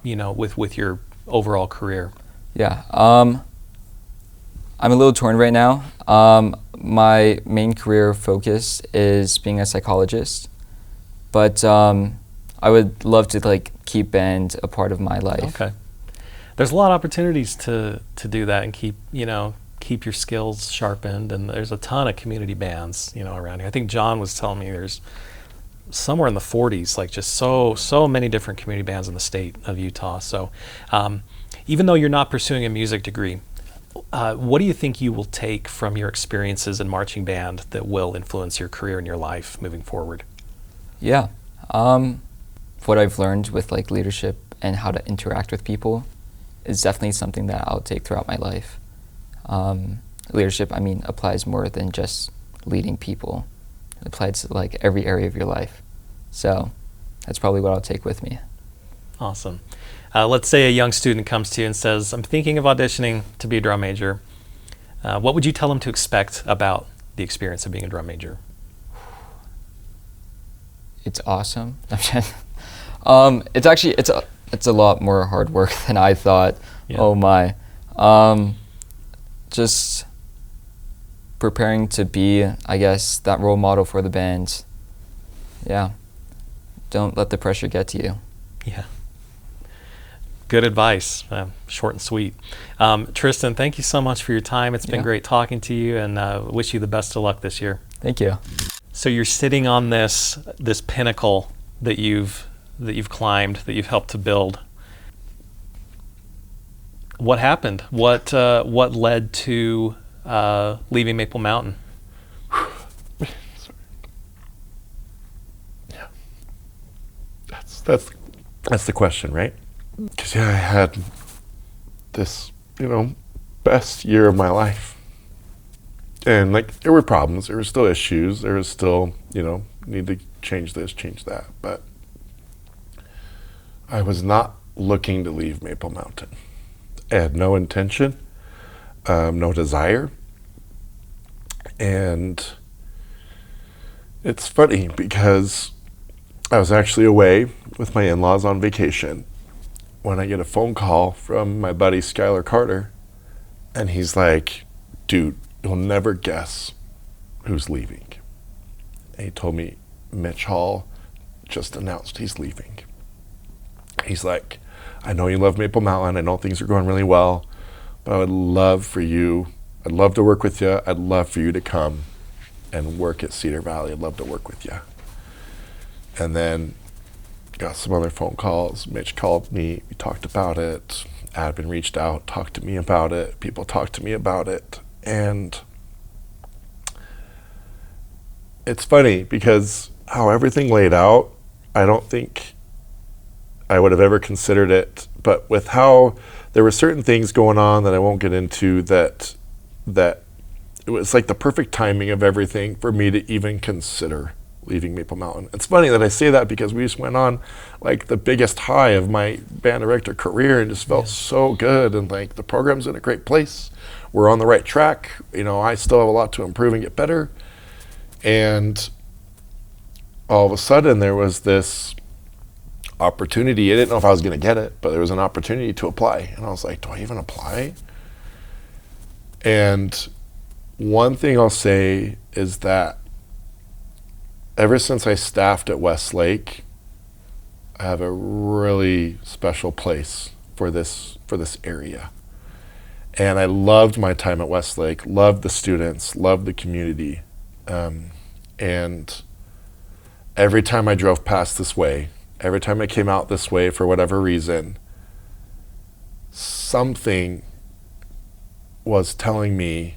with your overall career? Yeah, I'm a little torn right now. My main career focus is being a psychologist, but I would love to like keep band a part of my life. Okay. There's a lot of opportunities to do that and keep your skills sharpened, and there's a ton of community bands, around here. I think John was telling me there's somewhere in the 40s, like just so many different community bands in the state of Utah. So even though you're not pursuing a music degree, what do you think you will take from your experiences in marching band that will influence your career and your life moving forward? Yeah, what I've learned with like leadership and how to interact with people is definitely something that I'll take throughout my life. Leadership, applies more than just leading people. It applies to like every area of your life. So that's probably what I'll take with me. Awesome. Let's say a young student comes to you and says, I'm thinking of auditioning to be a drum major. What would you tell them to expect about the experience of being a drum major? It's awesome. It's a lot more hard work than I thought. Yeah. Oh my. Just preparing to be, I guess, that role model for the band. Yeah. Don't let the pressure get to you. Yeah. Good advice. Short and sweet. Tristan, thank you so much for your time. It's been great talking to you, and wish you the best of luck this year. Thank you. So you're sitting on this pinnacle that you've climbed, that you've helped to build. What happened? What led to leaving Maple Mountain? Sorry. Yeah. That's the question, right? Because I had this, best year of my life. And like there were problems, there were still issues, there was still, need to change this, change that. But I was not looking to leave Maple Mountain. I had no intention, no desire. And it's funny because I was actually away with my in-laws on vacation when I get a phone call from my buddy Skylar Carter, and he's like, dude, you'll never guess who's leaving. And he told me Mitch Hall just announced he's leaving. He's like, I know you love Maple Mountain, I know things are going really well, but I would love for you, I'd love to work with you, I'd love for you to come and work at Cedar Valley, I'd love to work with you. And then got some other phone calls. Mitch called me, we talked about it. Admin reached out, talked to me about it. People talked to me about it. And it's funny because how everything laid out, I don't think I would have ever considered it. But with how there were certain things going on that I won't get into, that it was like the perfect timing of everything for me to even consider leaving Maple Mountain. It's funny that I say that because we just went on like the biggest high of my band director career and just felt so good, and like the program's in a great place. We're on the right track. I still have a lot to improve and get better. And all of a sudden there was this opportunity. I didn't know if I was going to get it, but there was an opportunity to apply. And I was like, do I even apply? And one thing I'll say is that ever since I staffed at Westlake, I have a really special place for this area. And I loved my time at Westlake, loved the students, loved the community. And every time I drove past this way, every time I came out this way for whatever reason, something was telling me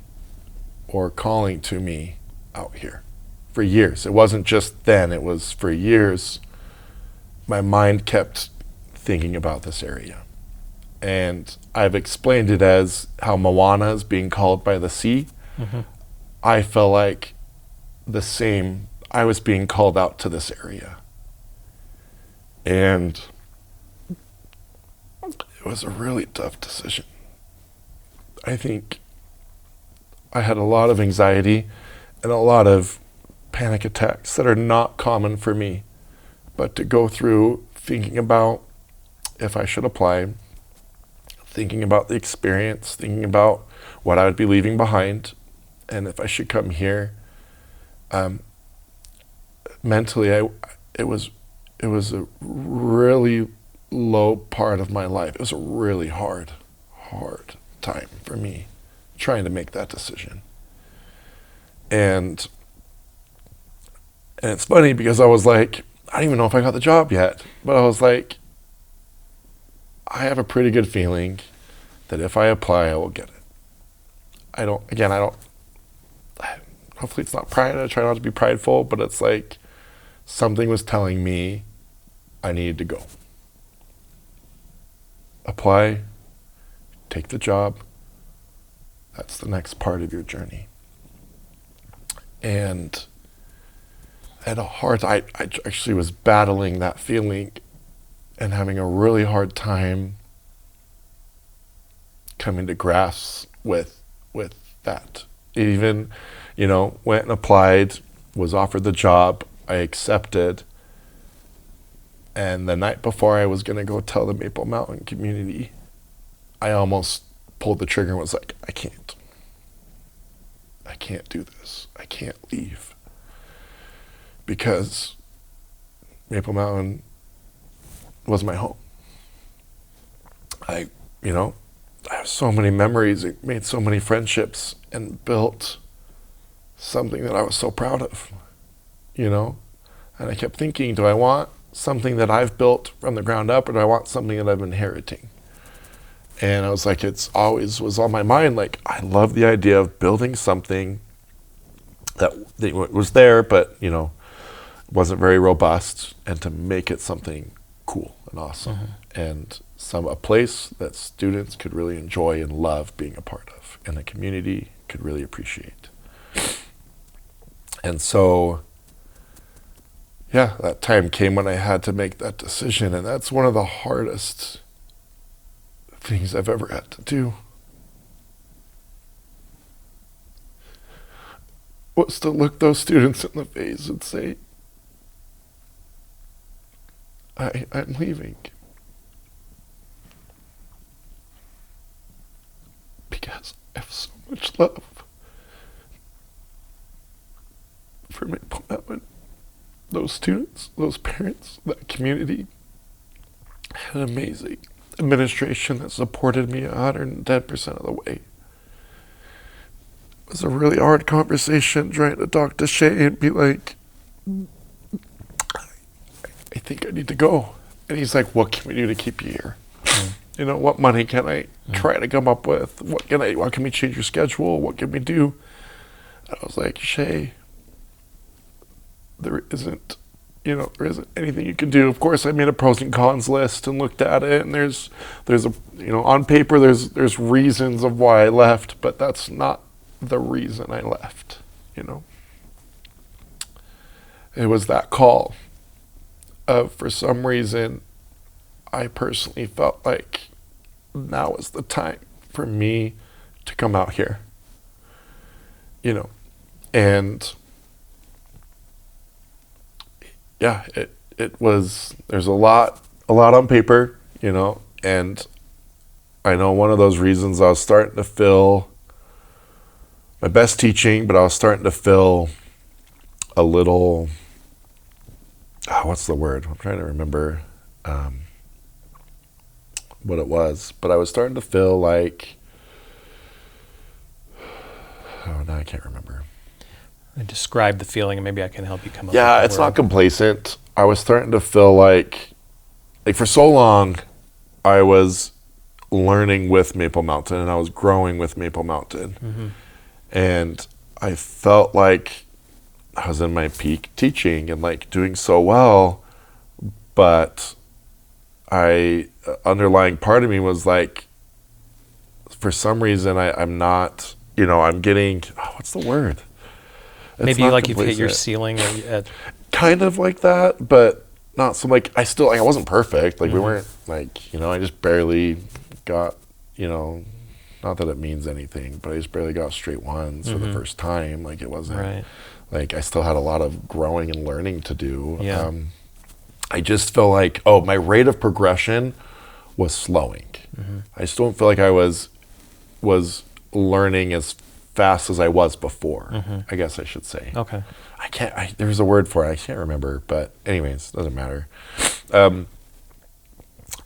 or calling to me out here for years. It wasn't just then, it was for years. My mind kept thinking about this area. And I've explained it as how Moana is being called by the sea. Mm-hmm. I felt like the same. I was being called out to this area. And it was a really tough decision. I think I had a lot of anxiety and a lot of panic attacks that are not common for me. But to go through thinking about if I should apply, thinking about the experience, thinking about what I would be leaving behind, and if I should come here, mentally, it was a really low part of my life. It was a really hard time for me trying to make that decision. And it's funny because I was like, I don't even know if I got the job yet, but I was like, I have a pretty good feeling that if I apply, I will get it. Hopefully it's not pride. I try not to be prideful, but it's like something was telling me I needed to go. Apply, take the job. That's the next part of your journey. And I had a hard time. I actually was battling that feeling and having a really hard time coming to grasp with that. It even, went and applied, was offered the job, I accepted, and the night before I was going to go tell the Maple Mountain community, I almost pulled the trigger and was like, I can't do this. I can't leave. Because Maple Mountain was my home. I have so many memories, made so many friendships, and built something that I was so proud of, And I kept thinking, do I want something that I've built from the ground up, or do I want something that I'm inheriting? And I was like, it's always was on my mind, like, I love the idea of building something that was there, but, wasn't very robust, and to make it something cool and awesome. Mm-hmm. And a place that students could really enjoy and love being a part of, and the community could really appreciate. And so, that time came when I had to make that decision, and that's one of the hardest things I've ever had to do. Was to look those students in the face and say, I'm leaving. Because I have so much love for Maple Mountain, those students, those parents, that community. An amazing administration that supported me 110% of the way. It was a really hard conversation trying to talk to Shay and be like, I think I need to go. And he's like, what can we do to keep you here? What money can I try to come up with? What can we change your schedule? What can we do? And I was like, Shay, there isn't anything you can do. Of course, I made a pros and cons list and looked at it, and there's on paper, there's reasons of why I left, but that's not the reason I left, It was that call of, for some reason, I personally felt like now was the time for me to come out here, and it was, there's a lot on paper, and I know one of those reasons I was starting to feel my best teaching, but I was starting to feel a little, what's the word? I'm trying to remember what it was, but I was starting to feel like, now I can't remember. Describe the feeling, and maybe I can help you come up with Yeah, the it's word. not complacent. I was starting to feel like for so long, I was learning with Maple Mountain, and I was growing with Maple Mountain. And I felt like I was in my peak teaching and like doing so well, but underlying part of me was like, for some reason I'm not, I'm getting, what's the word? It's Maybe not like you've hit your complacent. ceiling at Kind of like that, but not so like, I still, like, I wasn't perfect. Like we weren't like, I just barely got, not that it means anything, but I just barely got straight ones for the first time. Like it wasn't, right. like I still had a lot of growing and learning to do. Yeah. I just felt like, my rate of progression was slowing. I just don't feel like I was learning as fast as I was before, I guess I should say. Okay. There's a word for it, I can't remember, but anyways, doesn't matter.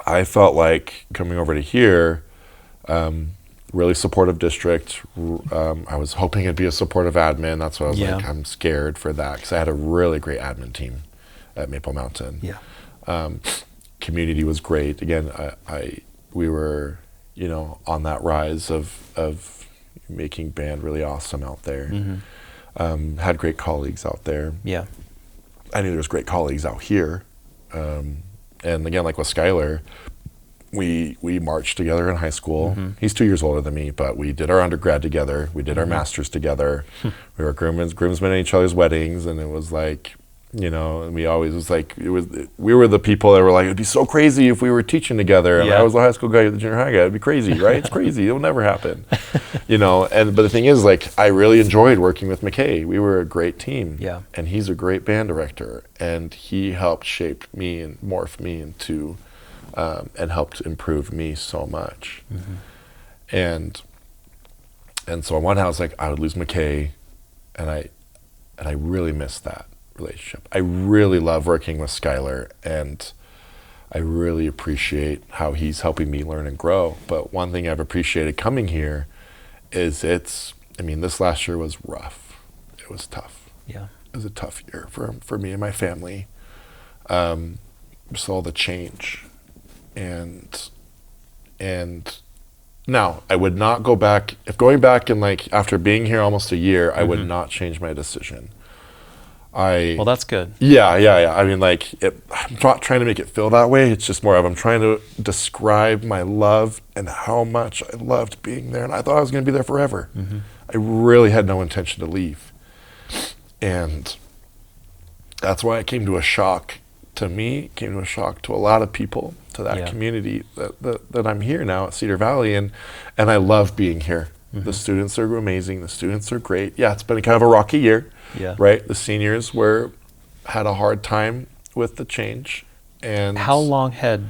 I felt like coming over to here, really supportive district. I was hoping it'd be a supportive admin. That's what I was like, I'm scared for that, because I had a really great admin team at Maple Mountain. Yeah. Community was great. Again, we were, on that rise of making band really awesome out there. Had great colleagues out there. Yeah. I knew there was great colleagues out here. And again, like with Skylar, we marched together in high school. He's 2 years older than me, but we did our undergrad together. We did our masters together. We were groomsmen at each other's weddings, and it was like, and we always was like, we were the people that were like, it'd be so crazy if we were teaching together. And I was the high school guy, you're the junior high guy. It'd be crazy, right? It's crazy. It'll never happen. But the thing is, like, I really enjoyed working with McKay. We were a great team. Yeah. And he's a great band director, and he helped shape me and morph me into, and helped improve me so much. And so on one hand, I was like, I would lose McKay, and I really missed that relationship. I really love working with Skylar, and I really appreciate how he's helping me learn and grow. But one thing I've appreciated coming here is this last year was rough. It was tough. Yeah. It was a tough year for me and my family. Just all the change. And now I would not go back. If going back and like after being here almost a year, I would not change my decision. Well, that's good. Yeah. I mean, like, I'm not trying to make it feel that way. It's just more of I'm trying to describe my love and how much I loved being there. And I thought I was going to be there forever. I really had no intention to leave. And that's why it came to a shock to me. It came to a shock to a lot of people, to that community that I'm here now at Cedar Valley. And I love being here. The students are amazing. The students are great. Yeah, it's been kind of a rocky year. Yeah. Right. The seniors had a hard time with the change. And how long had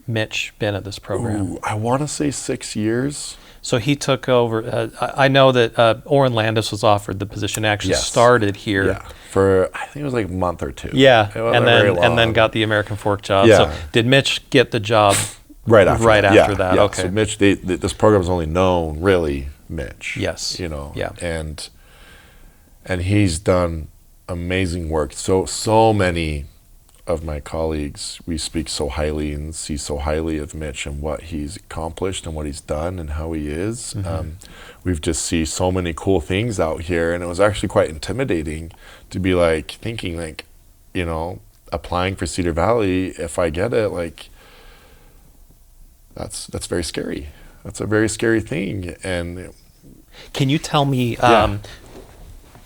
Mitch been at this program? I want to say 6 years. So he took over. I know that Oren Landis was offered the position. Actually started here. Yeah. For I think it was like a month or two. Yeah. And then got the American Fork job. Yeah. So did Mitch get the job right after that? Yeah. Okay. So Mitch, this program is only known really Mitch. Yes. Yeah. And he's done amazing work. So many of my colleagues, we speak so highly and see so highly of Mitch and what he's accomplished and what he's done and how he is. We've just seen so many cool things out here, and it was actually quite intimidating to be like thinking like, applying for Cedar Valley, if I get it, like that's very scary. That's a very scary thing. And can you tell me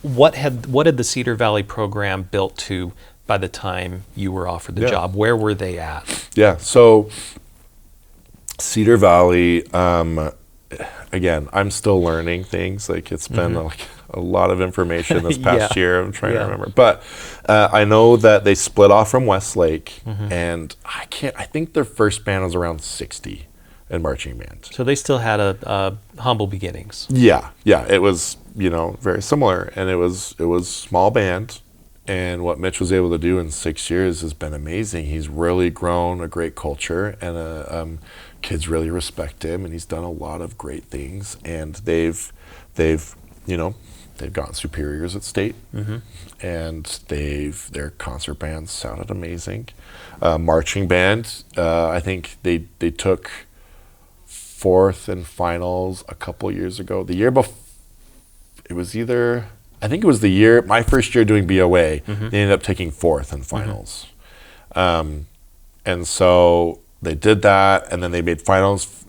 what had the Cedar Valley program built to by the time you were offered the job? Where were they at? Yeah, so Cedar Valley, again, I'm still learning things. Like it's been like a lot of information this past year. I'm trying to remember, but I know that they split off from Westlake, and I think their first band was around 60 in marching band. So they still had a humble beginnings. Yeah, it was very similar, and it was small band. And what Mitch was able to do in 6 years has been amazing. He's really grown a great culture, and kids really respect him, and he's done a lot of great things. And they've gotten superiors at state, and their concert bands sounded amazing. Marching band, I think they took 4th in finals a couple years ago. The year before, it was either, I think it was the year, my first year doing BOA, they ended up taking 4th in finals. And so they did that, and then they made finals,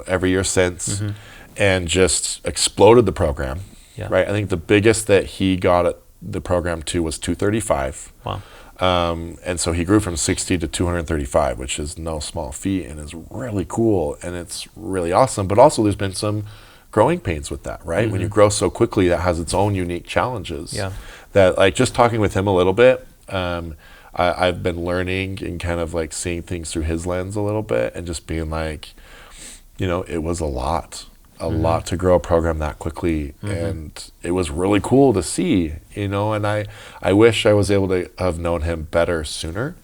every year since, and just exploded the program. Yeah. Right. I think the biggest that he got the program to was 235. Wow. And so he grew from 60 to 235, which is no small feat and is really cool, and it's really awesome. But also there's been some growing pains with that, right? When you grow so quickly, that has its own unique challenges. Yeah. That, like, just talking with him a little bit, I've been learning and kind of like seeing things through his lens a little bit, and just being like, it was a lot to grow a program that quickly. And it was really cool to see, and I wish I was able to have known him better sooner.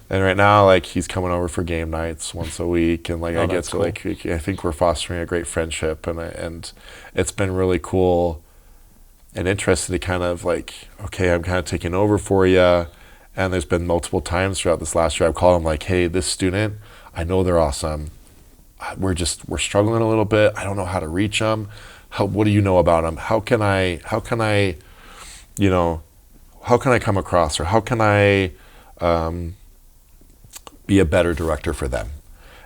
And right now, like, he's coming over for game nights once a week, and like, I get to, like, I think we're fostering a great friendship, and it's been really cool and interesting to kind of like, okay, I'm kind of taking over for you. And there's been multiple times throughout this last year I've called him like, hey, this student, I know they're awesome. We're struggling a little bit. I don't know how to reach them. What do you know about them? How can I come across, or how can I be a better director for them?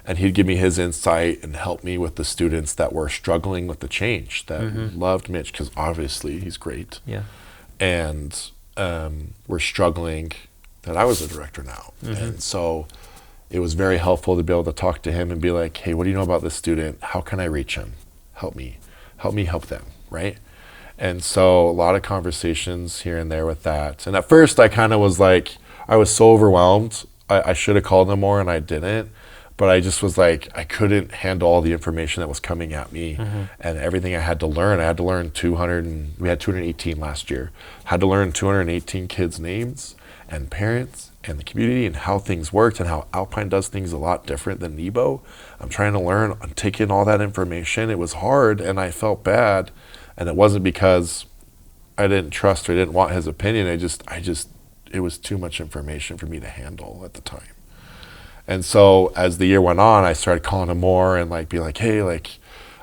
And he'd give me his insight and help me with the students that were struggling with the change, that loved Mitch, because obviously he's great. Yeah. And we're struggling that I was a director now. And so it was very helpful to be able to talk to him and be like, hey, what do you know about this student? How can I reach him? Help me help them, right? And so a lot of conversations here and there with that. And at first I kind of was like, I was so overwhelmed. I should have called him more, and I didn't. But I just was like, I couldn't handle all the information that was coming at me and everything I had to learn. I had to learn we had 218 last year. Had to learn 218 kids' names and parents and the community and how things worked, and how Alpine does things a lot different than Nebo. I'm trying to learn, I'm taking all that information. It was hard, and I felt bad. And it wasn't because I didn't trust or didn't want his opinion. It was too much information for me to handle at the time. And so as the year went on, I started calling him more and like be like, hey, like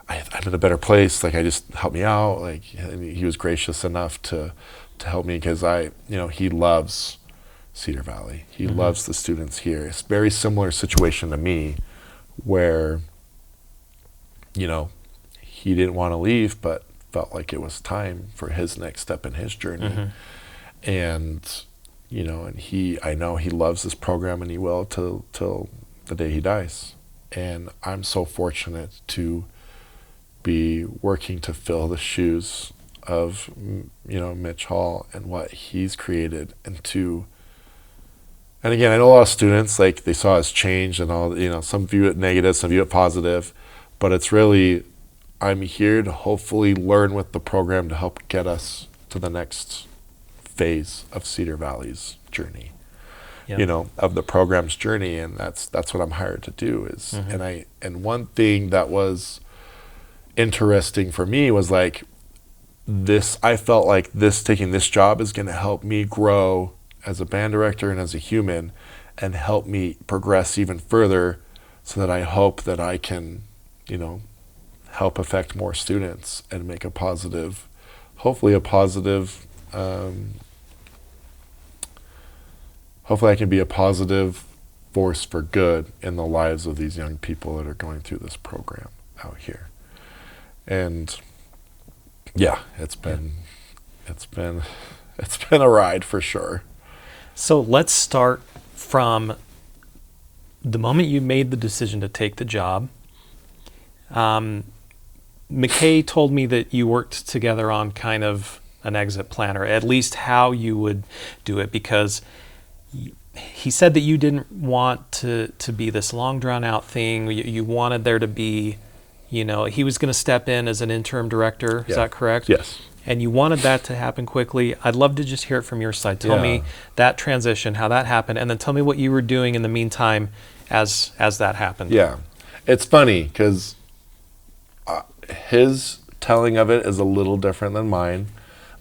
I'm in a better place. Like, help me out. Like, and he was gracious enough to help me, because he loves Cedar Valley. He loves the students here. It's a very similar situation to me, where, he didn't want to leave, but felt like it was time for his next step in his journey. And and I know he loves this program, and he will till the day he dies. And I'm so fortunate to be working to fill the shoes of, Mitch Hall and what he's created. And again, I know a lot of students, like, they saw his change and all, some view it negative, some view it positive, but it's really, I'm here to hopefully learn with the program to help get us to the next phase of Cedar Valley's journey, of the program's journey. And that's what I'm hired to do is, and one thing that was interesting for me was like I felt like taking this job is going to help me grow as a band director and as a human, and help me progress even further, so that I hope that I can, help affect more students and make hopefully I can be a positive force for good in the lives of these young people that are going through this program out here. And yeah, it's been a ride for sure. So let's start from the moment you made the decision to take the job. McKay told me that you worked together on kind of an exit plan, or at least how you would do it, because he said that you didn't want to be this long drawn out thing. You wanted there to be, he was going to step in as an interim director. Is that correct? Yes. And you wanted that to happen quickly. I'd love to just hear it from your side. Tell me that transition, how that happened, and then tell me what you were doing in the meantime as that happened. Yeah. It's funny because his telling of it is a little different than mine.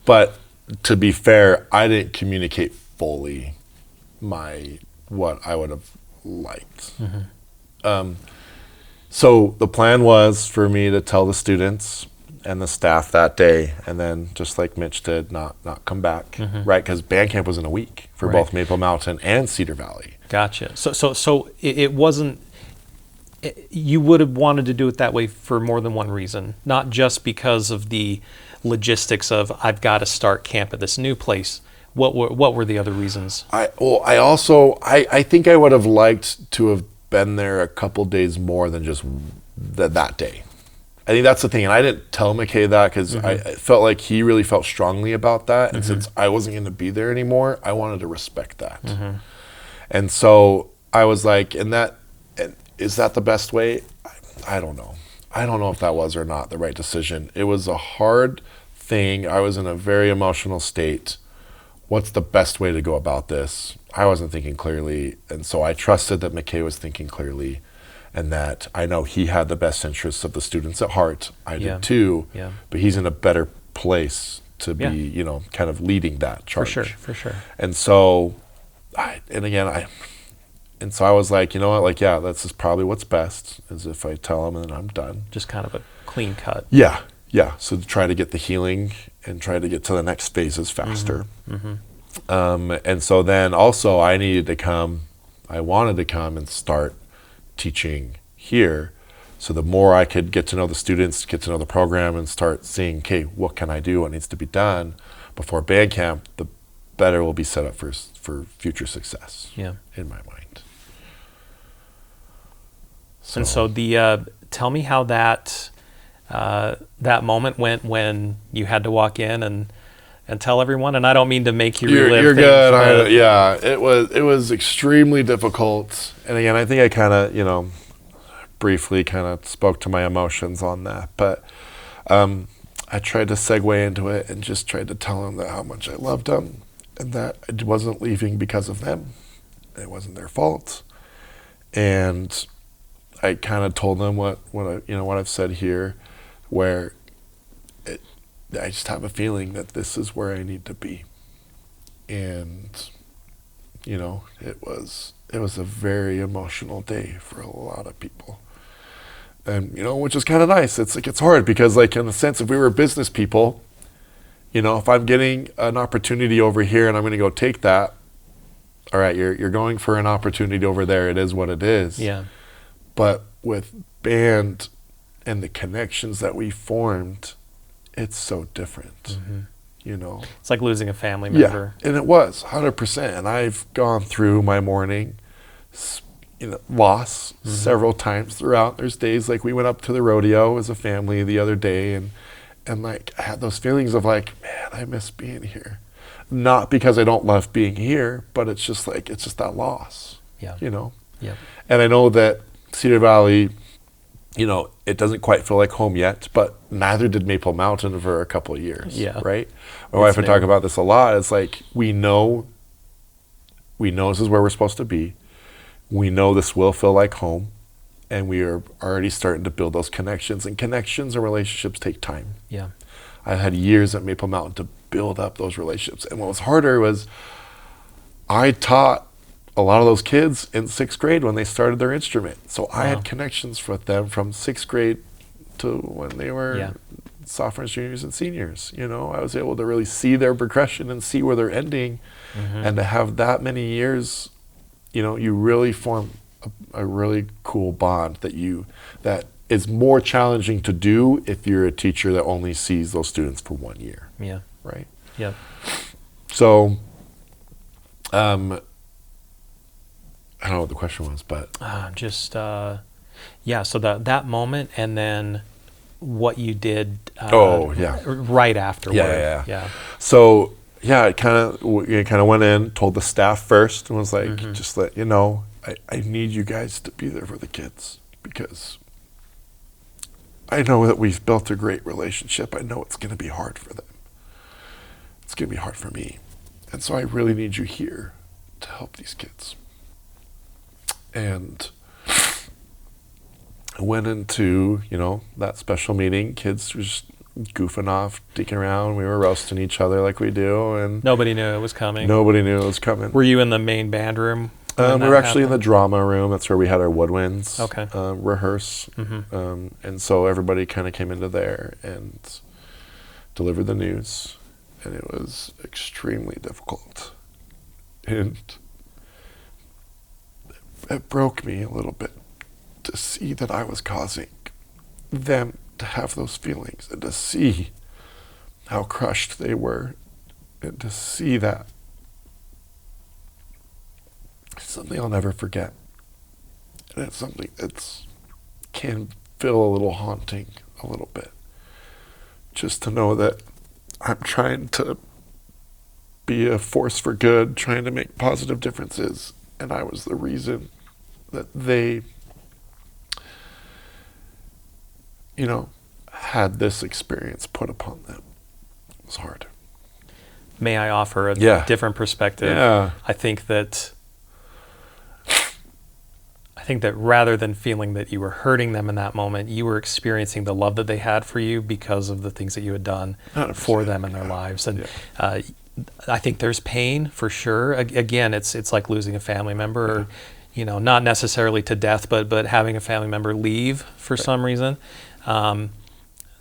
But to be fair, I didn't communicate fully what I would have liked. So the plan was for me to tell the students and the staff that day, and then just like Mitch did, not come back, right? Because band camp was in a week for both Maple Mountain and Cedar Valley. Gotcha. So it wasn't. You would have wanted to do it that way for more than one reason, not just because of the logistics of I've got to start camp at this new place. What were the other reasons? I think I would have liked to have been there a couple days more than just that day. I think that's the thing, and I didn't tell McKay that because I felt like he really felt strongly about that, and since I wasn't going to be there anymore, I wanted to respect that. And so I was like, is that the best way? I don't know. I don't know if that was or not the right decision. It was a hard thing. I was in a very emotional state. What's the best way to go about this? I wasn't thinking clearly, and so I trusted that McKay was thinking clearly, and that I know he had the best interests of the students at heart. I did too, but he's in a better place to be, kind of leading that charge. For sure. And so, I was like, you know what, like, yeah, this is probably what's best, is if I tell him and then I'm done. Just kind of a clean cut. Yeah. So to try to get the healing and try to get to the next phases faster. And so then also I wanted to come and start teaching here. So the more I could get to know the students, get to know the program, and start seeing, okay, what can I do, what needs to be done before band camp, the better we'll be set up for future success, in my mind. And so tell me how that moment went when you had to walk in and tell everyone. And I don't mean to make you relive You're things, good. It was extremely difficult. And again, I think I kind of, briefly kind of spoke to my emotions on that. But I tried to segue into it and just tried to tell them that how much I loved them and that I wasn't leaving because of them. It wasn't their fault. And I kind of told them what I've said here, where I just have a feeling that this is where I need to be. And it was a very emotional day for a lot of people. And which is kind of nice. It's hard because, like, in a sense, if we were business people, if I'm getting an opportunity over here and I'm going to go take that, all right, you're going for an opportunity over there. It is what it is. Yeah. But with band and the connections that we formed, it's so different. It's like losing a family member. Yeah, and it was 100%. And I've gone through my mourning, loss several times throughout. There's days like we went up to the rodeo as a family the other day, and like I had those feelings of like, man, I miss being here. Not because I don't love being here, but it's just that loss. Yeah. Yeah. And I know that Cedar Valley, it doesn't quite feel like home yet, but neither did Maple Mountain for a couple of years. Yeah. Right? My wife and I talk about this a lot. It's like we know this is where we're supposed to be. We know this will feel like home, and we are already starting to build those connections. And connections and relationships take time. Yeah. I had years at Maple Mountain to build up those relationships. And what was harder was I taught a lot of those kids in 6th grade when they started their instrument. So I had connections with them from 6th grade to when they were sophomores, juniors, and seniors. I was able to really see their progression and see where they're ending. And to have that many years, you really form a really cool bond that is more challenging to do if you're a teacher that only sees those students for 1 year. Yeah. Right? Yeah. So, I don't know what the question was, but so that moment, and then what you did right afterward. Yeah. So I kind of went in, told the staff first, and was like, just let you know, I need you guys to be there for the kids, because I know that we've built a great relationship. I know it's going to be hard for them. It's going to be hard for me. And so I really need you here to help these kids. And I went into, that special meeting. Kids were just goofing off, digging around. We were roasting each other like we do. And nobody knew it was coming. Nobody knew it was coming. Were you in the main band room? when We that were actually in the happened? drama room. That's where we had our woodwinds Okay. rehearse. And so everybody kind of came into there and delivered the news. And it was extremely difficult. And it broke me a little bit to see that I was causing them to have those feelings, and to see how crushed they were, and to see that. It's something I'll never forget. And it's something that's can feel a little haunting a little bit. Just to know that I'm trying to be a force for good, trying to make positive differences, and I was the reason that they, had this experience put upon them. It was hard. May I offer a Yeah. different perspective? Yeah. I think that rather than feeling that you were hurting them in that moment, you were experiencing the love that they had for you because of the things that you had done 100%. for them in their lives. And I think there's pain for sure. Again, it's like losing a family member, or not necessarily to death, but having a family member leave for some reason.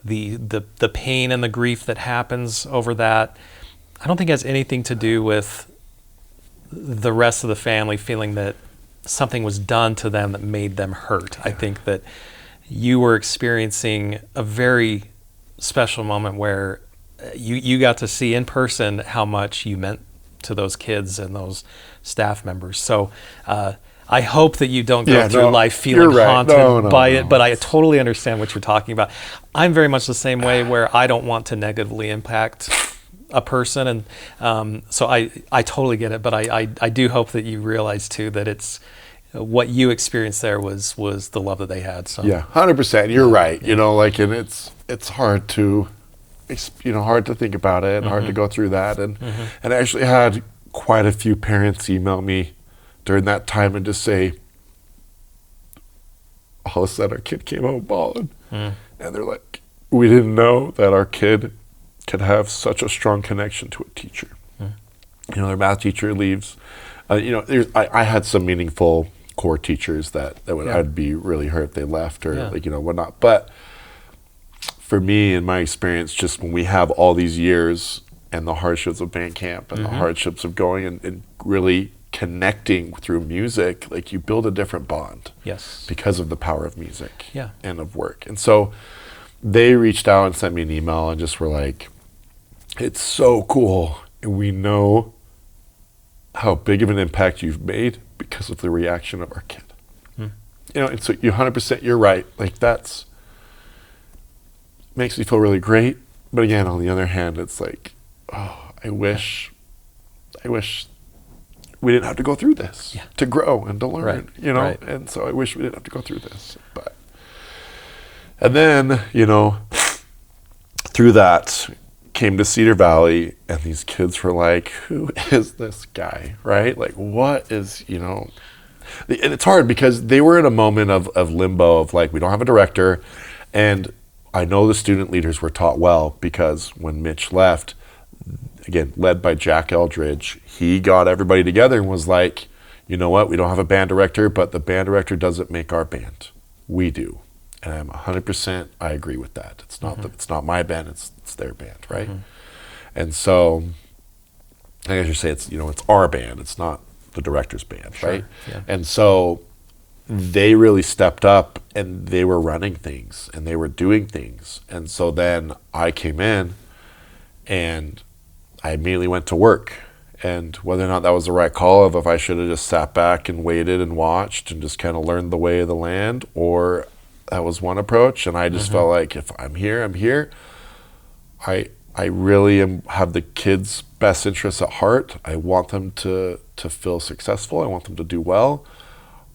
The pain and the grief that happens over that, I don't think has anything to do with the rest of the family feeling that something was done to them that made them hurt. I think that you were experiencing a very special moment where you got to see in person how much you meant to those kids and those staff members. So I hope that you don't go through life feeling haunted by it, but I totally understand what you're talking about. I'm very much the same way, where I don't want to negatively impact a person, and so I totally get it, but I do hope that you realize too that it's what you experienced there was the love that they had. So 100%. You're right. And it's hard to, hard to think about it, and hard to go through that, and I actually had quite a few parents email me during that time and just say, all of a sudden our kid came home bawling, and they're like, we didn't know that our kid could have such a strong connection to a teacher. Their math teacher leaves. I had some meaningful core teachers that I'd be really hurt they left, or whatnot. But for me, in my experience, just when we have all these years and the hardships of band camp and the hardships of going and really connecting through music, like, you build a different bond. Yes. Because of the power of music. Yeah. And of work. And so they reached out and sent me an email and just were like, it's so cool, and we know how big of an impact you've made because of the reaction of our kid. And so 100%, you're right. Like, that's makes me feel really great. But again, on the other hand, it's like, oh, I wish we didn't have to go through this to grow and to learn, Right. And so I wish we didn't have to go through this. And then, through that, came to Cedar Valley, and these kids were like, who is this guy, right? Like, what is, and it's hard because they were in a moment of limbo of like, we don't have a director. And I know the student leaders were taught well, because when Mitch left, again, led by Jack Eldridge, he got everybody together and was like, you know what, we don't have a band director, but the band director doesn't make our band. We do. And I'm 100%, I agree with that. It's not it's not my band, it's their band, right? And so, I guess you say it's our band, it's not the director's band, right? Yeah. And so they really stepped up, and they were running things, and they were doing things. And so then I came in, and I immediately went to work. And whether or not that was the right call, of if I should have just sat back and waited and watched and just kind of learned the way of the land, or that was one approach. And I just felt like, if I'm here, I'm here. I really have the kids' best interests at heart. I want them to feel successful. I want them to do well.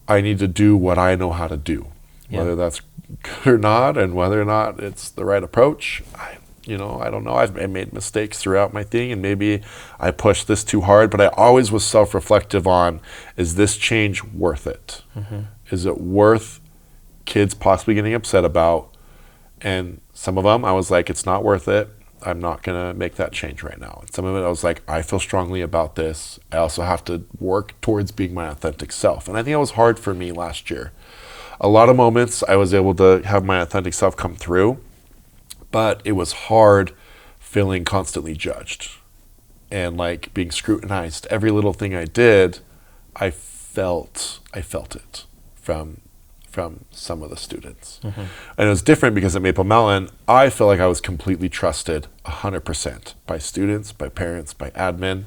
I need to do what I know how to do, whether that's good or not, and whether or not it's the right approach. I don't know. I made mistakes throughout my thing, and maybe I pushed this too hard, but I always was self-reflective on, is this change worth it? Is it worth kids possibly getting upset about? And some of them, I was like, it's not worth it. not going to make that change right now. And some of it I was like, I feel strongly about this. I also have to work towards being my authentic self. And I think it was hard for me last year. A lot of moments I was able to have my authentic self come through, but it was hard feeling constantly judged and like being scrutinized. Every little thing I did, I felt it from some of the students. And it was different because at Maple Mountain, I feel like I was completely trusted 100% by students, by parents, by admin.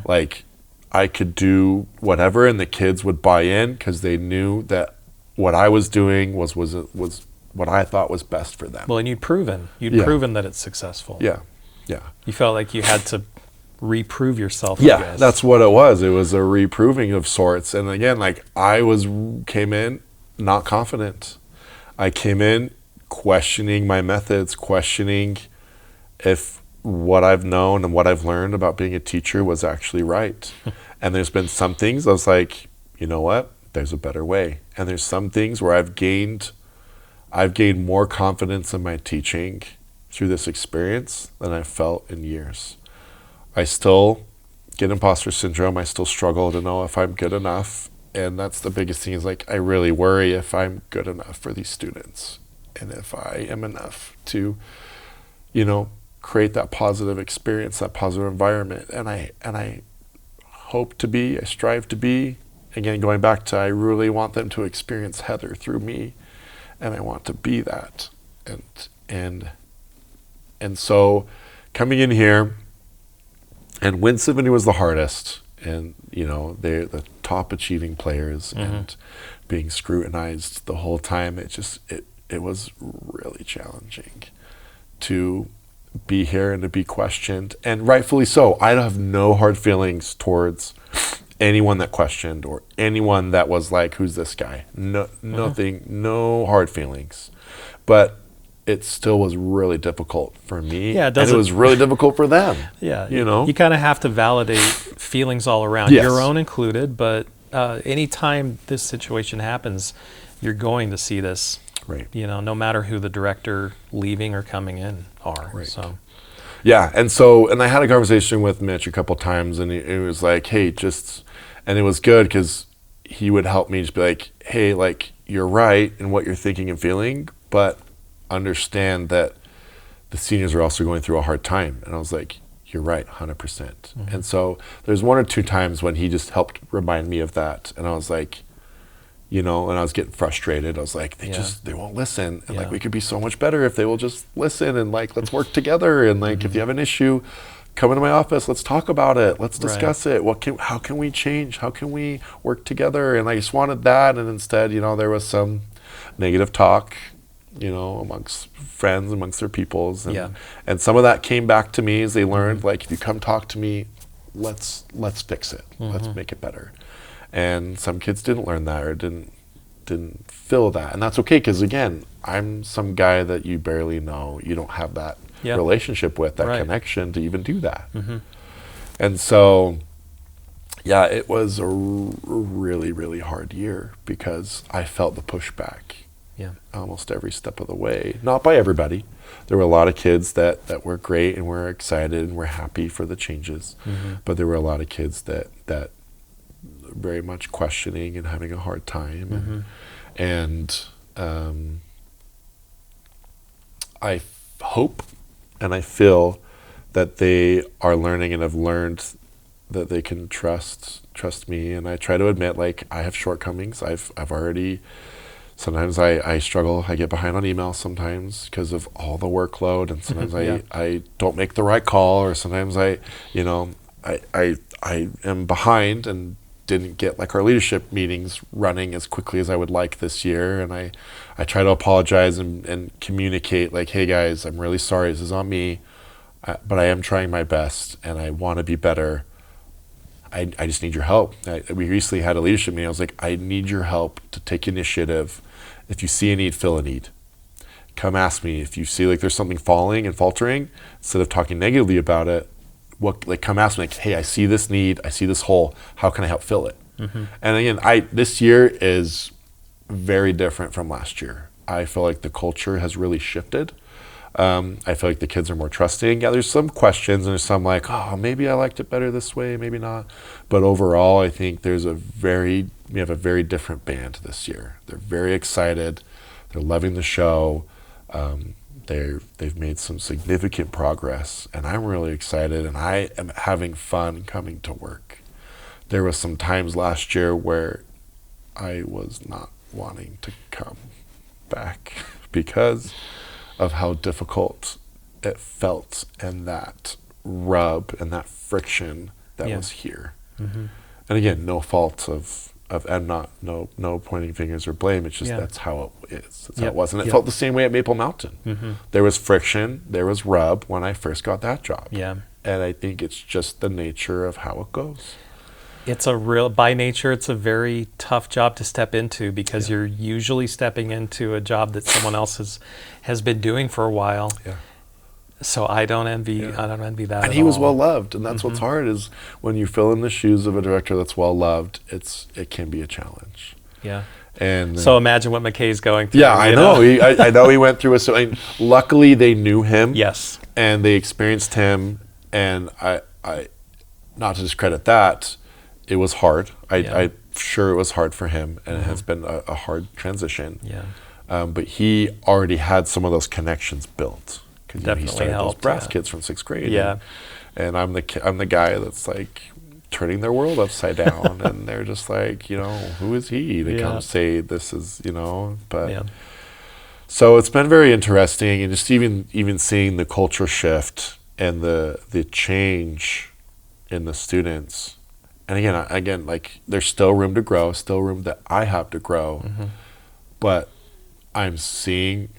Like I could do whatever and the kids would buy in because they knew that what I was doing was what I thought was best for them. Well, and you'd proven that it's successful. Yeah. You felt like you had to reprove yourself. I Yeah, guess. that's what it was. It was a reproving of sorts. And again, like came in not confident. I came in questioning my methods, questioning if what I've known and what I've learned about being a teacher was actually right. And there's been some things I was like, you know what? There's a better way. And there's some things where I've gained more confidence in my teaching through this experience than I've felt in years. I still get imposter syndrome. I still struggle to know if I'm good enough. And that's the biggest thing is like, I really worry if I'm good enough for these students and if I am enough to, create that positive experience, that positive environment. And I hope to be, I strive to be, again, going back to, I really want them to experience Heather through me. And I want to be that. And so coming in here, and Win 70 was the hardest. And, they're the top achieving players and being scrutinized the whole time. It was really challenging to be here and to be questioned. And rightfully so. I have no hard feelings towards anyone that questioned or anyone that was like, who's this guy? Nothing, no hard feelings. But it still was really difficult for me. Yeah, and it was really difficult for them. Yeah, you kind of have to validate feelings all around, your own included. But anytime this situation happens, you're going to see this. Right. No matter who the director leaving or coming in are. Right. So. Yeah, and I had a conversation with Mitch a couple times, and it was like, hey, and it was good because he would help me just be like, hey, like you're right in what you're thinking and feeling, but understand that the seniors are also going through a hard time. And I was like, you're right, 100%. And so there's one or two times when he just helped remind me of that. And I was like, and I was getting frustrated. I was like, they won't listen. And like, we could be so much better if they will just listen and like, let's work together. And like, if you have an issue, come into my office, let's talk about it. Let's discuss it. How can we change? How can we work together? And I just wanted that. And instead, there was some negative talk, amongst friends, amongst their peoples. And some of that came back to me as they learned, like, if you come talk to me, let's fix it. Let's make it better. And some kids didn't learn that or didn't feel that. And that's okay, because again, I'm some guy that you barely know. You don't have that relationship with, that connection to even do that. And so, it was a really, really hard year because I felt the pushback. Almost every step of the way. Not by everybody. There were a lot of kids that were great and were excited and were happy for the changes. But there were a lot of kids that very much questioning and having a hard time. And I hope and I feel that they are learning and have learned that they can trust me. And I try to admit, like, I have shortcomings. I've already... Sometimes I struggle. I get behind on emails sometimes because of all the workload, and sometimes I don't make the right call, or sometimes I am behind and didn't get like our leadership meetings running as quickly as I would like this year. And I try to apologize and communicate like, hey guys, I'm really sorry. This is on me, but I am trying my best and I want to be better. I just need your help. We recently had a leadership meeting. I was like, I need your help to take initiative. If you see a need, fill a need. Come ask me. If you see like there's something falling and faltering, instead of talking negatively about it, come ask me, like, hey, I see this need, I see this hole. How can I help fill it? And again, this year is very different from last year. I feel like the culture has really shifted. I feel like the kids are more trusting. Yeah, there's some questions and there's some like, oh, maybe I liked it better this way, maybe not. But overall, I think we have a very different band this year. They're very excited. They're loving the show. They've made some significant progress, and I'm really excited, and I am having fun coming to work. There was some times last year where I was not wanting to come back because of how difficult it felt, and that rub and that friction that was here. And again, no fault of and no pointing fingers or blame. It's just that's how it is. That's how it was. And it felt the same way at Maple Mountain. There was friction, there was rub when I first got that job. And I think it's just the nature of how it goes. It's by nature, it's a very tough job to step into, because you're usually stepping into a job that someone else has been doing for a while. So I don't envy that at And he was all. well loved, and that's what's hard, is when you fill in the shoes of a director that's well loved, it can be a challenge. And so imagine what McKay's going through. Yeah, I know. I know he went through luckily they knew him. Yes. And they experienced him, and I not to discredit that, it was hard. I'm sure it was hard for him, and it has been a hard transition. But he already had some of those connections built. He started those brass kids from 6th grade. And I'm the guy that's like turning their world upside down, and they're just like, who is he to come say this is, but so it's been very interesting, and just even seeing the culture shift and the change in the students. And again, like, there's still room to grow, still room that I have to grow, but I'm seeing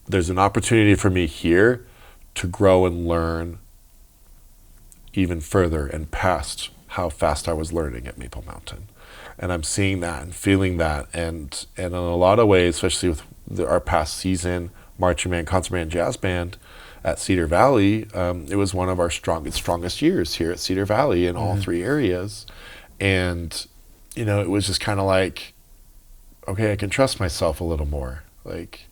there's an opportunity for me here to grow and learn even further and past how fast I was learning at Maple Mountain. And I'm seeing that and feeling that. And in a lot of ways, especially with our past season, marching band, concert band, jazz band at Cedar Valley, it was one of our strongest years here at Cedar Valley in all three areas. And, it was just kind of like, okay, I can trust myself a little more. Like,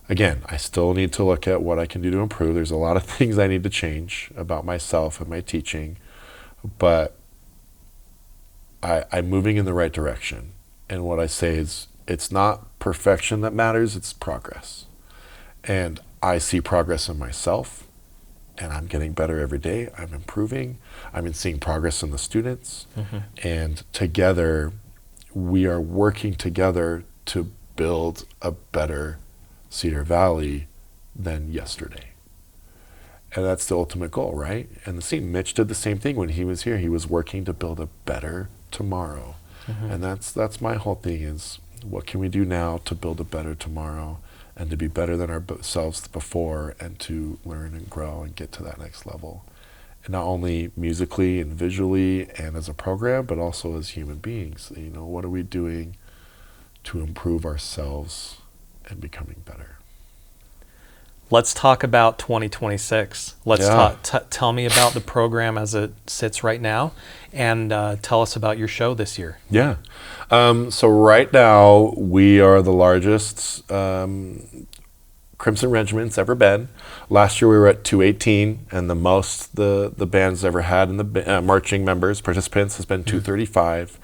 again, I still need to look at what I can do to improve. There's a lot of things I need to change about myself and my teaching, but I'm moving in the right direction. And what I say is, it's not perfection that matters, it's progress. And I see progress in myself, and I'm getting better every day. I'm improving. I'm seeing progress in the students. And together, we are working together to build a better Cedar Valley than yesterday. And that's the ultimate goal, right? And Mitch did the same thing when he was here. He was working to build a better tomorrow. And that's my whole thing, is what can we do now to build a better tomorrow and to be better than ourselves before, and to learn and grow and get to that next level. And not only musically and visually and as a program, but also as human beings. What are we doing to improve ourselves and becoming better? Let's talk about 2026. Tell me about the program as it sits right now, and tell us about your show this year. So right now we are the largest Crimson Regiment's ever been. Last year we were at 218, and the most the band's ever had in the marching members, participants, has been 235.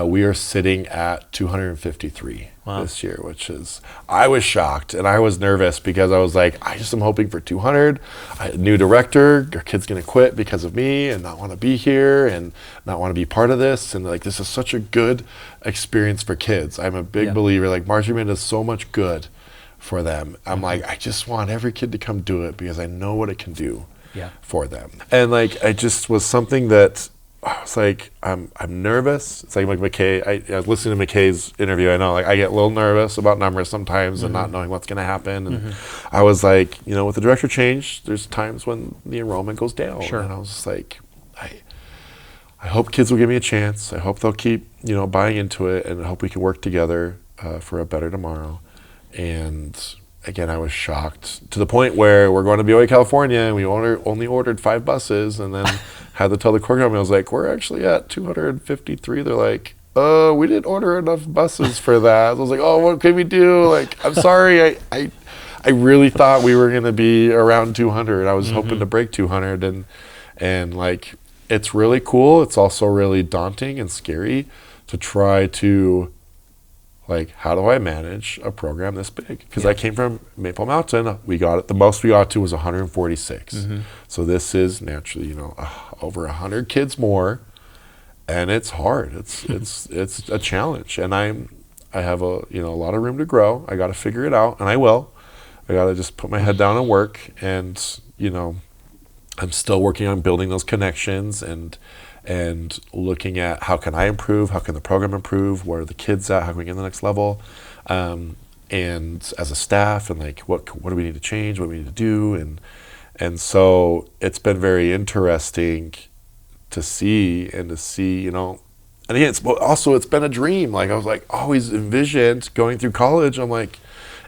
We are sitting at 253 this year, I was shocked, and I was nervous, because I was like, I just am hoping for 200. New director, our kid's gonna quit because of me and not want to be here and not want to be part of this, and like, this is such a good experience for kids. I'm a big believer, like, marching band does so much good for them. I'm like, I just want every kid to come do it, because I know what it can do for them. And like, I just was something that I was like, I'm nervous. It's like McKay, I was listening to McKay's interview. I know, like, I get a little nervous about numbers sometimes and not knowing what's going to happen. And I was like, with the director change, there's times when the enrollment goes down. And I was just like, I hope kids will give me a chance. I hope they'll keep, buying into it, and I hope we can work together for a better tomorrow. And again, I was shocked, to the point where we're going to BYU, California, and we only ordered 5 buses, and then had to tell the choreographer, I was like, we're actually at 253. They're like, we didn't order enough buses for that. I was like, oh, what can we do? Like, I'm sorry, I really thought we were going to be around 200. I was hoping to break 200, and like, it's really cool. It's also really daunting and scary to try to, like, how do I manage a program this big? Because I came from Maple Mountain. The most we got to was 146. So this is naturally, over 100 kids more, and it's hard. It's a challenge, and I have a lot of room to grow. I got to figure it out, and I will. I got to just put my head down and work, and I'm still working on building those connections and looking at how can I improve, how can the program improve, where are the kids at, how can we get to the next level, and as a staff, and like what do we need to change, what do we need to do, and so it's been very interesting to see, and again, it's been a dream. Like, I was like always envisioned going through college. I'm like,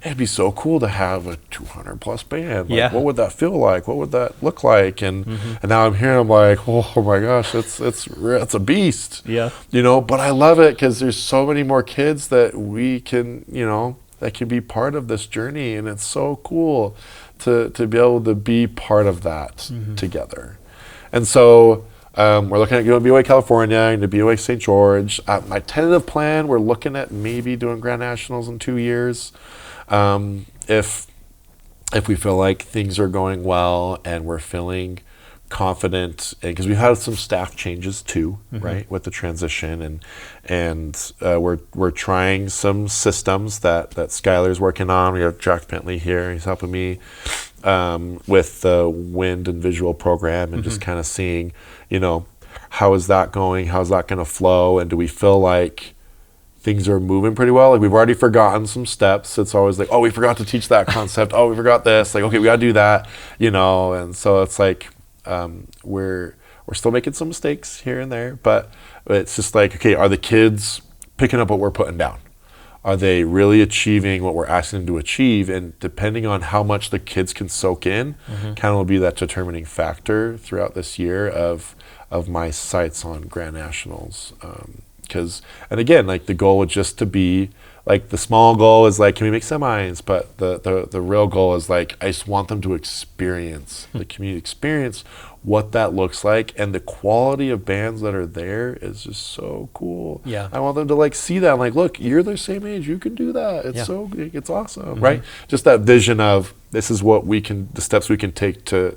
it'd be so cool to have a 200 plus band. Like, what would that feel like? What would that look like? And now I'm here, I'm like, oh my gosh, it's a beast. Yeah. But I love it because there's so many more kids that we can, that can be part of this journey, and it's so cool to be able to be part of that together. And so we're looking at going to BOA California and to BOA St. George. My tentative plan, we're looking at maybe doing Grand Nationals in 2 years. If we feel like things are going well and we're feeling confident, because we've had some staff changes too, right, with the transition, and we're trying some systems that Skylar's working on. We have Jack Bentley here; he's helping me with the wind and visual program, and just kind of seeing, how is that going? How's that going to flow? And do we feel like things are moving pretty well? Like, we've already forgotten some steps. It's always like, oh, we forgot to teach that concept. Oh, we forgot this. Like, okay, we got to do that, and so it's like, we're still making some mistakes here and there, but it's just like, okay, are the kids picking up what we're putting down? Are they really achieving what we're asking them to achieve? And depending on how much the kids can soak in, kind of will be that determining factor throughout this year of my sights on Grand Nationals. And again, like, the goal would just to be, like, the small goal is like, can we make semis? But the real goal is like, I just want them to experience, the community experience what that looks like, and the quality of bands that are there is just so cool. Yeah. I want them to, like, see that, like, look, you're the same age, you can do that. It's it's awesome, right? Just that vision of, this is what the steps we can take to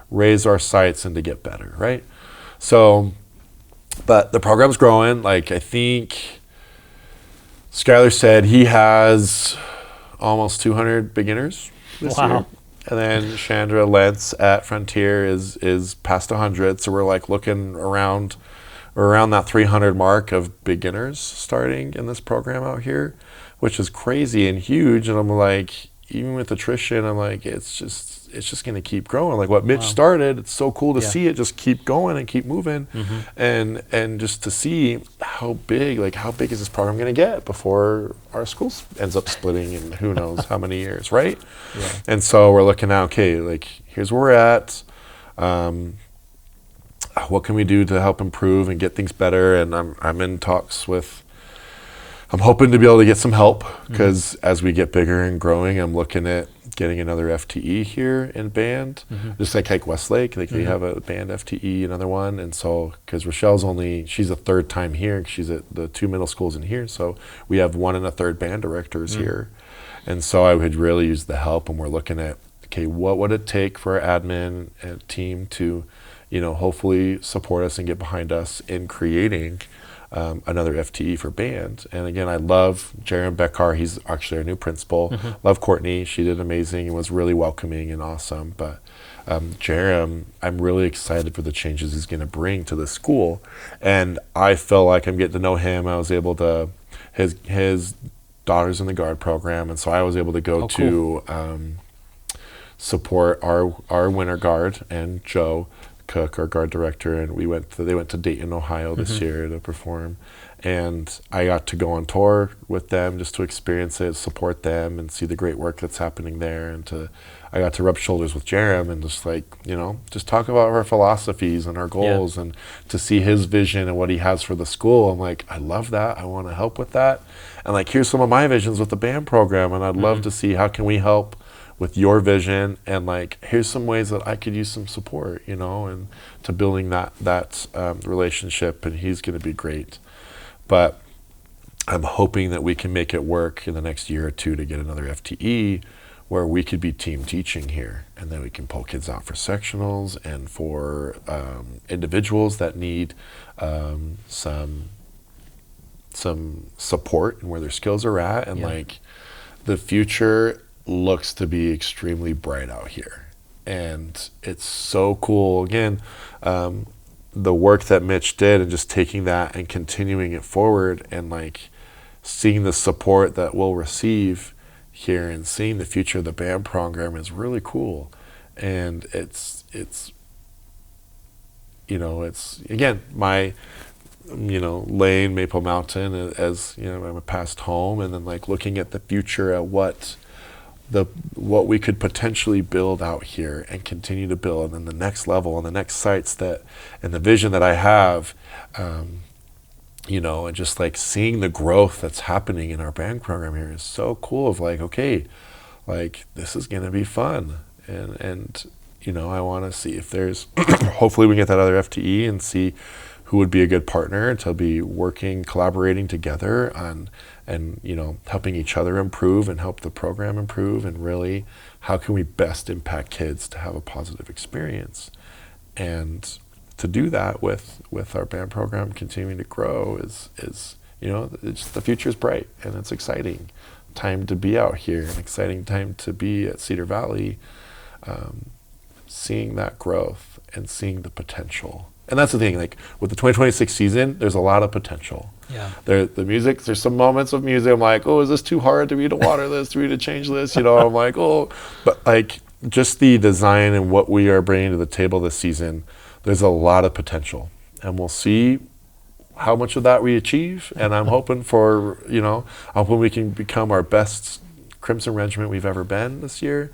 raise our sights and to get better, right? So, but the program's growing. Like, I think Skylar said he has almost 200 beginners this year. And then Chandra Lentz at Frontier is past 100. So we're like looking around that 300 mark of beginners starting in this program out here, which is crazy and huge. And I'm like, even with attrition, I'm like, it's just going to keep growing. Like what Mitch started, it's so cool to see it just keep going and keep moving, and just to see how big is this program going to get before our school ends up splitting in who knows how many years, right? Yeah. And so we're looking at, okay, like, here's where we're at. What can we do to help improve and get things better? And I'm in talks with. I'm hoping to be able to get some help, because as we get bigger and growing, I'm looking at getting another FTE here in band, just like Westlake, like they have a band FTE, another one. And so, because Rochelle's she's a third time here, she's at the 2 middle schools in here, so we have 1 and a third band directors here. And so I would really use the help, and we're looking at, okay, what would it take for our admin and team to, hopefully support us and get behind us in creating another FTE for band. And again, I love Jeremy Beckar. He's actually our new principal. Love Courtney. She did amazing and was really welcoming and awesome. But Jeremy, I'm really excited for the changes he's going to bring to the school. And I feel like I'm getting to know him. I was able to, his daughter's in the guard program, and so I was able to go to support our winter guard and Joe Cook, our guard director, and they went to Dayton, Ohio this year to perform, and I got to go on tour with them just to experience it, support them, and see the great work that's happening there, and I got to rub shoulders with Jeremy and just just talk about our philosophies and our goals, and to see his vision and what he has for the school. I'm like, I love that. I want to help with that, and like, here's some of my visions with the band program, and I'd love to see how can we help with your vision, and like, here's some ways that I could use some support, you know, and to building that relationship, and he's going to be great. But I'm hoping that we can make it work in the next year or two to get another FTE where we could be team teaching here, and then we can pull kids out for sectionals and for individuals that need some support and where their skills are at, and like, the future looks to be extremely bright out here, and it's so cool. Again, the work that Mitch did, and just taking that and continuing it forward, and like seeing the support that we'll receive here, and seeing the future of the band program is really cool. And it's you know, it's, again, my, you know, Lane, Maple Mountain, as you know, my past home, and then like looking at the future at what we could potentially build out here and continue to build, and then the next level and the next sites that, and the vision that I have, you know, and just like seeing the growth that's happening in our band program here is so cool. Of like, okay, like, this is gonna be fun, and you know, I want to see if there's hopefully we get that other FTE and see who would be a good partner to be working, collaborating together on, and you know, helping each other improve and help the program improve, and really how can we best impact kids to have a positive experience. And to do that with our band program continuing to grow is you know, it's, the future is bright, and it's exciting time to be out here, an exciting time to be at Cedar Valley, seeing that growth and seeing the potential. And that's the thing, like with the 2026 season, there's a lot of potential. Yeah. The music, there's some moments of music, I'm like, oh, is this too hard to me to water this, to me to change this? You know, I'm like, oh, but like just the design and what we are bringing to the table this season, there's a lot of potential. And we'll see how much of that we achieve. And I'm hoping for, you know, I'm hoping we can become our best Crimson Regiment we've ever been this year.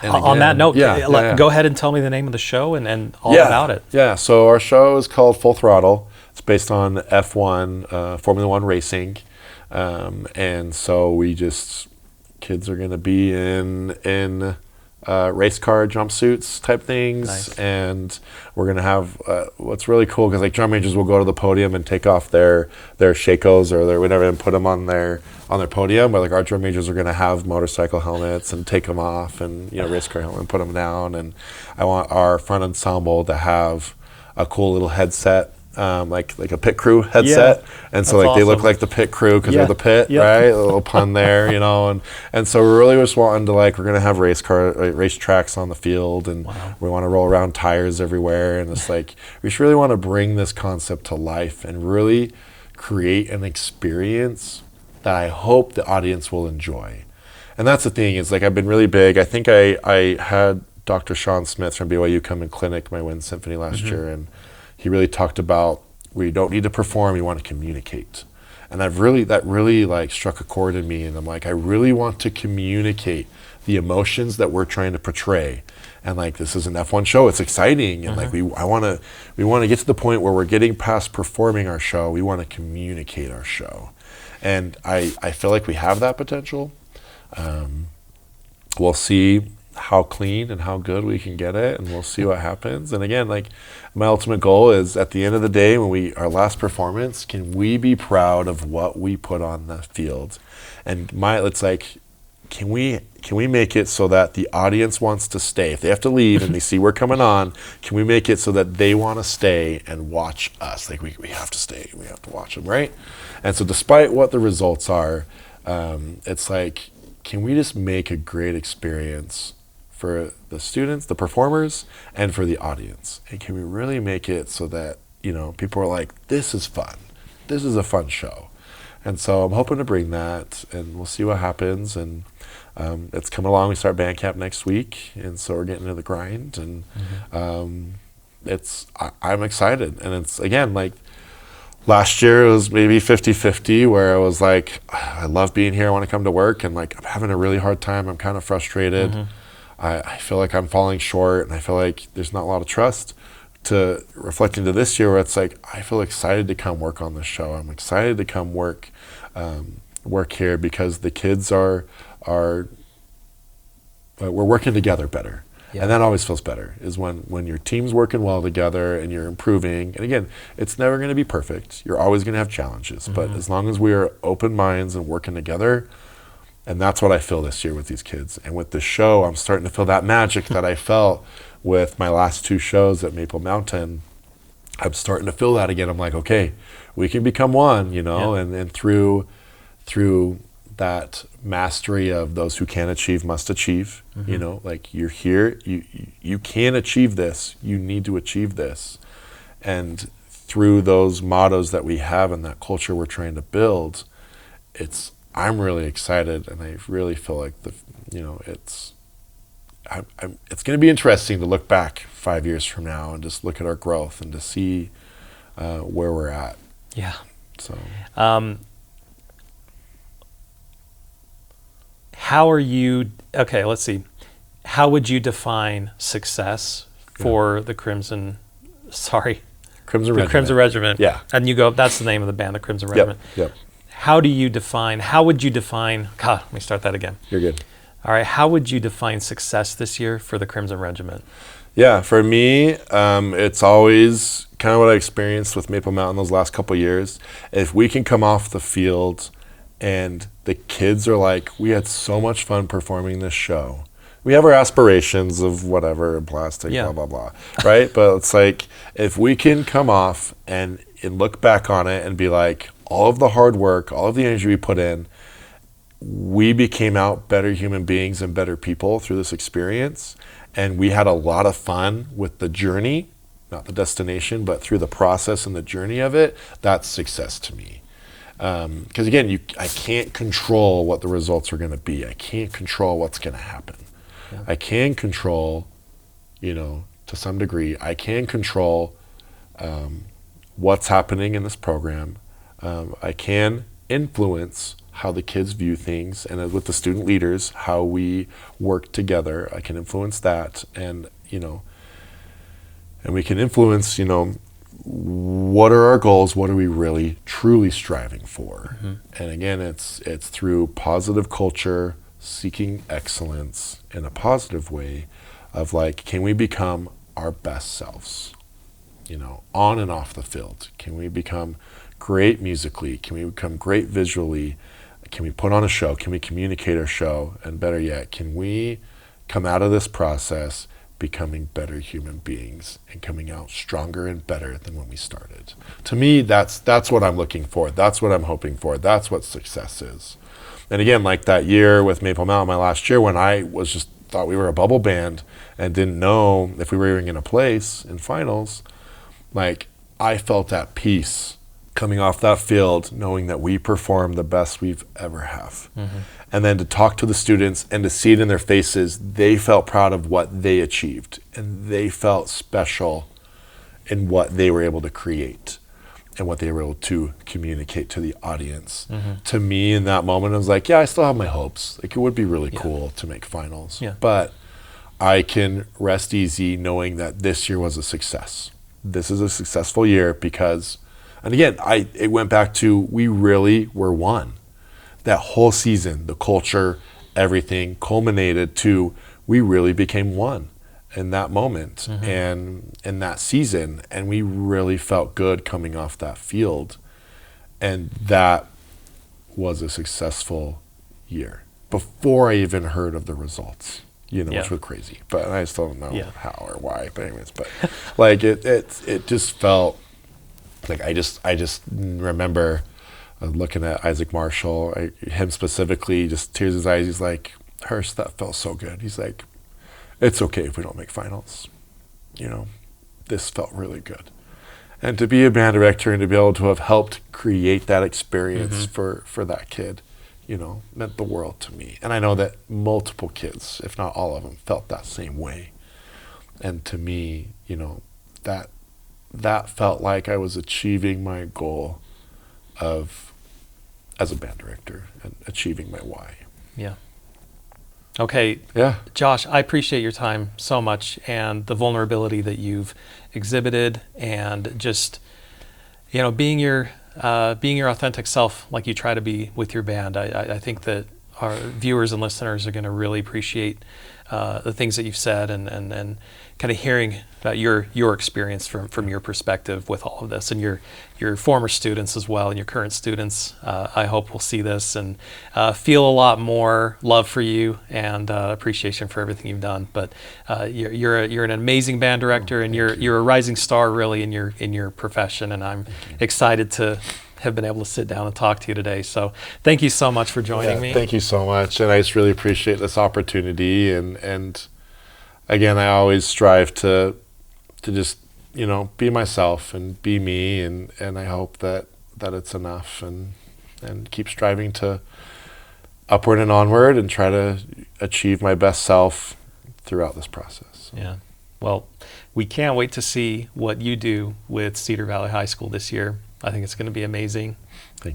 On that note, yeah. Go ahead and tell me the name of the show and all about it. Yeah, so our show is called Full Throttle. It's based on F1, Formula One racing. And so we just, kids are going to be in race car jumpsuits type things. Nice. And we're going to have, what's really cool, because like drum majors will go to the podium and take off their Shakos or their whatever and put them on their podium, but like our drum majors are going to have motorcycle helmets and take them off, and you know, race car helmet and put them down. And I want our front ensemble to have a cool little headset, like a pit crew headset. And so like they look like the pit crew because they're the pit, right? A little pun there, you know. And so we're really just wanting to, like, we're going to have race tracks on the field, and we want to roll around tires everywhere. And it's like, we just really want to bring this concept to life and really create an experience that I hope the audience will enjoy. And that's the thing, is like, I've been really big. I think I had Dr. Sean Smith from BYU come and clinic my Wind Symphony last year, and he really talked about, we don't need to perform, we want to communicate. And that really like struck a chord in me, and I'm like, I really want to communicate the emotions that we're trying to portray. And like, this is an F1 show, it's exciting, and like we want to get to the point where we're getting past performing our show, we want to communicate our show. And I feel like we have that potential. We'll see how clean and how good we can get it, and we'll see what happens. And again, like, my ultimate goal is, at the end of the day, when our last performance, can we be proud of what we put on the field? And it's like, can we make it so that the audience wants to stay? If they have to leave and they see we're coming on, can we make it so that they want to stay and watch us? Like, we have to stay, we have to watch them, right? And so despite what the results are, it's like, can we just make a great experience for the students, the performers, and for the audience? And can we really make it so that, you know, people are like, this is fun, this is a fun show? And so I'm hoping to bring that, and we'll see what happens. And it's coming along. We start band camp next week, and so we're getting into the grind. And I'm excited. And it's, again, like, last year it was maybe 50-50, where I was like, I love being here, I want to come to work, and like, I'm having a really hard time, I'm kind of frustrated. I feel like I'm falling short, and I feel like there's not a lot of trust. To reflect into this year, where it's like, I feel excited to come work on this show. I'm excited to come work here, because the kids are we're working together better. Yeah. And that always feels better, is when your team's working well together and you're improving. And again, it's never going to be perfect. You're always going to have challenges. But as long as we are open minds and working together, and that's what I feel this year with these kids. And with the show, I'm starting to feel that magic that I felt with my last 2 shows at Maple Mountain. I'm starting to feel that again. I'm like, okay, we can become one, you know, and through that mastery of those who can achieve must achieve, you know, like you're here, you can achieve this, you need to achieve this. And through those mottos that we have and that culture we're trying to build, I'm really excited, and I really feel like it's going to be interesting to look back 5 years from now and just look at our growth and to see where we're at. Yeah. So. How are you? Okay, let's see. How would you define success for the Crimson? Sorry, Crimson the Regiment. Crimson Regiment. Yeah. And you go. That's the name of the band, the Crimson Regiment. Yep. How would you define? God, let me start that again. You're good. All right. How would you define success this year for the Crimson Regiment? Yeah, for me, it's always kind of what I experienced with Maple Mountain those last couple of years. If we can come off the field and the kids are like, we had so much fun performing this show. We have our aspirations of whatever, plastic, blah, blah, blah, right? But it's like, if we can come off and look back on it and be like, all of the hard work, all of the energy we put in, we became out better human beings and better people through this experience. And we had a lot of fun with the journey, not the destination, but through the process and the journey of it. That's success to me. Because again, I can't control what the results are going to be. I can't control what's going to happen. Yeah. I can control, to some degree, I can control what's happening in this program. I can influence how the kids view things, and with the student leaders, how we work together. I can influence that, and and we can influence, what are our goals? What are we really, truly striving for? And again, it's through positive culture, seeking excellence in a positive way of like, can we become our best selves, on and off the field? Can we become great musically? Can we become great visually? Can we put on a show? Can we communicate our show? And better yet, can we come out of this process becoming better human beings and coming out stronger and better than when we started? To me, that's what I'm looking for. That's what I'm hoping for. That's what success is. And again, like that year with Maple Mountain, my last year, when I was just thought we were a bubble band and didn't know if we were even going to place in finals, like I felt at peace coming off that field, knowing that we performed the best we've ever have. And then to talk to the students and to see it in their faces, they felt proud of what they achieved, and they felt special in what they were able to create and what they were able to communicate to the audience. To me, in that moment, I was like, yeah, I still have my hopes. Like, it would be really cool to make finals. But I can rest easy knowing that this year was a success. This is a successful year because, and again, it went back to, we really were one. That whole season, the culture, everything culminated to, we really became one in that moment and in that season. And we really felt good coming off that field. And that was a successful year before I even heard of the results, which was crazy. But I still don't know how or why. But anyways, but like it just felt like I just remember looking at Isaac Marshall, him specifically, just tears in his eyes. He's like, Hurst, that felt so good. He's like, it's okay if we don't make finals. This felt really good. And to be a band director and to be able to have helped create that experience for that kid, meant the world to me. And I know that multiple kids, if not all of them, felt that same way. And to me, that felt like I was achieving my goal as a band director and achieving my why. Yeah. Okay. Yeah. Josh, I appreciate your time so much and the vulnerability that you've exhibited, and just, being your authentic self like you try to be with your band. I think that our viewers and listeners are going to really appreciate the things that you've said and kind of hearing about your experience from your perspective with all of this, and your former students as well, and your current students. I hope will see this and feel a lot more love for you and appreciation for everything you've done. But you're an amazing band director, and you're a rising star really in your profession, and I'm excited to have been able to sit down and talk to you today. So thank you so much for joining me. Thank you so much, and I just really appreciate this opportunity. And again, I always strive to just be myself and be me, and I hope that it's enough, and keep striving to upward and onward and try to achieve my best self throughout this process. Yeah. Well, we can't wait to see what you do with Cedar Valley High School this year. I think it's going to be amazing.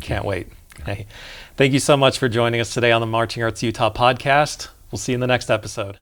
Can't wait. Hey, thank you so much for joining us today on the Marching Arts Utah podcast. We'll see you in the next episode.